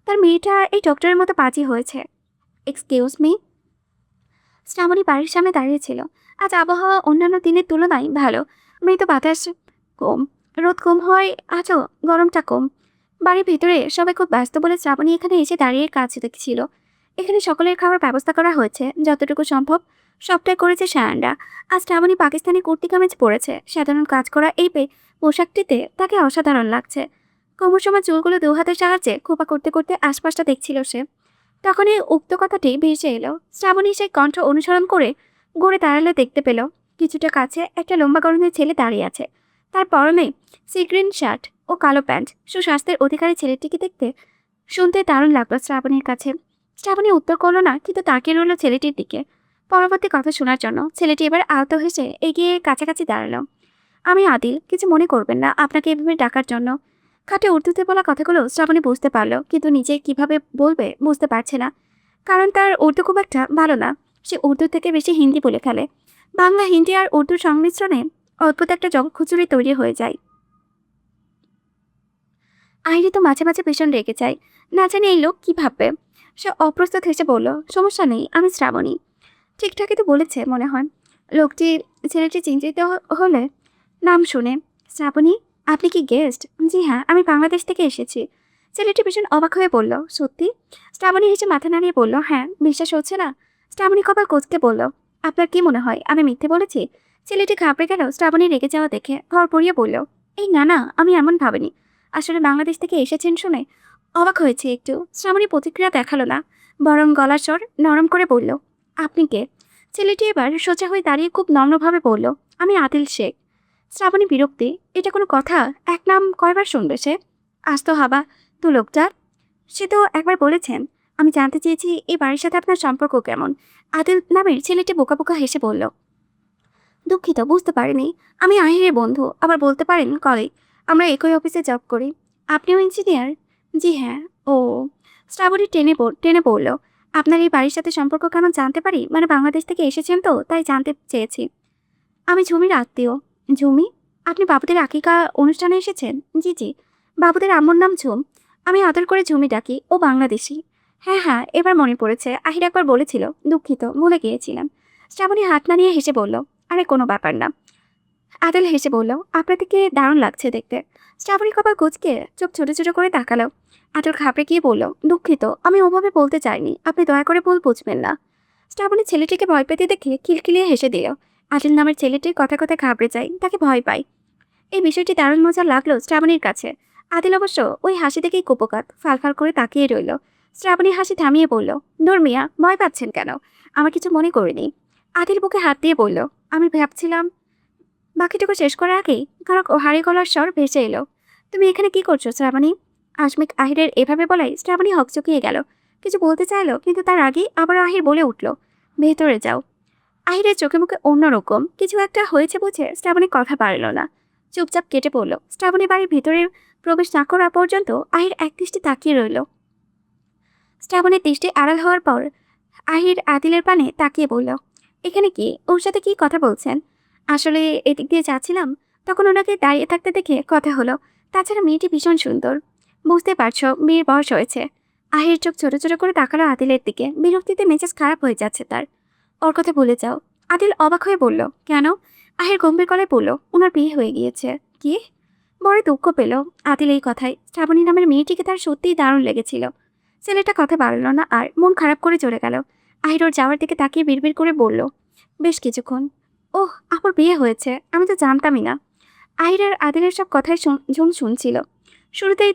তার মেয়েটা এই ডক্টরের মতো পাজি হয়েছে। Excuse me. শ্রাবণী বাড়ির সামনে দাঁড়িয়েছিল। আজ আবহাওয়া অন্যান্য দিনের তুলনায় ভালো। মৃদু বাতাস কম, রোদ কম হয়, আজও গরমটা কম। বাড়ির ভিতরে সবাই খুব ব্যস্ত বলে শ্রাবণী এখানে এসে দাঁড়িয়ে কাজ দেখছিল। এখানে সকলের খাবার ব্যবস্থা করা হয়েছে, যতটুকু সম্ভব সবটাই করেছে সায়ানরা। আজ শ্রাবণী পাকিস্তানি কুর্তি কামিজ পরেছে। সাধারণ কাজ করা এই পোশাকটিতে তাকে অসাধারণ লাগছে। কোমর সময় চুলগুলো দু হাতের সাহায্যে খোপা করতে করতে আশপাশটা দেখছিল সে। তখনই উক্ত কথাটি ভেসে এলো। শ্রাবণী সেই কণ্ঠ অনুসরণ করে গড়ে দাঁড়ালে দেখতে পেল কিছুটা কাছে একটা লম্বা গরনের ছেলে দাঁড়িয়ে আছে। তার পরনে সি গ্রিন শার্ট ও কালো প্যান্ট। সুস্বাস্থ্যের অধিকারী ছেলেটিকে দেখতে শুনতে দারুণ লাগলো শ্রাবণীর কাছে। শ্রাবণী উত্তর করলো না, কিন্তু তাকিয়ে রইল ছেলেটির দিকে পরবর্তী কথা শোনার জন্য। ছেলেটি এবার আলতো হেসে এগিয়ে কাছাকাছি দাঁড়ালো। আমি আদিল, কিছু মনে করবেন না আপনাকে এভাবে ডাকার জন্য। খাটে উর্দুতে বলা কথাগুলো শ্রাবণী বুঝতে পারলো, কিন্তু নিজে কিভাবে বলবে বুঝতে পারছে না, কারণ তার উর্দু খুব একটা ভালো না। সে উর্দু থেকে বেশি হিন্দি বলে ফেলে। বাংলা, হিন্দি আর উর্দুর সংমিশ্রণে অদ্ভুত একটা জগৎ খুচুরি তৈরি হয়ে যায়। আইরি তো মাঝে মাঝে ভীষণ রেগে যায়, না জানি এই লোক কি ভাববে। সে অপ্রস্তুত হেসে বলল, সমস্যা নেই, আমি শ্রাবণী। ঠিকঠাকই তো বলেছে মনে হয়। লোকটি ছেলেটি চিন্তিত হলে নাম শুনে, শ্রাবণী, আপনি কি গেস্ট? জি হ্যাঁ, আমি বাংলাদেশ থেকে এসেছি। ছেলেটি ভীষণ অবাক হয়ে বলল, সত্যি? শ্রাবণী হেসে মাথা নাড়িয়ে বলল, হ্যাঁ, বিশ্বাস হচ্ছে না? শ্রাবণী কপাল কোচকে বলল, আপনার কি মনে হয় আমি মিথ্যে বলেছি? ছেলেটি ঘাবড়ে গেল শ্রাবণী রেগে যাওয়া দেখে, ঘর পড়িয়ে বলল, এই না না, আমি এমন ভাবিনি। আসলে বাংলাদেশ থেকে এসেছেন শুনে অবাক হয়েছে একটু। শ্রাবণী প্রতিক্রিয়া দেখালো না, বরং গলার স্বর নরম করে বলল, আপনি কে? ছেলেটি এবার সোজা হয়ে দাঁড়িয়ে খুব নম্রভাবে বলল, আমি আদিল শেখ। শ্রাবণী বিরক্তি, এটা কোনো কথা? এক নাম কয়বার শুনবে সে? আস্ত হাবা তো লোকটা। সে তো একবার বলেছেন। আমি জানতে চেয়েছি এই বাড়ির সাথে আপনার সম্পর্ক কেমন। আদিল নামের ছেলেটি বোকা বোকা হেসে বলল, দুঃখিত, বুঝতে পারিনি। আমি আহিরের বন্ধু, আবার বলতে পারেন কলিগ। আমরা একই অফিসে জব করি। আপনিও ইঞ্জিনিয়ার? জি হ্যাঁ। ও। শ্রাবণী টেনে পড়ল, আপনার এই বাড়ির সাথে সম্পর্ক কেমন জানতে পারি? মানে বাংলাদেশ থেকে এসেছেন তো তাই জানতে চেয়েছি। আমি ঝুমির আত্মীয়। ঝুমি? আপনি বাবুদের আকিকা অনুষ্ঠানে এসেছেন? জি জি। বাবুদের আম্মুর নাম ঝুম। আমি আদর করে ঝুমি ডাকি, ও বাংলাদেশি। হ্যাঁ হ্যাঁ, এবার মনে পড়েছে, আহির একবার বলেছিল, দুঃখিত ভুলে গিয়েছিলাম। শ্রাবণী হাত নাড়িয়ে হেসে বলল, আরে কোনো ব্যাপার না। আদিল হেসে বলল, আপনাদেরকে দারুণ লাগছে দেখতে। শ্রাবণী কপাল কুঁচকে চোখ ছোট ছোট করে তাকালো। আদিল ঘাবড়ে গিয়ে বলল, দুঃখিত, আমি ওভাবে বলতে চাইনি, আপনি দয়া করে ভুল বুঝবেন না। শ্রাবণী ছেলেটিকে ভয় পেতে দেখে খিলখিলিয়ে হেসে দিল। আদিল নামের ছেলেটির কথা কথা ঘাবড়ে যায়, তাকে ভয় পায়। এই বিষয়টি দারুণ মজা লাগলো শ্রাবণীর কাছে। আদিল অবশ্য ওই হাসি দেখেই কুপোকাত ফাল ফাল করে তাকিয়ে রইল। শ্রাবণী হাসি থামিয়ে বলল, নূর মিয়া, ভয় পাচ্ছেন কেন? আমার কিছু মনে করিনি। আদিল বুকে হাত দিয়ে বলল, আমি ভাবছিলাম। বাকিটুকু শেষ করার আগেই কারো হাড়ি গলার স্বর ভেসে এলো, তুমি এখানে কি করছো শ্রাবণী? আসমিক আহিরের এভাবে বলাই শ্রাবণী হকচকিয়ে গেল। কিছু বলতে চাইলো, কিন্তু তার আগেই আবার আহির বলে উঠল, ভেতরে যাও। আহিরের চোখে মুখে অন্যরকম কিছু একটা হয়েছে বুঝে শ্রাবণী কথা পারল না, চুপচাপ কেটে পড়ল। শ্রাবণী বাড়ির ভিতরে প্রবেশ না করা পর্যন্ত আহির এক দৃষ্টি তাকিয়ে রইল। শ্রাবণীর দৃষ্টি আড়াল হওয়ার পর আহির আদিলের পানে তাকিয়ে বলল, এখানে কি, ওর সাথে কি কথা বলছেন? আসলে এদিক দিয়ে যাচ্ছিলাম, তখন ওনাকে দাঁড়িয়ে থাকতে দেখে কথা হলো। তাছাড়া মেয়েটি ভীষণ সুন্দর, বুঝতে পারছো মেয়ের বয়স হয়েছে। আহির চোখ ছোট ছোট করে তাকালো আদিলের দিকে, বিরক্তিতে মেজাজ খারাপ হয়ে যাচ্ছে তার। ওর কথা ভুলে যাও। আদিল অবাক হয়ে বলল, কেন? আহির গম্ভীর গলায় বলল, ওনার বিয়ে হয়ে গিয়েছে। কি? বড় দুঃখ পেল আদিল এই কথায়। শ্রাবণী নামের মেয়েটিকে তার সত্যিই দারুণ লেগেছিল। ছেলেটা কথা বাড়ল না আর, মন খারাপ করে চলে গেল। আহির ওর যাওয়ার দিকে তাকিয়ে বিড়বিড় করে বলল, বেশ কিছুক্ষণ। ওহ, আমার বিয়ে হয়েছে, আমি তো জানতামই না। আহির আর আদিলের সব কথাই ঝুম শুনছিল। শুরুতেই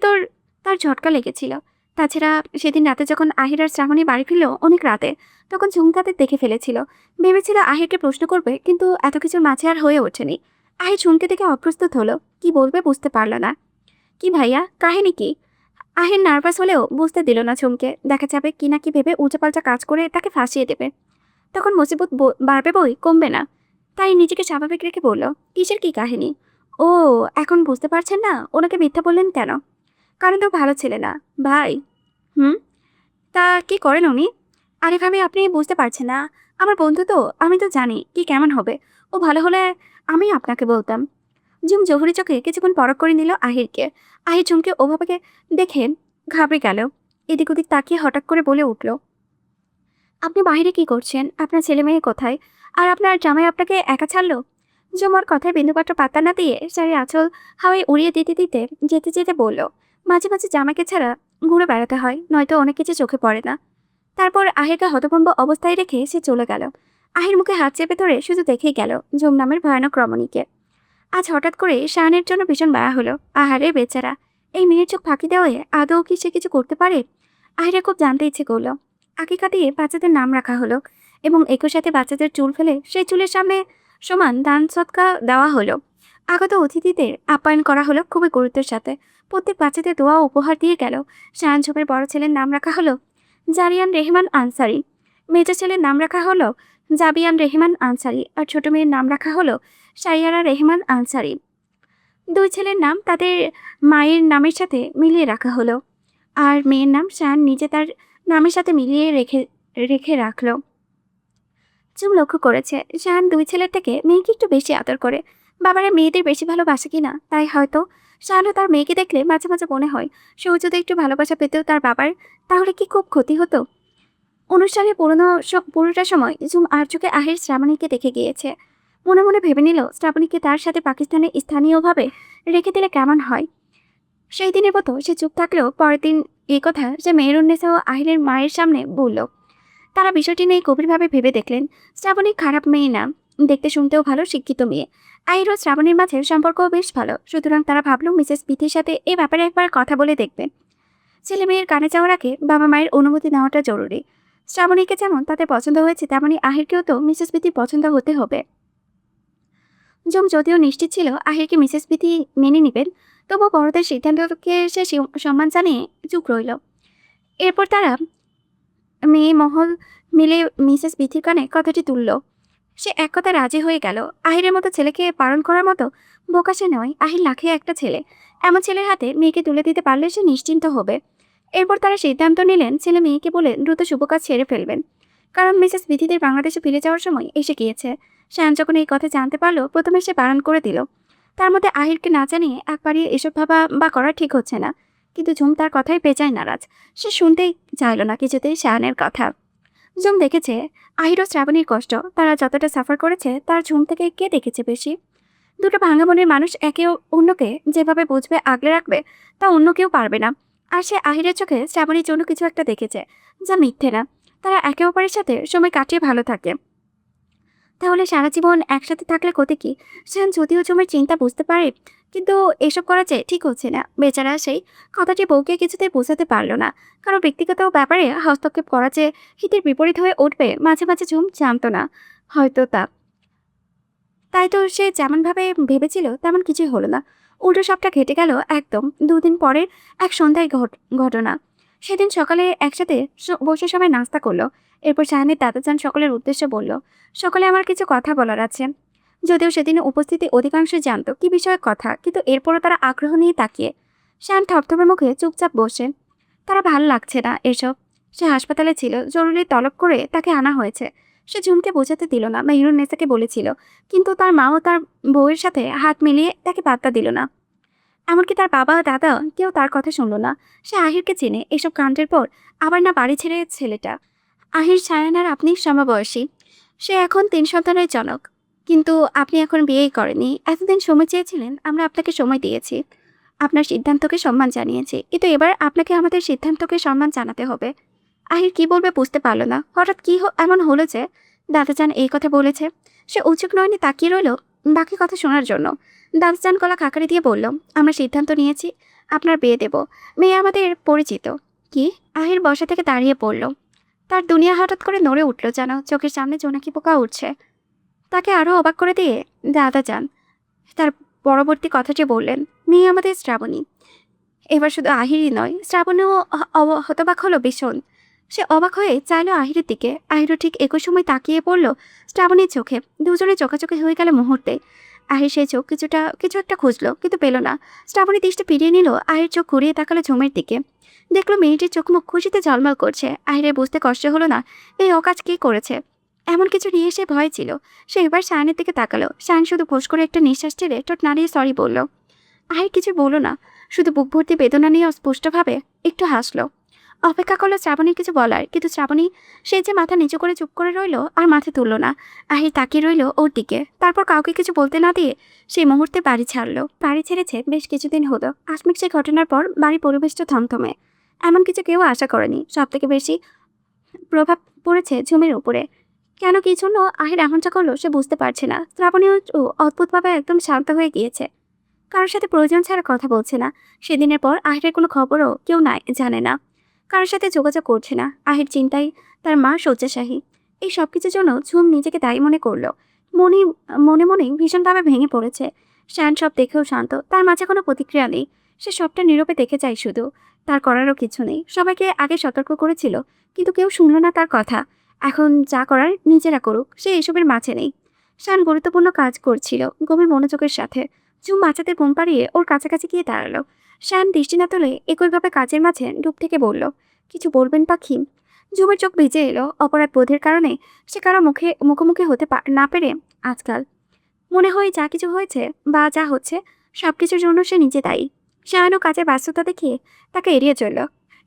তার ঝটকা লেগেছিল। তাছাড়া সেদিন রাতে যখন আহির আর শ্রাবণী বাড়ি ফিরল অনেক রাতে, তখন ঝুম তাদের দেখে ফেলেছিল। ভেবেছিল আহিরকে প্রশ্ন করবে, কিন্তু এত কিছুর মাঝে আর হয়ে ওঠেনি। আহির ঝুমকে দেখে অপ্রস্তুত হলো, কি বলবে বুঝতে পারল না। কি ভাইয়া, কাহিনী কি? আহির নার্ভাস হলেও বুঝতে দিল না ঝুমকে, দেখা যাবে কি না কি ভেবে উল্টাপাল্টা কাজ করে তাকে ফাঁসিয়ে দেবে। তখন মুসিবত বাড়বে বই কমবে না। তাই নিজেকে স্বাভাবিক রেখে বলল, কিসের কি কাহিনী? ও, এখন বুঝতে পারছেন না ওনাকে মিথ্যা বললেন কেন? কারণ তো ভালো ছেলে না ভাই। হুম, তা কি করেন উনি? আরে ভাবি, আপনি বুঝতে পারছেন না, আমার বন্ধু তো, আমি তো জানি কি কেমন হবে। ও ভালো হলে আমি আপনাকে বলতাম। ঝুম জহুরি চোখে কিছুক্ষণ পরখ করে নিল আহিরকে। আহির ঝুমকে ওভাবে দেখে ঘাবড়ে গেল। এদিক ওদিক তাকিয়ে হঠাৎ করে বলে উঠল, আপনি বাইরে কি করছেন? আপনার ছেলে মেয়ে কোথায়? আর আপনার জামাই আপনাকে একা ছাড়লো? ঝুমার কথায় বিন্দুপাত্র পাত্তা না দিয়ে শাড়ির আঁচল হাওয়ায় উড়িয়ে দিতে দিতে যেতে যেতে বলল, মাঝে মাঝে জামাইকে ছাড়া ঘুরে বেড়াতে হয়, নয়তো অনেক কিছু চোখে পড়ে না। তারপর আহিরকে হতভম্ব অবস্থায় রেখে সে চলে গেল। আহির মুখে হাত চেপে ধরে শুধু দেখেই গেল ঝুম নামের ভয়ানক রমণীকে। আজ হঠাৎ করে শাহানের জন্য ভীষণ মায়া হলো। আহারে বেচারা, এই মেয়ের চোখ ফাঁকি দেওয়ায় আদৌ কি সে কিছু করতে পারে? আহিরের খুব জানতে ইচ্ছে করলো। আকিকা দিয়ে বাচ্চাদের নাম রাখা হলো এবং একই সাথে বাচ্চাদের চুল ফেলে সেই চুলের সামনে সমান দান সৎকা দেওয়া হলো। আগত অতিথিদের আপ্যায়ন করা হলো খুবই গুরুত্বের সাথে। প্রত্যেক বাচ্চাদের দোয়া উপহার দিয়ে গেল। শাহান ঝোপের বড় ছেলের নাম রাখা হলো জারিয়ান রেহমান আনসারি, মেজর ছেলের নাম রাখা হলো জাবিয়ান রেহমান আনসারি, আর ছোট মেয়ের নাম রাখা হলো সাইয়ারা রেহমান আনসারি। দুই ছেলের নাম তাদের মায়ের নামের সাথে মিলিয়ে রাখা হলো, আর মেয়ের নাম শান নিজে তার নামের সাথে মিলিয়ে রেখে রেখে রাখলো। ঝুম লক্ষ্য করেছে শান দুই ছেলের থেকে মেয়েকে একটু বেশি আদর করে। বাবারা মেয়েদের বেশি ভালোবাসে কিনা তাই হয়তো শানও তার মেয়েকে দেখলে মাঝে মাঝে মনে হয় সেও যদি একটু ভালোবাসা পেতেও তার বাবার, তাহলে কি খুব ক্ষতি হতো। অনুষ্ঠানে পুরোটা সময় ঝুম আর চোখে আহির শ্রাবণীকে দেখে গিয়েছে। মনে মনে ভেবে নিল শ্রাবণীকে তার সাথে পাকিস্তানে স্থানীয়ভাবে রেখে দিলে কেমন হয়। সেই দিনের মতো সে চুপ থাকলেও পরের দিন এই কথা সে মেহেরুন্নেসা ও আহিরের মায়ের সামনে বলল। তারা বিষয়টি নিয়ে গভীরভাবে ভেবে দেখলেন শ্রাবণী খারাপ মেয়ে না, দেখতে শুনতেও ভালো, শিক্ষিত মেয়ে। আহির ও শ্রাবণীর মাঝে সম্পর্কও বেশ ভালো, সুতরাং তারা ভাবল মিসেস পিথির সাথে এ ব্যাপারে একবার কথা বলে দেখবেন। ছেলে মেয়ের কানে যাওয়ার আগে বাবা মায়ের অনুমতি নেওয়াটা জরুরি। শ্রাবণীকে যেমন তাদের পছন্দ হয়েছে, তেমনই আহিরকেও তো মিসেস পিথির পছন্দ হতে হবে। ঝুম যদিও নিশ্চিত ছিল আহিরকে মিসেস পিথি মেনে নেবেন, তবুও বড়দের সিদ্ধান্তকে সে সম্মান জানিয়ে চুপ রইল। এরপর তারা মেয়ে মহল মিলে মিসেস পিথির কানে কথাটি তুলল। সে এক কথা রাজি হয়ে গেল। আহিরের মতো ছেলেকে পালন করার মতো বোকা সে নয়। আহির লাখে একটা ছেলে, এমন ছেলের হাতে মেয়েকে তুলে দিতে পারলে সে নিশ্চিন্ত হবে। এরপর তারা সিদ্ধান্ত নিলেন ছেলে মেয়েকে বলে দ্রুত শুভ কাজ সেরে ফেলবেন, কারণ মিসেস বিথিদের বাংলাদেশে ফিরে যাওয়ার সময় এসে গিয়েছে। শ্যান যখন এই কথা জানতে পারলো প্রথমে সে বারণ করে দিল। তার মধ্যে আহিরকে না জানিয়ে একবারই এসব ভাবা বা করা ঠিক হচ্ছে না, কিন্তু ঝুম তার কথাই বেজায় নারাজ। সে শুনতেই চাইল না কিছুতেই শ্যানের কথা। ঝুম দেখেছে আহির ও শ্রাবণীর কষ্ট, তারা যতটা সাফার করেছে তার ঝুম থেকে কে দেখেছে বেশি? দুটো ভাঙা মনের মানুষ একে অন্যকে যেভাবে বুঝবে আগলে রাখবে তা অন্য কেউ পারবে না। আর সে আহিরের চোখে শ্রাবণীর জন্য কিছু একটা দেখেছে, যা মিথ্যে না। তারা একে অপরের সাথে সময় কাটিয়ে ভালো থাকে। তাহলে সারা জীবন একসাথে থাকলে ক্ষতি কি? শান যদিও জমের চিন্তা বুঝতে পারে, কিন্তু এসব করা যে ঠিক হচ্ছে না। বেচারা সেই কথাটি বউকে কিছুতেই বোঝাতে পারল না। কারো ব্যক্তিগত ব্যাপারে হস্তক্ষেপ করা যে হিতের বিপরীত হয়ে উঠবে মাঝে মাঝে ঝুম জানতো না হয়তো তা। তাই তো সে যেমনভাবে ভেবেছিল তেমন কিছুই হলো না। উল্টো সবটা ঘেটে গেল একদম ২ দিন পরের এক সন্ধ্যায় ঘটনা। সেদিন সকালে একসাথে বসে সবাই নাস্তা করলো। এরপর শাহানের দাদাজান সকলের উদ্দেশ্যে বলল, সকালে আমার কিছু কথা বলার আছে। যদিও সেদিনে উপস্থিতি অধিকাংশই জানতো কি বিষয়ে কথা, কিন্তু এরপরও তারা আগ্রহ নিয়ে তাকিয়ে। শাহান থপথপে মুখে চুপচাপ বসে। তারা ভালো লাগছে না এসব। সে হাসপাতালে ছিল, জরুরি তলব করে তাকে আনা হয়েছে। সে ঝুমকে বোঝাতে দিল না, মেহরুন্নেসাকে বলেছিল, কিন্তু তার মাও তার বউয়ের সাথে হাত মিলিয়ে তাকে পাত্তা দিল না। এমনকি তার বাবা দাদা কেউ তার কথা শুনল না। সে আহিরকে চেনে, এসব কাণ্ডের পর আবার না বাড়ি ছেড়ে ছেলেটা। আহির সায়ান আর আপনি সমবয়সী। সে এখন ৩ সন্তানের জনক। কিন্তু আপনি এখন বিয়েই করেনি। এতদিন সময় চেয়েছিলেন, আমরা আপনাকে সময় দিয়েছি। আপনার সিদ্ধান্তকে সম্মান জানিয়েছি, কিন্তু এবার আপনাকে আমাদের সিদ্ধান্তকে সম্মান জানাতে হবে। আহির কি বলবে বুঝতে পারল না। হঠাৎ কি এমন হলো যে দাদাজান এই কথা বলেছে। সে উচুক নয়নে তাকিয়ে রইল বাকি কথা শোনার জন্য। দাদাজান গলা খাকারি দিয়ে বলল, আমরা সিদ্ধান্ত নিয়েছি, আপনার বিয়ে দেব। মেয়ে আমাদের পরিচিত। কি? আহির বসা থেকে দাঁড়িয়ে পড়ল। তার দুনিয়া হঠাৎ করে নড়ে উঠল, যেন চোখের সামনে জোনাকি পোকা উঠছে। তাকে আরও অবাক করে দিয়ে দাদাজান তার পরবর্তী কথাটি বললেন, মেয়ে আমাদের শ্রাবণী। এবার শুধু আহিরই নয়, শ্রাবণীও হতবাক হলো ভীষণ। সে অবাক হয়ে চাইল আহিরের দিকে। আহিরও ঠিক একই সময় তাকিয়ে পড়ল শ্রাবণীর চোখে। দুজনে চোখাচোখি হয়ে গেল মুহূর্তে। আহির সেই চোখ কিছু একটা খুঁজলো, কিন্তু পেল না। শ্রাবণী দৃষ্টি ফিরিয়ে নিল। আহির চোখ ঘুরিয়ে তাকালো ঝুমের দিকে। দেখলো মেয়েটির চোখ মুখ খুশিতে ঝলমল করছে। আহিরের বুঝতে কষ্ট হলো না এই অকাজ কে করেছে। এমন কিছু নিয়ে সে ভয় ছিল। সে এবার শায়নের দিকে তাকালো। শায়ন শুধু ফোঁস করে একটা নিঃশ্বাস ছেড়ে ঠোঁট নাড়িয়ে সরি বলল। আহির কিছু বলল না, শুধু বুক ভর্তি বেদনা নিয়ে অস্পষ্টভাবে একটু হাসলো। অপেক্ষা করলো শ্রাবণীর কিছু বলার, কিন্তু শ্রাবণী সে যে মাথা নিচু করে চুপ করে রইল, আর মাথা তুলল না। আহির তাকিয়ে রইল ওর দিকে। তারপর কাউকে কিছু বলতে না দিয়ে সেই মুহূর্তে বাড়ি ছাড়লো। বাড়ি ছেড়েছে বেশ কিছুদিন হলো। আকস্মিক সেই ঘটনার পর বাড়ির পরিবেশটা থমথমে। এমন কিছু কেউ আশা করেনি। সব থেকে বেশি প্রভাব পড়েছে ঝুমের উপরে। কেন কি জন্য আহির এমনটা করলো সে বুঝতে পারছে না। শ্রাবণীও অদ্ভুতভাবে একদম শান্ত হয়ে গিয়েছে। কারোর সাথে প্রয়োজন ছাড়া কথা বলছে না। সেদিনের পর আহিরের কোনো খবরও কেউ নাই, জানে না। কারোর সাথে যোগাযোগ করছে না। আহির চিন্তায় তার মা শয্যাশায়ী। এই সব কিছুর জন্য ঝুম নিজেকে দায়ী মনে করলো। মনে মনে মনে ভীষণভাবে ভেঙে পড়েছে। শ্যান সব দেখেও শান্ত, তার মাঝে কোনো প্রতিক্রিয়া নেই। সে সবটা নীরবে দেখে যায় শুধু। তার করারও কিছু নেই। সবাইকে আগে সতর্ক করেছিল, কিন্তু কেউ শুনল না তার কথা। এখন যা করার নিজেরা করুক, সে এসবের মাঝে নেই। শান গুরুত্বপূর্ণ কাজ করছিল গভীর মনোযোগের সাথে। ঝুম বাঁচাতে ঘুম পাড়িয়ে ওর কাছাকাছি গিয়ে দাঁড়ালো। শান দৃষ্টি না তুলে একইভাবে কাজের মাঝে ডুব থেকে বলল, কিছু বলবেন পাখি? ঝুমের চোখ ভিজে এলো। অপরাধ বোধের কারণে সে কারো মুখোমুখি হতে না পেরে আজকাল মনে হয় যা কিছু হয়েছে বা যা হচ্ছে সবকিছুর জন্য সে নিজে দায়ী। শাহানও কাজের ব্যস্ততা দেখিয়ে তাকে এড়িয়ে চলল।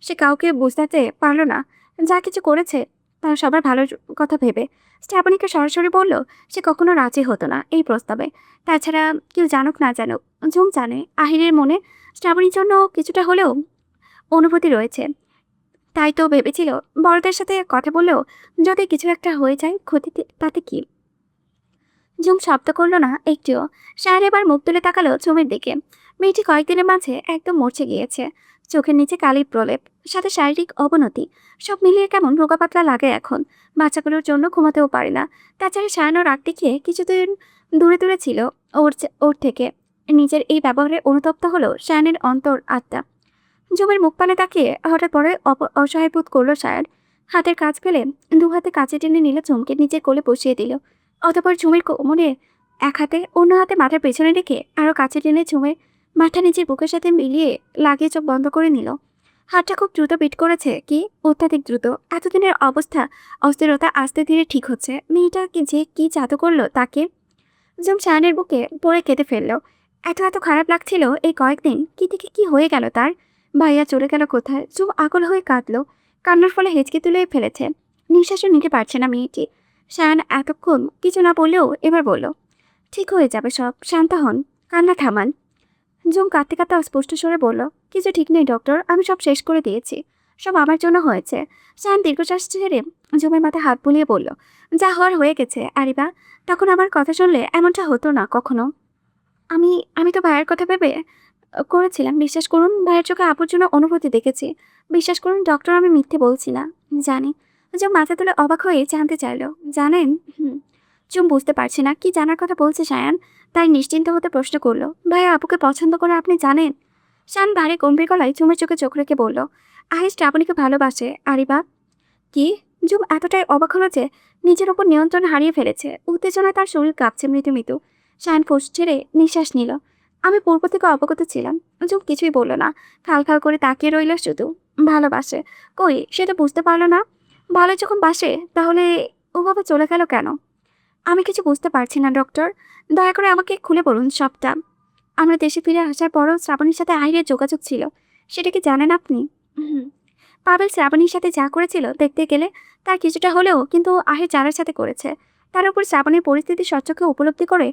সে কাউকে বুঝতে পারল না যা কিছু করেছে তার সবার ভালোর কথা ভেবে। শ্রাবণীকে সরাসরি বলল সে কখনো রাজি হতো না এই প্রস্তাবে। তাছাড়া কেউ জানুক না জানুক, ঝুম জানে আহিরের মনে শ্রাবণীর জন্য কিছুটা হলেও অনুভূতি রয়েছে। তাই তো ভেবেছিল বড়দের সাথে কথা বললেও যদি কিছু একটা হয়ে যায় ক্ষতি তাতে কি। ঝুম শব্দ করল না একটিও। শায়র এবার মুখ তুলে তাকালো ঝুমের দিকে। মেয়েটি কয়েকদিনের মাঝে একদম মরচে গিয়েছে। চোখের নিচে কালির প্রলেপ, সাথে শারীরিক অবনতি। সব মিলিয়ে কেমন রোগা পাতলা লাগে এখন। বাচ্চাগুলোর জন্য ঘুমাতেও পারে না। তাছাড়া শায়নও রাগ দেখিয়ে কিছুদিন দূরে দূরে ছিল ওর থেকে। নিজের এই ব্যবহারে অনুতপ্ত হলো শায়নের অন্তর আত্মা। ঝুমের মুখ পানে তাকিয়ে হঠাৎ পরে অসহায় বোধ করলো শায়ন। হাতের কাজ পেলে 2 হাতে কাছে টেনে নিল ঝুমকে নিজের কোলে বসিয়ে দিল। অতঃপর ঝুমের কোমরে এক হাতে অন্য হাতে মাথার পেছনে রেখে আরও কাছে টেনে ঝুমের মাথা নিজের বুকের সাথে মিলিয়ে লাগিয়ে চোখ বন্ধ করে নিল। হাতটা খুব দ্রুত বিট করেছে, কি অত্যাধিক দ্রুত। এতদিনের অবস্থা অস্থিরতা আস্তে ধীরে ঠিক হচ্ছে। মেয়েটা যে কি জাদু করলো তাকে। ঝুম শায়নের বুকে পড়ে কেঁদে ফেললো। এত খারাপ লাগছিল এই কয়েকদিন। কি থেকে কি হয়ে গেল তার? ভাইয়া চলে গেল কোথায়? ঝুম আকল হয়ে কাঁদলো। কান্নার ফলে হেঁচকে তুলে ফেলেছে। নিঃশ্বাসও নিতে পারছে না মেয়েটি। শায়ন এতক্ষণ কিছু না বললেও এবার বলল, ঠিক হয়ে যাবে সব, শান্ত হন, কান্না থামান। ঝুম কাঁদতে কাঁদতে অস্পষ্ট স্বরে বলল, কিছু ঠিক নেই ডক্টর, আমি সব শেষ করে দিয়েছি, সব আমার জন্য হয়েছে। শায়ন দীর্ঘশ্বাস ছেড়ে ঝুমের মাথায় হাত বুলিয়ে বলল, যা হওয়ার হয়ে গেছে আরিবা, তখন আমার কথা শুনলে এমনটা হতো না কখনো। আমি আমি তো ভাইয়ের কথা ভেবে করেছিলাম, বিশ্বাস করুন, ভাইয়ের চোখে আপুর জন্য অনুভূতি দেখেছি। বিশ্বাস করুন ডক্টর, আমি মিথ্যে বলছি না। জানি। ঝুম মাথা তুলে অবাক হয়ে জানতে চাইল, জানেন? ঝুম বুঝতে পারছে না কি জানার কথা বলছে শায়ান, তাই নিশ্চিন্ত হতে প্রশ্ন করলো, ভাইয়া আপুকে পছন্দ করে আপনি জানেন? শায়ান ভারী গম্ভীর গলায় ঝুমের চোখে চোখ রেখে বলল, আহিস শ্রাবণীকে ভালোবাসে আরিবা। কি? ঝুম এতটাই অবাক হলো যে নিজের ওপর নিয়ন্ত্রণ হারিয়ে ফেলেছে। উত্তেজনায় তার শরীর কাঁপছে মৃদু মৃদু। শায়ান ফোঁস ছেড়ে নিঃশ্বাস নিল। আমি পূর্ব থেকে অবগত ছিলাম। ঝুম কিছুই বলল না, খাল খাল করে তাকিয়ে রইল শুধু। ভালোবাসে? কই, সে তো বুঝতে পারলো না। ভালো যখন বাসে তাহলে ওভাবে চলে গেল কেন? আমি কিছু বুঝতে পারছি না ডক্টর, দয়া করে আমাকে খুলে বলুন সবটা। আমরা দেশে ফিরে আসার পরও শ্রাবণীর সাথে আহিরের যোগাযোগ ছিল, সেটা কি জানেন আপনি? পাবেল শ্রাবণীর সাথে যা করেছিল দেখতে গেলে তার কিছুটা হলেও কিন্তু আহির যারার সাথে করেছে। তার উপর শ্রাবণীর পরিস্থিতি স্বচ্ছকে উপলব্ধি করে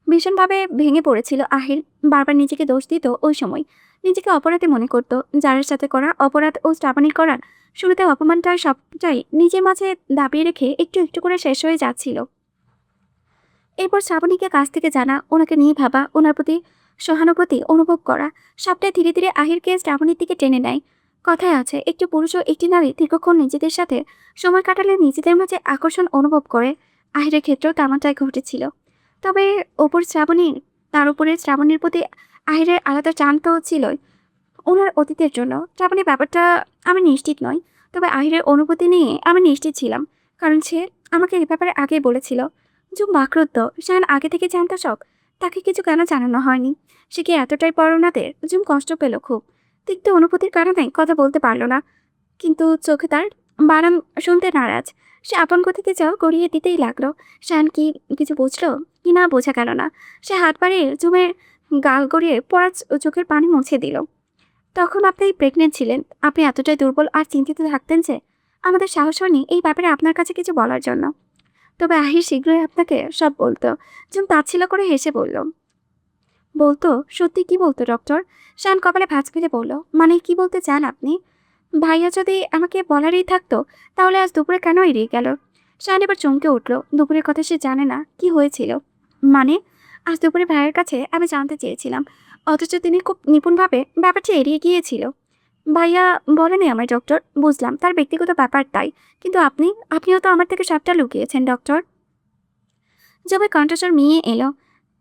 ভীষণভাবে ভেঙে পড়েছিল আহির। বারবার নিজেকে দোষ দিত ওই সময়, নিজেকে অপরাধী মনে করত। যারার সাথে করা অপরাধ ও শ্রাবণীর করার শুরুতে অপমানটার সবটাই নিজের মাঝে দাবিয়ে রেখে একটু একটু করে শেষ হয়ে যাচ্ছিল। এরপর শ্রাবণীকে কাছ থেকে জানা, ওনাকে নিয়ে ভাবা, ওনার প্রতি সহানুভূতি অনুভব করা, সবটাই ধীরে ধীরে আহিরকে শ্রাবণীর দিকে টেনে নেয়। কথায় আছে, একটি পুরুষ ও একটি নারী দীর্ঘক্ষণ নিজেদের সাথে সময় কাটালে নিজেদের মাঝে আকর্ষণ অনুভব করে। আহিরের ক্ষেত্রেও তেমনটাই ঘটেছিল। তবে তার উপরে শ্রাবণীর প্রতি আহিরের আলাদা টান তো ছিলই। ওনার অতীতের জন্য শ্রাবণীর ব্যাপারটা আমি নিশ্চিত নই, তবে আহিরের অনুভূতি নিয়ে আমি নিশ্চিত ছিলাম, কারণ সে আমাকে এ ব্যাপারে আগেই বলেছিল। ঝুম বাকরুদ্ধ, শায়ন আগে থেকে জানতো সব, তাকে কিছু কেন জানানো হয়নি? সে কি এতটাই পরনাদের? ঝুম কষ্ট পেল খুব। তিক্ত অনুভূতির কারণে কথা বলতে পারল না, কিন্তু চোখে তার বানান শুনতে নারাজ। সে আপন গতিতে যাও গড়িয়ে দিতেই লাগলো। শায়ন কি কিছু বুঝলো কি না বোঝা গেল না। সে হাত বাড়িয়ে ঝুমের গাল গড়িয়ে পড়া চোখের পানি মুছে দিল। তখন আপনি প্রেগনেন্ট ছিলেন, আপনি এতটাই দুর্বল আর চিন্তিত থাকতেন যে আমাদের সাহস হয়নি এই ব্যাপারে আপনার কাছে কিছু বলার জন্য। তবে আহির শীঘ্রই আপনাকে সব বলতো। ঝুম তাচ্ছিল্য করে হেসে বলল, বলতো? সত্যি কি বলতো ডক্টর? শান কপালে ভাঁজ ফেলে বলল, মানে কি বলতে চান আপনি? ভাইয়া যদি আমাকে বলারই থাকতো তাহলে আজ দুপুরে কেন এড়িয়ে গেল? শান এবার চমকে উঠল। দুপুরের কথা সে জানে না, কি হয়েছিল? মানে আজ দুপুরে ভাইয়ের কাছে আমি জানতে চেয়েছিলাম, অথচ তিনি খুব নিপুণভাবে ব্যাপারটা এড়িয়ে গিয়েছিল। ভাইয়া বলেনি আমায় ডক্টর, বুঝলাম তার ব্যক্তিগত ব্যাপার তাই, কিন্তু আপনিও তো আমার থেকে সবটা লুকিয়েছেন ডক্টর। জবে কণ্ঠস্বর মিয়ে এলো।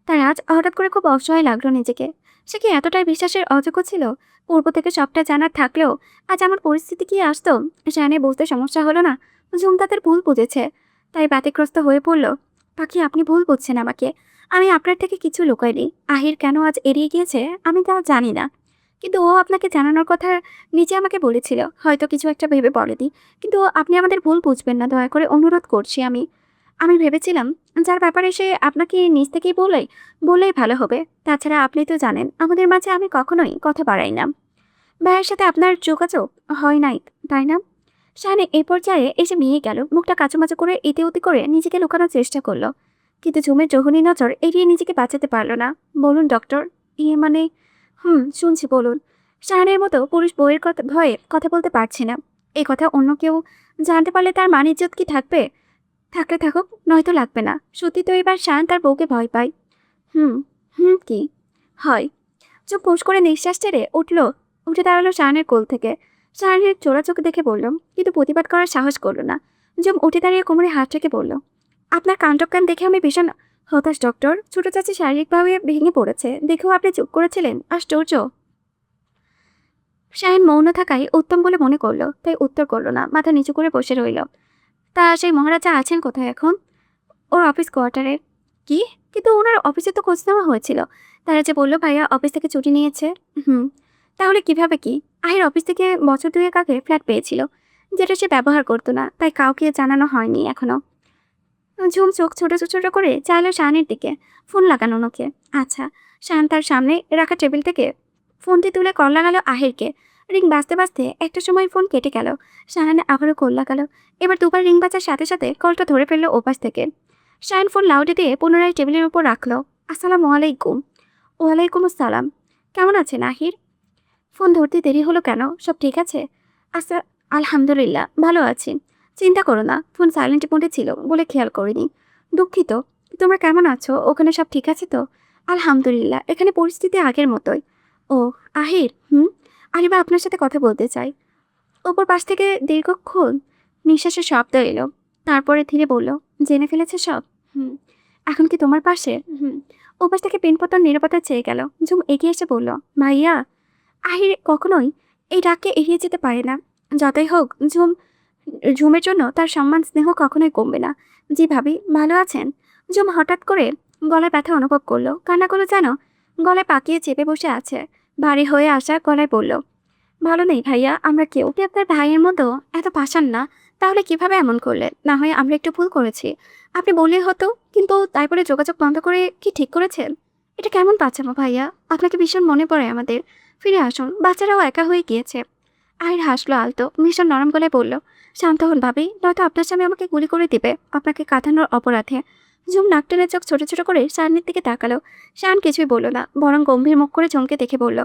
তার আজ হঠাৎ করে খুব অসহায় লাগলো নিজেকে। সে কি এতটাই বিশ্বাসের অযোগ্য ছিল? পূর্ব থেকে সবটা জানার থাকলেও আজ আমার পরিস্থিতি কি আসতো জানে বুঝতে সমস্যা হলো না। ঝুম তাদের ভুল বুঝেছে, তাই ব্যতিগ্রস্ত হয়ে পড়ল। পাখি, আপনি ভুল বুঝছেন আমাকে, আমি আপনার থেকে কিছু লুকাইনি। আহির কেন আজ এড়িয়ে গিয়েছে আমি তা জানি না, কিন্তু ও আপনাকে জানানোর কথা নিজে আমাকে বলেছিল, হয়তো কিছু একটা ভেবে বলেনি। কিন্তু আপনি আমাদের ভুল বুঝবেন না, দয়া করে অনুরোধ করছি। আমি আমি ভেবেছিলাম যার ব্যাপারে সে আপনাকে নিজ থেকেই বললেই ভালো হবে। তাছাড়া আপনি তো জানেন আমাদের মাঝে আমি কখনোই কথা বাড়াই না। ভাইয়ের সাথে আপনার যোগাযোগ হয় নাই, তাই না? শাহানে এই পর্যায়ে এসে মিয়ে গেল, মুখটা কাচুমাচু করে ইতি উতি করে নিজেকে লুকানোর চেষ্টা করলো, কিন্তু ঝুমের জঘনী নজর এড়িয়ে নিজেকে বাঁচাতে পারল না। বলুন ডক্টর। ইয়ে মানে, শুনছি বলুন। শাহানের মতো পুরুষ বইয়ের ভয়ে কথা বলতে পারছি না। এই কথা অন্য কেউ জানতে পারলে তার মান ইজ্জত কি থাকবে? থাকলে থাকুক, নয়তো লাগবে না। সত্যি তো এবার শায়ন তার বউকে ভয় পায়। হুম। কি হয়? চোখ পোষ করে নিঃশ্বাস ছেড়ে উঠে দাঁড়ালো শায়নের কোল থেকে। শায়নের চোরা চোখ দেখে বলল, কিন্তু প্রতিবাদ করার সাহস করলো না। জম উঠে দাঁড়িয়ে কোমরে হাত রেখে বলল, আপনার কাণ্ডজ্ঞান দেখে আমি ভীষণ হতাশ ডক্টর। ছোট চাচি শারীরিকভাবে ভেঙে পড়েছে দেখেও আপনি চুপ করেছিলেন, আশ্চর্য। শায়ন মৌন থাকাই উত্তম বলে মনে করলো, তাই উত্তর করলো না, মাথা নিচু করে বসে রইল। তা সেই মহারাজা আছেন কোথায় এখন? ওর অফিস কোয়ার্টারে। কি? কিন্তু ওনার অফিসে তো খোঁজ নেওয়া হয়েছিল, তারা যে বললো ভাইয়া অফিস থেকে ছুটি নিয়েছে। হুম। তাহলে কিভাবে কি? আহির অফিস থেকে বছর দুয়েক আগে ফ্ল্যাট পেয়েছিল, যেটা সে ব্যবহার করতো না, তাই কাউকে জানানো হয়নি এখনো। ঝুম চোখ ছোট ছোট করে চাইলো শাহানের দিকে, ফোন লাগানো ওকে। আচ্ছা। শাহান তার সামনে রাখা টেবিল থেকে ফোনটি তুলে কল লাগালো আহিরকে। রিং বাজতে বাজতে একটা সময় ফোন কেটে গেল। শাহানে আবারও কল লাগালো। এবার দুবার রিং বাজার সাথে সাথে কলটা ধরে ফেললো ওপাশ থেকে। শায়ান ফোন লাউডে দিয়ে পুনরায় টেবিলের উপর রাখলো। আসসালামু আলাইকুম। ওয়ালাইকুম আসসালাম। কেমন আছেন আহির? ফোন ধরতে দেরি হলো কেন? সব ঠিক আছে? আচ্ছা, আলহামদুলিল্লাহ ভালো আছি। চিন্তা করো না, ফোন সাইলেন্ট মোডে ছিল বলে খেয়াল করিনি। দুঃখিত। তোমরা কেমন আছো? ওখানে সব ঠিক আছে তো? আলহামদুলিল্লাহ, এখানে পরিস্থিতি আগের মতোই। ও আহির, আরিবা আপনার সাথে কথা বলতে চাই। ওপর পাশ থেকে দীর্ঘক্ষণ নিঃশ্বাসের শব্দ এলো। তারপরে ধীরে বলল, জেনে ফেলেছে সব? এখন কি তোমার পাশে? ও পাশ থেকে পিনপতন নিরাপত্তা চেয়ে গেল। ঝুম এগিয়ে এসে বলল, ভাইয়া। আহির কখনোই এই ডাককে এড়িয়ে যেতে পারে না। যতই হোক ঝুমের জন্য তার সম্মান স্নেহ কখনোই কমবে না। জি ভাবি, ভালো আছেন? ঝুম হঠাৎ করে গলায় ব্যথা অনুভব করলো। কান্নাগুলো যেন গলায় পাকিয়ে চেপে বসে আছে। ভারী হয়ে আসা গলায় বলল, ভালো নেই ভাইয়া, আমরা কেউ। আপনি আপনার ভাইয়ের মতো এত পাষাণ না। তাহলে কিভাবে এমন করলেন? না হয় আমরা একটু ভুল করেছি, আপনি বললেই হতো। কিন্তু তারপরে যোগাযোগ বন্ধ করে কি ঠিক করেছেন? এটা কেমন পাচ্ছামো ভাইয়া? আপনাকে ভীষণ মনে পড়ে আমাদের। ফিরে আসুন, বাচ্চারাও একা হয়ে গিয়েছে। আহির হাসলো আলতো, ভীষণ নরম গলায় বলল, শান্ত হন ভাবি, নয়তো আপনার স্বামী আমাকে গুলি করে দিবে আপনাকে কাঁদানোর অপরাধে। ঝুম নাক টেনে চোখ ছোট ছোট করে শায়ানের দিকে তাকালো। শায়ান কিছুই বলল না, বরং গম্ভীর মুখ করে ঝুমকে দেখে বলল,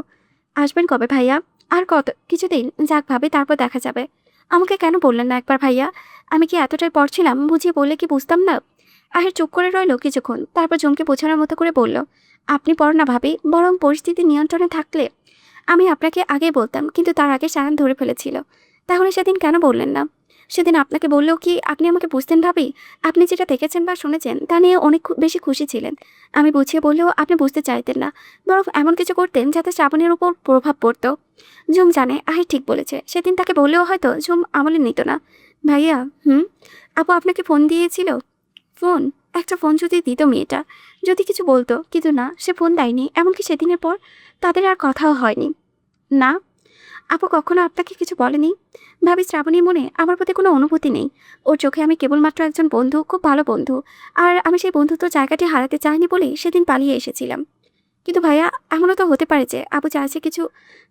আসবেন কবে ভাইয়া? আর কত কিছুদিন যাক ভাবি, তারপর দেখা যাবে। আমাকে কেন বললেন না একবার ভাইয়া? আমি কি এতটাই পর ছিলাম? বুঝিয়ে বললে কি বুঝতাম না? আহির চুপ করে রইল কিছুক্ষণ, তারপর ঝুমকে বোঝানোর মতো করে বলল, আপনি পর না ভাবি, বরং পরিস্থিতি নিয়ন্ত্রণে থাকলে আমি আপনাকে আগেই বলতাম, কিন্তু তার আগে শায়ান ধরে ফেলেছিল। তাহলে সেদিন কেন বললেন না? সেদিন আপনাকে বললেও কি আপনি আমাকে বুঝতেন ভাবি? আপনি যেটা দেখেছেন বা শুনেছেন তা নিয়ে অনেক বেশি খুশি ছিলেন। আমি বুঝিয়ে বললেও আপনি বুঝতে চাইতেন না, বরং এমন কিছু করতেন যাতে শ্রাবণীর উপর প্রভাব পড়তো। ঝুম জানে আহির ঠিক বলেছে। সেদিন তাকে বললেও হয়তো ঝুম আমলে নিত না। ভাইয়া, আপু আপনাকে ফোন দিয়েছিল? ফোন? একটা ফোন যদি দিত মেয়েটা, যদি কিছু বলতো, কিন্তু না, সে ফোন দেয়নি। এমনকি সেদিনের পর তাদের আর কথাও হয়নি। না, আপু কখনো আপনাকে কিছু বলেনি? ভাবি, শ্রাবণীর মনে আমার প্রতি কোনো অনুভূতি নেই। ওর চোখে আমি কেবলমাত্র একজন বন্ধু, খুব ভালো বন্ধু। আর আমি সেই বন্ধুত্ব জায়গাটি হারাতে চাইনি বলেই সেদিন পালিয়ে এসেছিলাম। কিন্তু ভাইয়া, এমনও তো হতে পারে যে আপু চাইছে কিছু,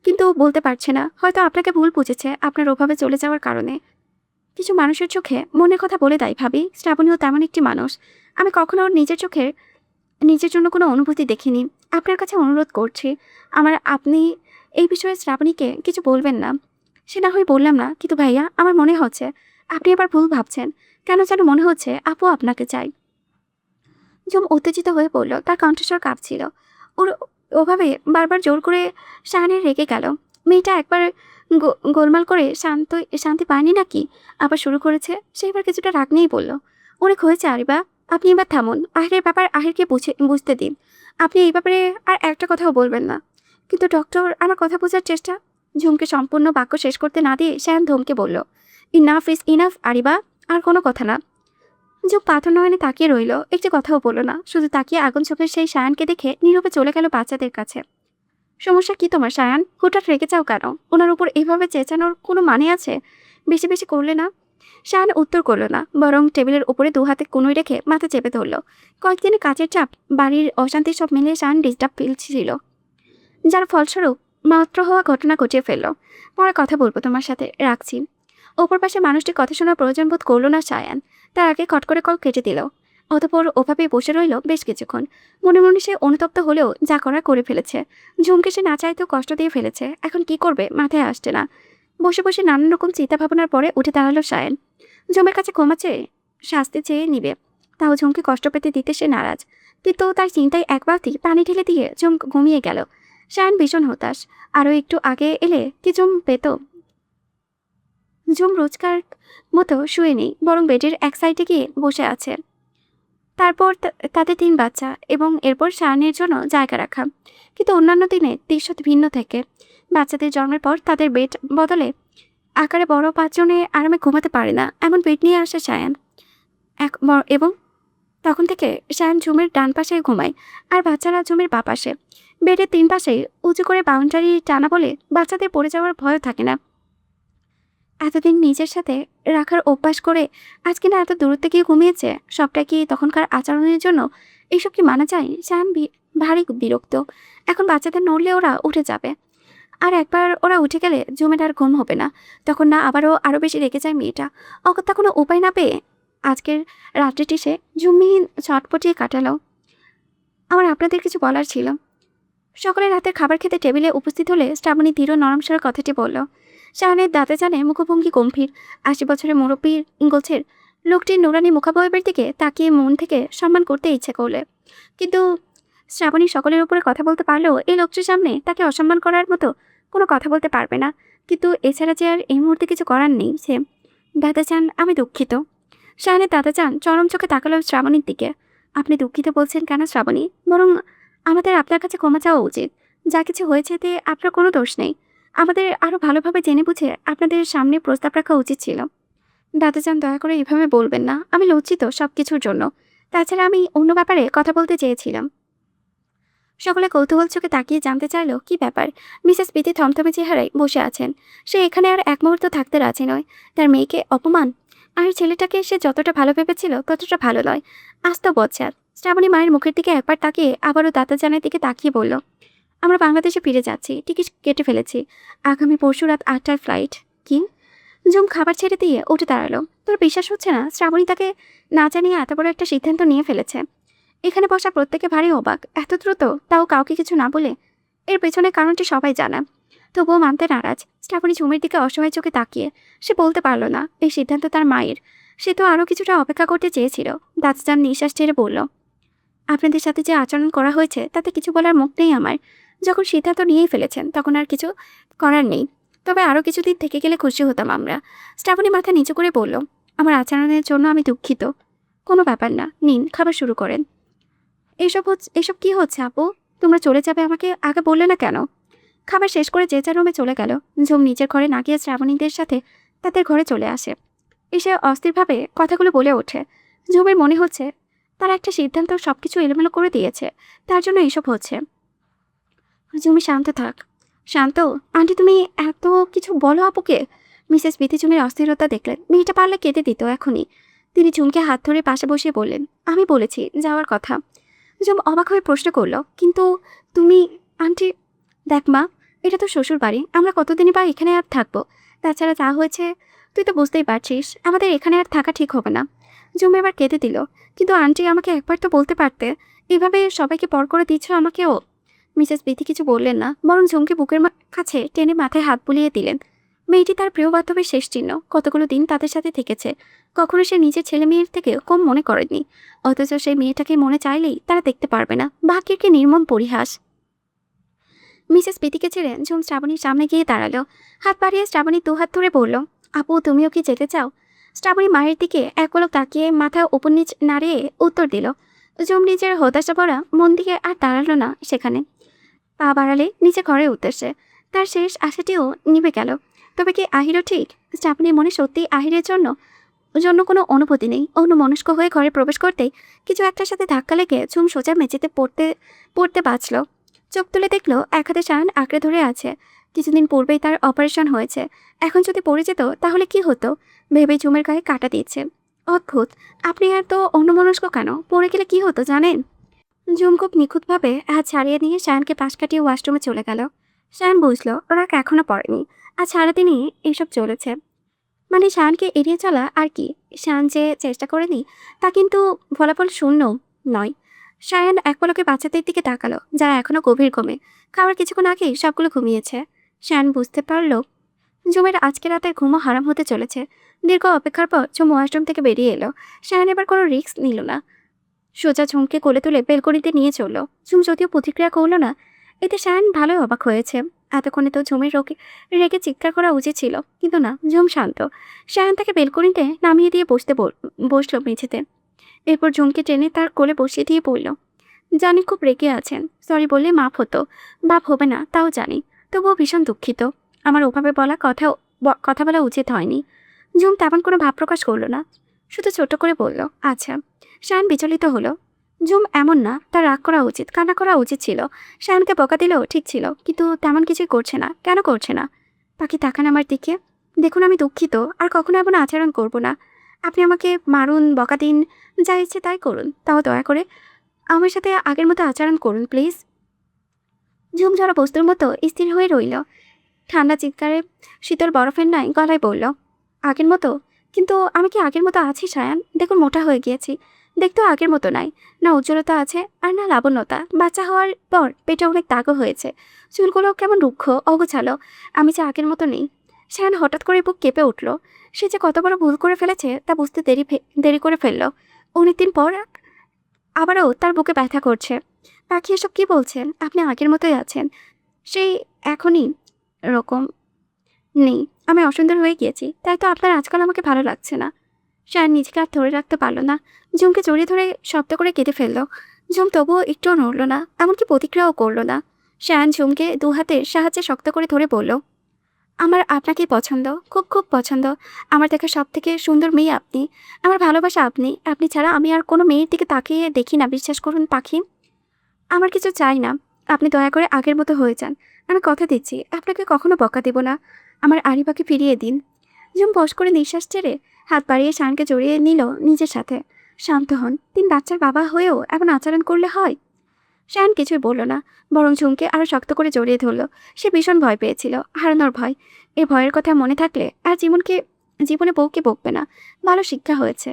কিন্তু বলতে পারছে না। হয়তো আপনাকে ভুল বুঝেছে আপনার ওভাবে চলে যাওয়ার কারণে। কিছু মানুষের চোখে মনের কথা বলে দেয় ভাবি। শ্রাবণীও তেমন একটি মানুষ। আমি কখনো ওর নিজের জন্য কোনো অনুভূতি দেখিনি। আপনার কাছে অনুরোধ করছি, আপনি এই বিষয়ে শ্রাবণীকে কিছু বলবেন না। সে না হয় বললাম না, কিন্তু ভাইয়া আমার মনে হচ্ছে আপনি আবার ভুল ভাবছেন। কেন যেন মনে হচ্ছে আপু আপনাকে চাই। ঝুম উত্তেজিত হয়ে পড়ল, তার কণ্ঠস্বর কাঁপছিল। ওর ওভাবে বারবার জোর করে শাহানের রেগে গেল। মেয়েটা একবার গোলমাল করে শান্তি পায়নি নাকি? আবার শুরু করেছে। সে এবার কিছুটা রাগ নিয়েই বলল, অনেক হয়েছে আরিবা, আপনি এবার থামুন। আহিরের ব্যাপার আহিরকে বুঝতে দিন। আপনি এই ব্যাপারে আর একটা কথাও বলবেন না। কিন্তু ডক্টর, আমার কথা বোঝার চেষ্টা। ঝুমকে সম্পূর্ণ বাক্য শেষ করতে না দিয়ে শায়ান ধমকে বলল, ইনাফ ইজ ইনাফ আরিবা, আর কোনো কথা না। ঝুম পাথর নয়নে তাকিয়ে রইল, একটি কথাও বলল না। শুধু তাকিয়ে আগুন চোখের সেই শায়ানকে দেখে নীরবে চলে গেল বাচ্চাদের কাছে। সমস্যা কি তোমার শায়ান? হুটহাট রেগে যাও কেন? ওনার উপর এইভাবে চেঁচানোর কোনো মানে আছে? বেশি বেশি করলে না? শায়ান উত্তর করল না, বরং টেবিলের উপরে দু হাতে কনুই রেখে মাথা চেপে ধরল। কয়েকদিনে কাজের চাপ, বাড়ির অশান্তি সব মিলিয়ে শায়ান ডিস্টার্ব ফিলছিল, যার ফলস্বরূপ মাত্র হওয়া ঘটনা ঘটিয়ে ফেলল। পরে কথা বলবো তোমার সাথে, রাখছি। ওপর পাশে মানুষটির কথা শোনার প্রয়োজন বোধ করল না শায়ান। তার আগে খট করে কল কেটে দিল। অতঃপর ওভাবেই বসে রইল বেশ কিছুক্ষণ। মনে মনে সে অনুতপ্ত হলেও যা করার করে ফেলেছে। ঝুমকে সে না চাইতেও কষ্ট দিয়ে ফেলেছে। এখন কি করবে মাথায় আসছে না। বসে বসে নানান রকম চিন্তা ভাবনার পরে উঠে দাঁড়ালো শায়ান। ঝুমের কাছে ক্ষমা চেয়ে শাস্তি চেয়ে নিবে, তাও ঝুমকে কষ্ট পেতে দিতে সে নারাজ। কিন্তু তার চিন্তায় এক বালতি পানি ঢেলে দিয়ে ঝুম ঘুমিয়ে গেল। শায়ান ভীষণ হতাশ। আরও একটু আগে এলে কি ঝুম পেত? ঝুম রোজকার মতো শুয়ে নেই, বরং বেডের এক সাইডে গিয়ে বসে আছে। তারপর তাদের 3 বাচ্চা এবং এরপর শায়ানের জন্য জায়গা রাখা। কিন্তু অন্যান্য দিনে দৃশ্য ভিন্ন থেকে। বাচ্চাদের জন্মের পর তাদের বেড বদলে আকারে বড় 5 জনে আরামে ঘুমাতে পারে না এমন বেড নিয়ে আসে শায়ান। এবং তখন থেকে শায়ান ঝুমের ডান পাশে ঘুমায়, আর বাচ্চারা ঝুমের বাঁ পাশে। বেডের 3 পাশে উঁচু করে বাউন্ডারি টানা বলে বাচ্চাদের পড়ে যাওয়ার ভয় থাকে না। এতদিন নিজের সাথে রাখার অভ্যাস করে আজ কিনা এত দূরত্বে গিয়ে ঘুমিয়েছে। সবটা কি তখনকার আচরণের জন্য? এইসব কি মানা যায়? শায়ান ভারী বিরক্ত। এখন বাচ্চাদের নড়লে ওরা উঠে যাবে, আর একবার ওরা উঠে গেলে ঝুমের আর ঘুম হবে না। তখন না আবারও আরও বেশি রেগে যায় মেয়েটা। অগত্যা কোনো উপায় না পেয়ে আজকের রাত্রিটি সে ঝুমবিহীন ছটপটিয়ে কাটালো। আমার আপনাদের কিছু বলার ছিল। সকলে রাতের খাবার খেতে টেবিলে উপস্থিত হলে শ্রাবণী ধীর নরম স্বরে কথাটি বলল। শাহানের দাঁতে জানে মুখভঙ্গি গম্ভীর। 80 বছরের মুরব্বীর গোছের লোকটির নুরানি মুখাবয়বের দিকে তাকিয়ে মন থেকে সম্মান করতে ইচ্ছে করলে, কিন্তু শ্রাবণী সকলের উপরে কথা বলতে পারলেও এই লোকটির সামনে তাকে অসম্মান করার মতো কোনো কথা বলতে পারবে না। কিন্তু এছাড়া যে আর এই মুহূর্তে কিছু করার নেই। সে দাদা চান, আমি দুঃখিত। শাহানের দাদা চান চরম চোখে তাকালো শ্রাবণীর দিকে। আপনি দুঃখিত বলছেন কেন শ্রাবণী? বরং আমাদের আপনার কাছে ক্ষমা চাওয়া উচিত। যা কিছু হয়েছে এতে আপনার কোনো দোষ নেই। আমাদের আরও ভালোভাবে জেনে বুঝে আপনাদের সামনে প্রস্তাব রাখা উচিত ছিল। দাদাজান, দয়া করে এভাবে বলবেন না। আমি লজ্জিত সব কিছুর জন্য। তাছাড়া আমি অন্য ব্যাপারে কথা বলতে চেয়েছিলাম। সকলে কৌতূহল চোখে তাকিয়ে জানতে চাইল কি ব্যাপার। মিসেস পিতি থমথমে চেহারায় বসে আছেন। সে এখানে আর এক মুহূর্ত থাকতে রাজি নয়। তার মেয়েকে অপমান আর ছেলেটাকে সে যতটা ভালো ভেবেছিল ততটা ভালো নয়। আস্ত বজ্জাত। শ্রাবণী মায়ের মুখের দিকে একবার তাকিয়ে আবারও দাদাজানের দিকে তাকিয়ে বলল, আমরা বাংলাদেশে ফিরে যাচ্ছি। টিকিট কেটে ফেলেছি। আগামী পরশু রাত 8টার ফ্লাইট। কি? ঝুম খাবার ছেড়ে দিয়ে উঠে দাঁড়ালো। তোর বিশ্বাস হচ্ছে না শ্রাবণী তাকে না জানিয়ে এত বড় একটা সিদ্ধান্ত নিয়ে ফেলেছে? এখানে বসা প্রত্যেকে ভারী অবাক। এত দ্রুত, তাও কাউকে কিছু না বলে। এর পেছনের কারণটি সবাই জানা, তবুও মানতে নারাজ। শ্রাবণী ঝুমের দিকে অসহায় চোখে তাকিয়ে সে বলতে পারল না এই সিদ্ধান্ত তার মায়ের। সে তো আরও কিছুটা অপেক্ষা করতে চেয়েছিল। দাঁতজান নিঃশ্বাস ছেড়ে বলল, আপনাদের সাথে যে আচরণ করা হয়েছে তাতে কিছু বলার মুখ নেই আমার। যখন সিদ্ধান্ত নিয়েই ফেলেছেন তখন আর কিছু করার নেই। তবে আরও কিছুদিন থেকে গেলে খুশি হতাম আমরা। শ্রাবণী মাথা নিচু করে বলল, আমার আচরণের জন্য আমি দুঃখিত। কোনো ব্যাপার না, নিন খাবার শুরু করেন। এসব কি হচ্ছে আপু? তোমরা চলে যাবে, আমাকে আগে বললে না কেন? খাবার শেষ করে যে যার রুমে চলে গেল। ঝুম নিজের ঘরে না গিয়ে শ্রাবণীদের সাথে তাদের ঘরে চলে আসে। এসে অস্থিরভাবে কথাগুলো বলে ওঠে। ঝুমের মনে হচ্ছে তার একটা সিদ্ধান্ত সবকিছু এলোমেলো করে দিয়েছে, তার জন্য এসব হচ্ছে। ঝুমি, শান্ত থাক। শান্ত আন্টি, তুমি এত কিছু বলো আপুকে। মিসেস বিথি ঝুমের অস্থিরতা দেখলেন। মেয়েটা পারলে কেঁদে দিত এখনই। তিনি ঝুমকে হাত ধরে পাশে বসিয়ে বললেন, আমি বলেছি যাওয়ার কথা। ঝুম অবাক হয়ে প্রশ্ন করলো, কিন্তু তুমি? আন্টি, দেখ মা, এটা তো শ্বশুর বাড়ি। আমরা কতদিনই বা এখানে আর থাকবো? তাছাড়া যা হয়েছে তুই তো বুঝতেই পারছিস। আমাদের এখানে আর থাকা ঠিক হবে না। ঝুম এবার কেঁদে দিল, কিন্তু আন্টি আমাকে একবার তো বলতে পারতে। এভাবে সবাইকে পর করে দিচ্ছ আমাকেও। মিসেস বিথি কিছু বললেন না, বরং ঝুমকে বুকের কাছে টেনে মাথায় হাত বুলিয়ে দিলেন। মেয়েটি তার প্রিয় বান্ধবের শেষ চিহ্ন। কতগুলো দিন তাদের সাথে থেকেছে। কখনো সে নিজের ছেলে মেয়ের থেকে কম মনে করেনি। অথচ সেই মেয়েটাকে মনে চাইলেই তারা দেখতে পারবে না। ভাগ্যের কি নির্মম পরিহাস। মিসেস পিতিকে ছেড়ে ঝুম শ্রাবণীর সামনে গিয়ে দাঁড়ালো। হাত বাড়িয়ে শ্রাবণী দুহাত ধরে বলল, আপু, তুমিও কি যেতে চাও? শ্রাবণী মায়ের দিকে এক পলক তাকিয়ে মাথা উপর নিচ নাড়িয়ে উত্তর দিল। ঝুম নিজের হতাশা ভরা মন দিকে আর দাঁড়ালো না সেখানে। পা বাড়ালে নিচে ঘরের উদ্দেশ্যে। তার শেষ আশাটিও নিভে গেল। তবে কি আহিরও ঠিক? শ্রাবণীর মনে সত্যিই আহিরের জন্য জন্য কোনো অনুভূতি নেই। অন্যমনস্ক হয়ে ঘরে প্রবেশ করতেই কিছু একটার সাথে ধাক্কা লেগে ঝুম সোজা মেঝেতে পড়তে বাঁচল। চোখ তুলে দেখলো এক হাতে শান আঁকড়ে ধরে আছে। কিছুদিন পূর্বেই তার অপারেশন হয়েছে। এখন যদি পড়ে যেত তাহলে কি হতো ভেবে ঝুমের গায়ে কাটা দিচ্ছে। অদ্ভুত, আপনি এত অন্যমনস্ক কেন? পড়ে গেলে কি হতো জানেন? ঝুম খুব নিখুঁতভাবে হাত ছাড়িয়ে নিয়ে শায়ানকে পাশ কাটিয়ে ওয়াশরুমে চলে গেল। শায়ান বুঝলো রাগ এখনো পড়েনি। আজ সারাদিনই এসব চলেছে। মানে শায়ানকে এড়িয়ে চলা আর কি। শায়ান যে চেষ্টা করেনি তা কিন্তু ফলাফল শূন্য নয়। শায়ান এক পলকে বাচ্চাদের দিকে তাকালো, যারা এখনো গভীর ঘুমে। খাবার কিছুক্ষণ আগেই সবগুলো ঘুমিয়েছে। শায়ান বুঝতে পারল ঝুমের আজকে রাতের ঘুমও হারাম হতে চলেছে। দীর্ঘ অপেক্ষার পর ঝুম ওয়াশরুম থেকে বেরিয়ে এলো। শায়ান এবার কোনো রিস্ক নিল না। সোজা ঝুমকে কোলে তুলে বেলকনিতে নিয়ে চলল। ঝুম যদিও প্রতিক্রিয়া করলো না, এতে শায়ান ভালোই অবাক হয়েছে। এতক্ষণে তো ঝুমের রেগে চিৎকার করা উচিত ছিল, কিন্তু না, ঝুম শান্ত। শায়ান তাকে বেলকনিতে নামিয়ে দিয়ে বসলো মেঝেতে। এরপর ঝুমকে টেনে তার কোলে বসিয়ে দিয়ে বলল, জানি খুব রেগে আছেন। সরি বললে মাফ হতো, বাপ হবে না তাও জানি। তবুও ভীষণ দুঃখিত। আমার ওভাবে বলা কথা বলা উচিত হয়নি। ঝুম তেমন কোনো ভাব প্রকাশ করলো না, শুধু ছোট করে বলল, আচ্ছা। শায়ান বিচলিত হলো। ঝুম এমন না, তার রাগ করা উচিত, কান্না করা উচিত ছিল। শায়ানকে বকা দিলেও ঠিক ছিল, কিন্তু তেমন কিছুই করছে না। কেন করছে না? পাখি তাকান আমার দিকে। দেখুন, আমি দুঃখিত, আর কখনো এমন আচরণ করব না। আপনি আমাকে মারুন, বকা দিন, যা ইচ্ছে তাই করুন, তাও দয়া করে আমার সাথে আগের মতো আচরণ করুন প্লিজ। ঝুম ঝরা বস্তুর মতো স্থির হয়ে রইল। ঠান্ডা চিৎকারে শীতল বরফের ন্যায় গলায় বলল, আগের মতো? কিন্তু আমি কি আগের মতো আছি সায়ান? দেখুন মোটা হয়ে গিয়েছি, দেখতেও আগের মতো নাই, না উজ্জ্বলতা আছে আর না লাবণ্যতা। বাচ্চা হওয়ার পর পেটে অনেক দাগও হয়েছে, চুলগুলো কেমন রুক্ষ অগোছালো। আমি যে আগের মতো নেই। সায়ান হঠাৎ করে বুক কেঁপে উঠল। সে যে কত বড় ভুল করে ফেলেছে তা বুঝতে দেরি করে ফেললো। অনেকদিন পর আবারও তার বুকে ব্যথা করছে। পাখি, এসব কি বলছেন? আপনি আগের মতোই আছেন, সেই এখনই এরকম নেই। আমি অসুন্দর হয়ে গিয়েছি, তাই তো আপনার আজকাল আমাকে ভালো লাগছে না। সায়ান নিজেকে আর ধরে রাখতে পারল না, ঝুমকে জড়িয়ে ধরে শব্দ করে কেঁদে ফেলল। ঝুম তবুও একটুও নড়ল না, এমনকি প্রতিক্রিয়াও করল না। সায়ান ঝুমকে দু হাতের সাহায্যে শক্ত করে ধরে বলল, আমার আপনাকেই পছন্দ, খুব খুব পছন্দ। আমার দেখা সব থেকে সুন্দর মেয়ে আপনি, আমার ভালোবাসা আপনি। আপনি ছাড়া আমি আর কোনো মেয়ের দিকে তাকিয়ে দেখি না, বিশ্বাস করুন পাখি। আমার কিছু চাই না, আপনি দয়া করে আগের মতো হয়ে যান। আমি কথা দিচ্ছি আপনাকে কখনো বকা দেব না। আমার আরিবাকে ফিরিয়ে দিন। ঝুম বস করে নিঃশ্বাস ছেড়ে হাত বাড়িয়ে শানকে জড়িয়ে নিল নিজের সাথে। শান্ত হন, 3 বাচ্চার বাবা হয়েও এমন আচরণ করলে হয়? শান কিছুই বলল না, বরং ঝুমকে আরো শক্ত করে জড়িয়ে ধরল। সে ভীষণ ভয় পেয়েছিল, হারানোর ভয়। এই ভয়ের কথা মনে থাকলে আর জীবনে বউকে বকবে না। ভালো শিক্ষা হয়েছে।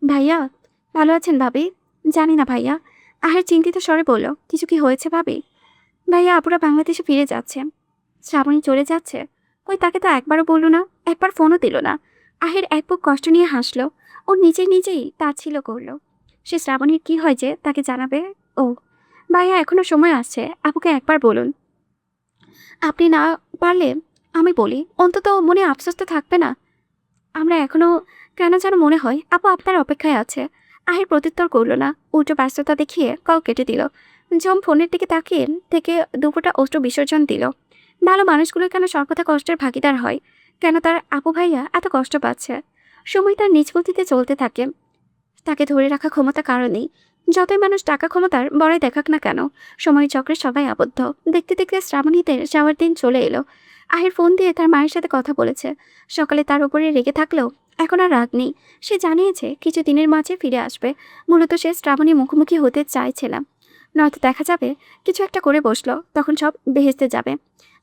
ভাইয়া, ভালো আছেন ভাবি? জানি না ভাইয়া। আহের চিন্তিত স্বরে বলল, কিছু কি হয়েছে ভাবি? ভাইয়া, আপুরা বাংলাদেশে ফিরে যাচ্ছে। শ্রাবণী চলে যাচ্ছে? কই, তাকে তো একবারও বলল না, একবার ফোনও দিল না। আহের এক বুক কষ্ট নিয়ে হাসলো। ও নিজেই তার ছিল করলো। সে শ্রাবণীর কি হয় যে তাকে জানাবে? ও ভাইয়া, এখনো সময় আসছে, আপুকে একবার বলুন। আপনি না পারলে আমি বলি, অন্তত মনে আফসোস তো থাকবে না। আমরা এখনো কেন যেন মনে হয় আপু আপনার অপেক্ষায় আছে। আহির প্রত্যুত্তর করল না, উল্টো ব্যস্ততা দেখিয়ে কল কেটে দিল। ঝুম ফোনের দিকে তাকিয়ে থেকে দুপুরটা অস্ত্র বিসর্জন দিল। ভালো মানুষগুলো কেন সর্বদা কষ্টের ভাগিদার হয়? কেন তার আপু ভাইয়া এত কষ্ট পাচ্ছে? সময় তার নিজ গতিতে চলতে থাকে, তাকে ধরে রাখা ক্ষমতা কারণেই। যতই মানুষ টাকা ক্ষমতার বড়াই দেখাক না কেন, সময়ের চক্রে সবাই আবদ্ধ। দেখতে দেখতে শ্রাবণীতে যাওয়ার দিন চলে এলো। আহির ফোন দিয়ে তার মায়ের সাথে কথা বলেছে। সকালে তার উপরে রেগে থাকলেও এখন আর রাগ নেই। সে জানিয়েছে কিছু দিনের মাঝে ফিরে আসবে। মূলত সে শ্রাবণী মুখোমুখি হতে চাইছিল, নয়তো দেখা যাবে কিছু একটা করে বসলো, তখন সব বেহেস্তে যাবে।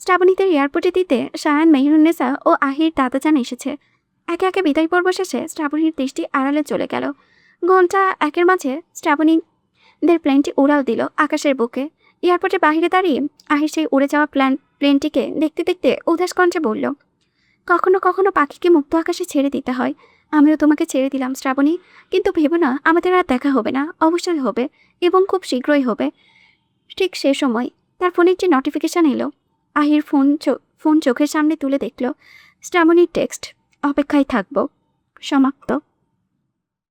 শ্রাবণীদের এয়ারপোর্টে দিতে সায়ান, মেহরুন্নেসা ও আহির দাদাজান এসেছে। একে একে বিদায় পর্ব শেষে শ্রাবণীর দৃষ্টি আড়ালে চলে গেল। ঘন্টা একের মাঝে শ্রাবণীদের প্লেনটি উড়াল দিল আকাশের বুকে। এয়ারপোর্টের বাইরে দাঁড়িয়ে আহির সেই উড়ে যাওয়া প্লেনটিকে দেখতে দেখতে উদাস কণ্ঠে বলল, কখনো কখনো পাখিকে মুক্ত আকাশে ছেড়ে দিতে হয়। আমিও তোমাকে ছেড়ে দিলাম শ্রাবণী, কিন্তু ভেবো না আমাদের আর দেখা হবে না। অবশ্যই হবে, এবং খুব শীঘ্রই হবে। ঠিক সে সময় তার ফোনে একটি নোটিফিকেশন এলো। আহির ফোন চোখের সামনে তুলে দেখল, শ্রাবণীর টেক্সট, অপেক্ষায় থাকবো, সমাপ্ত।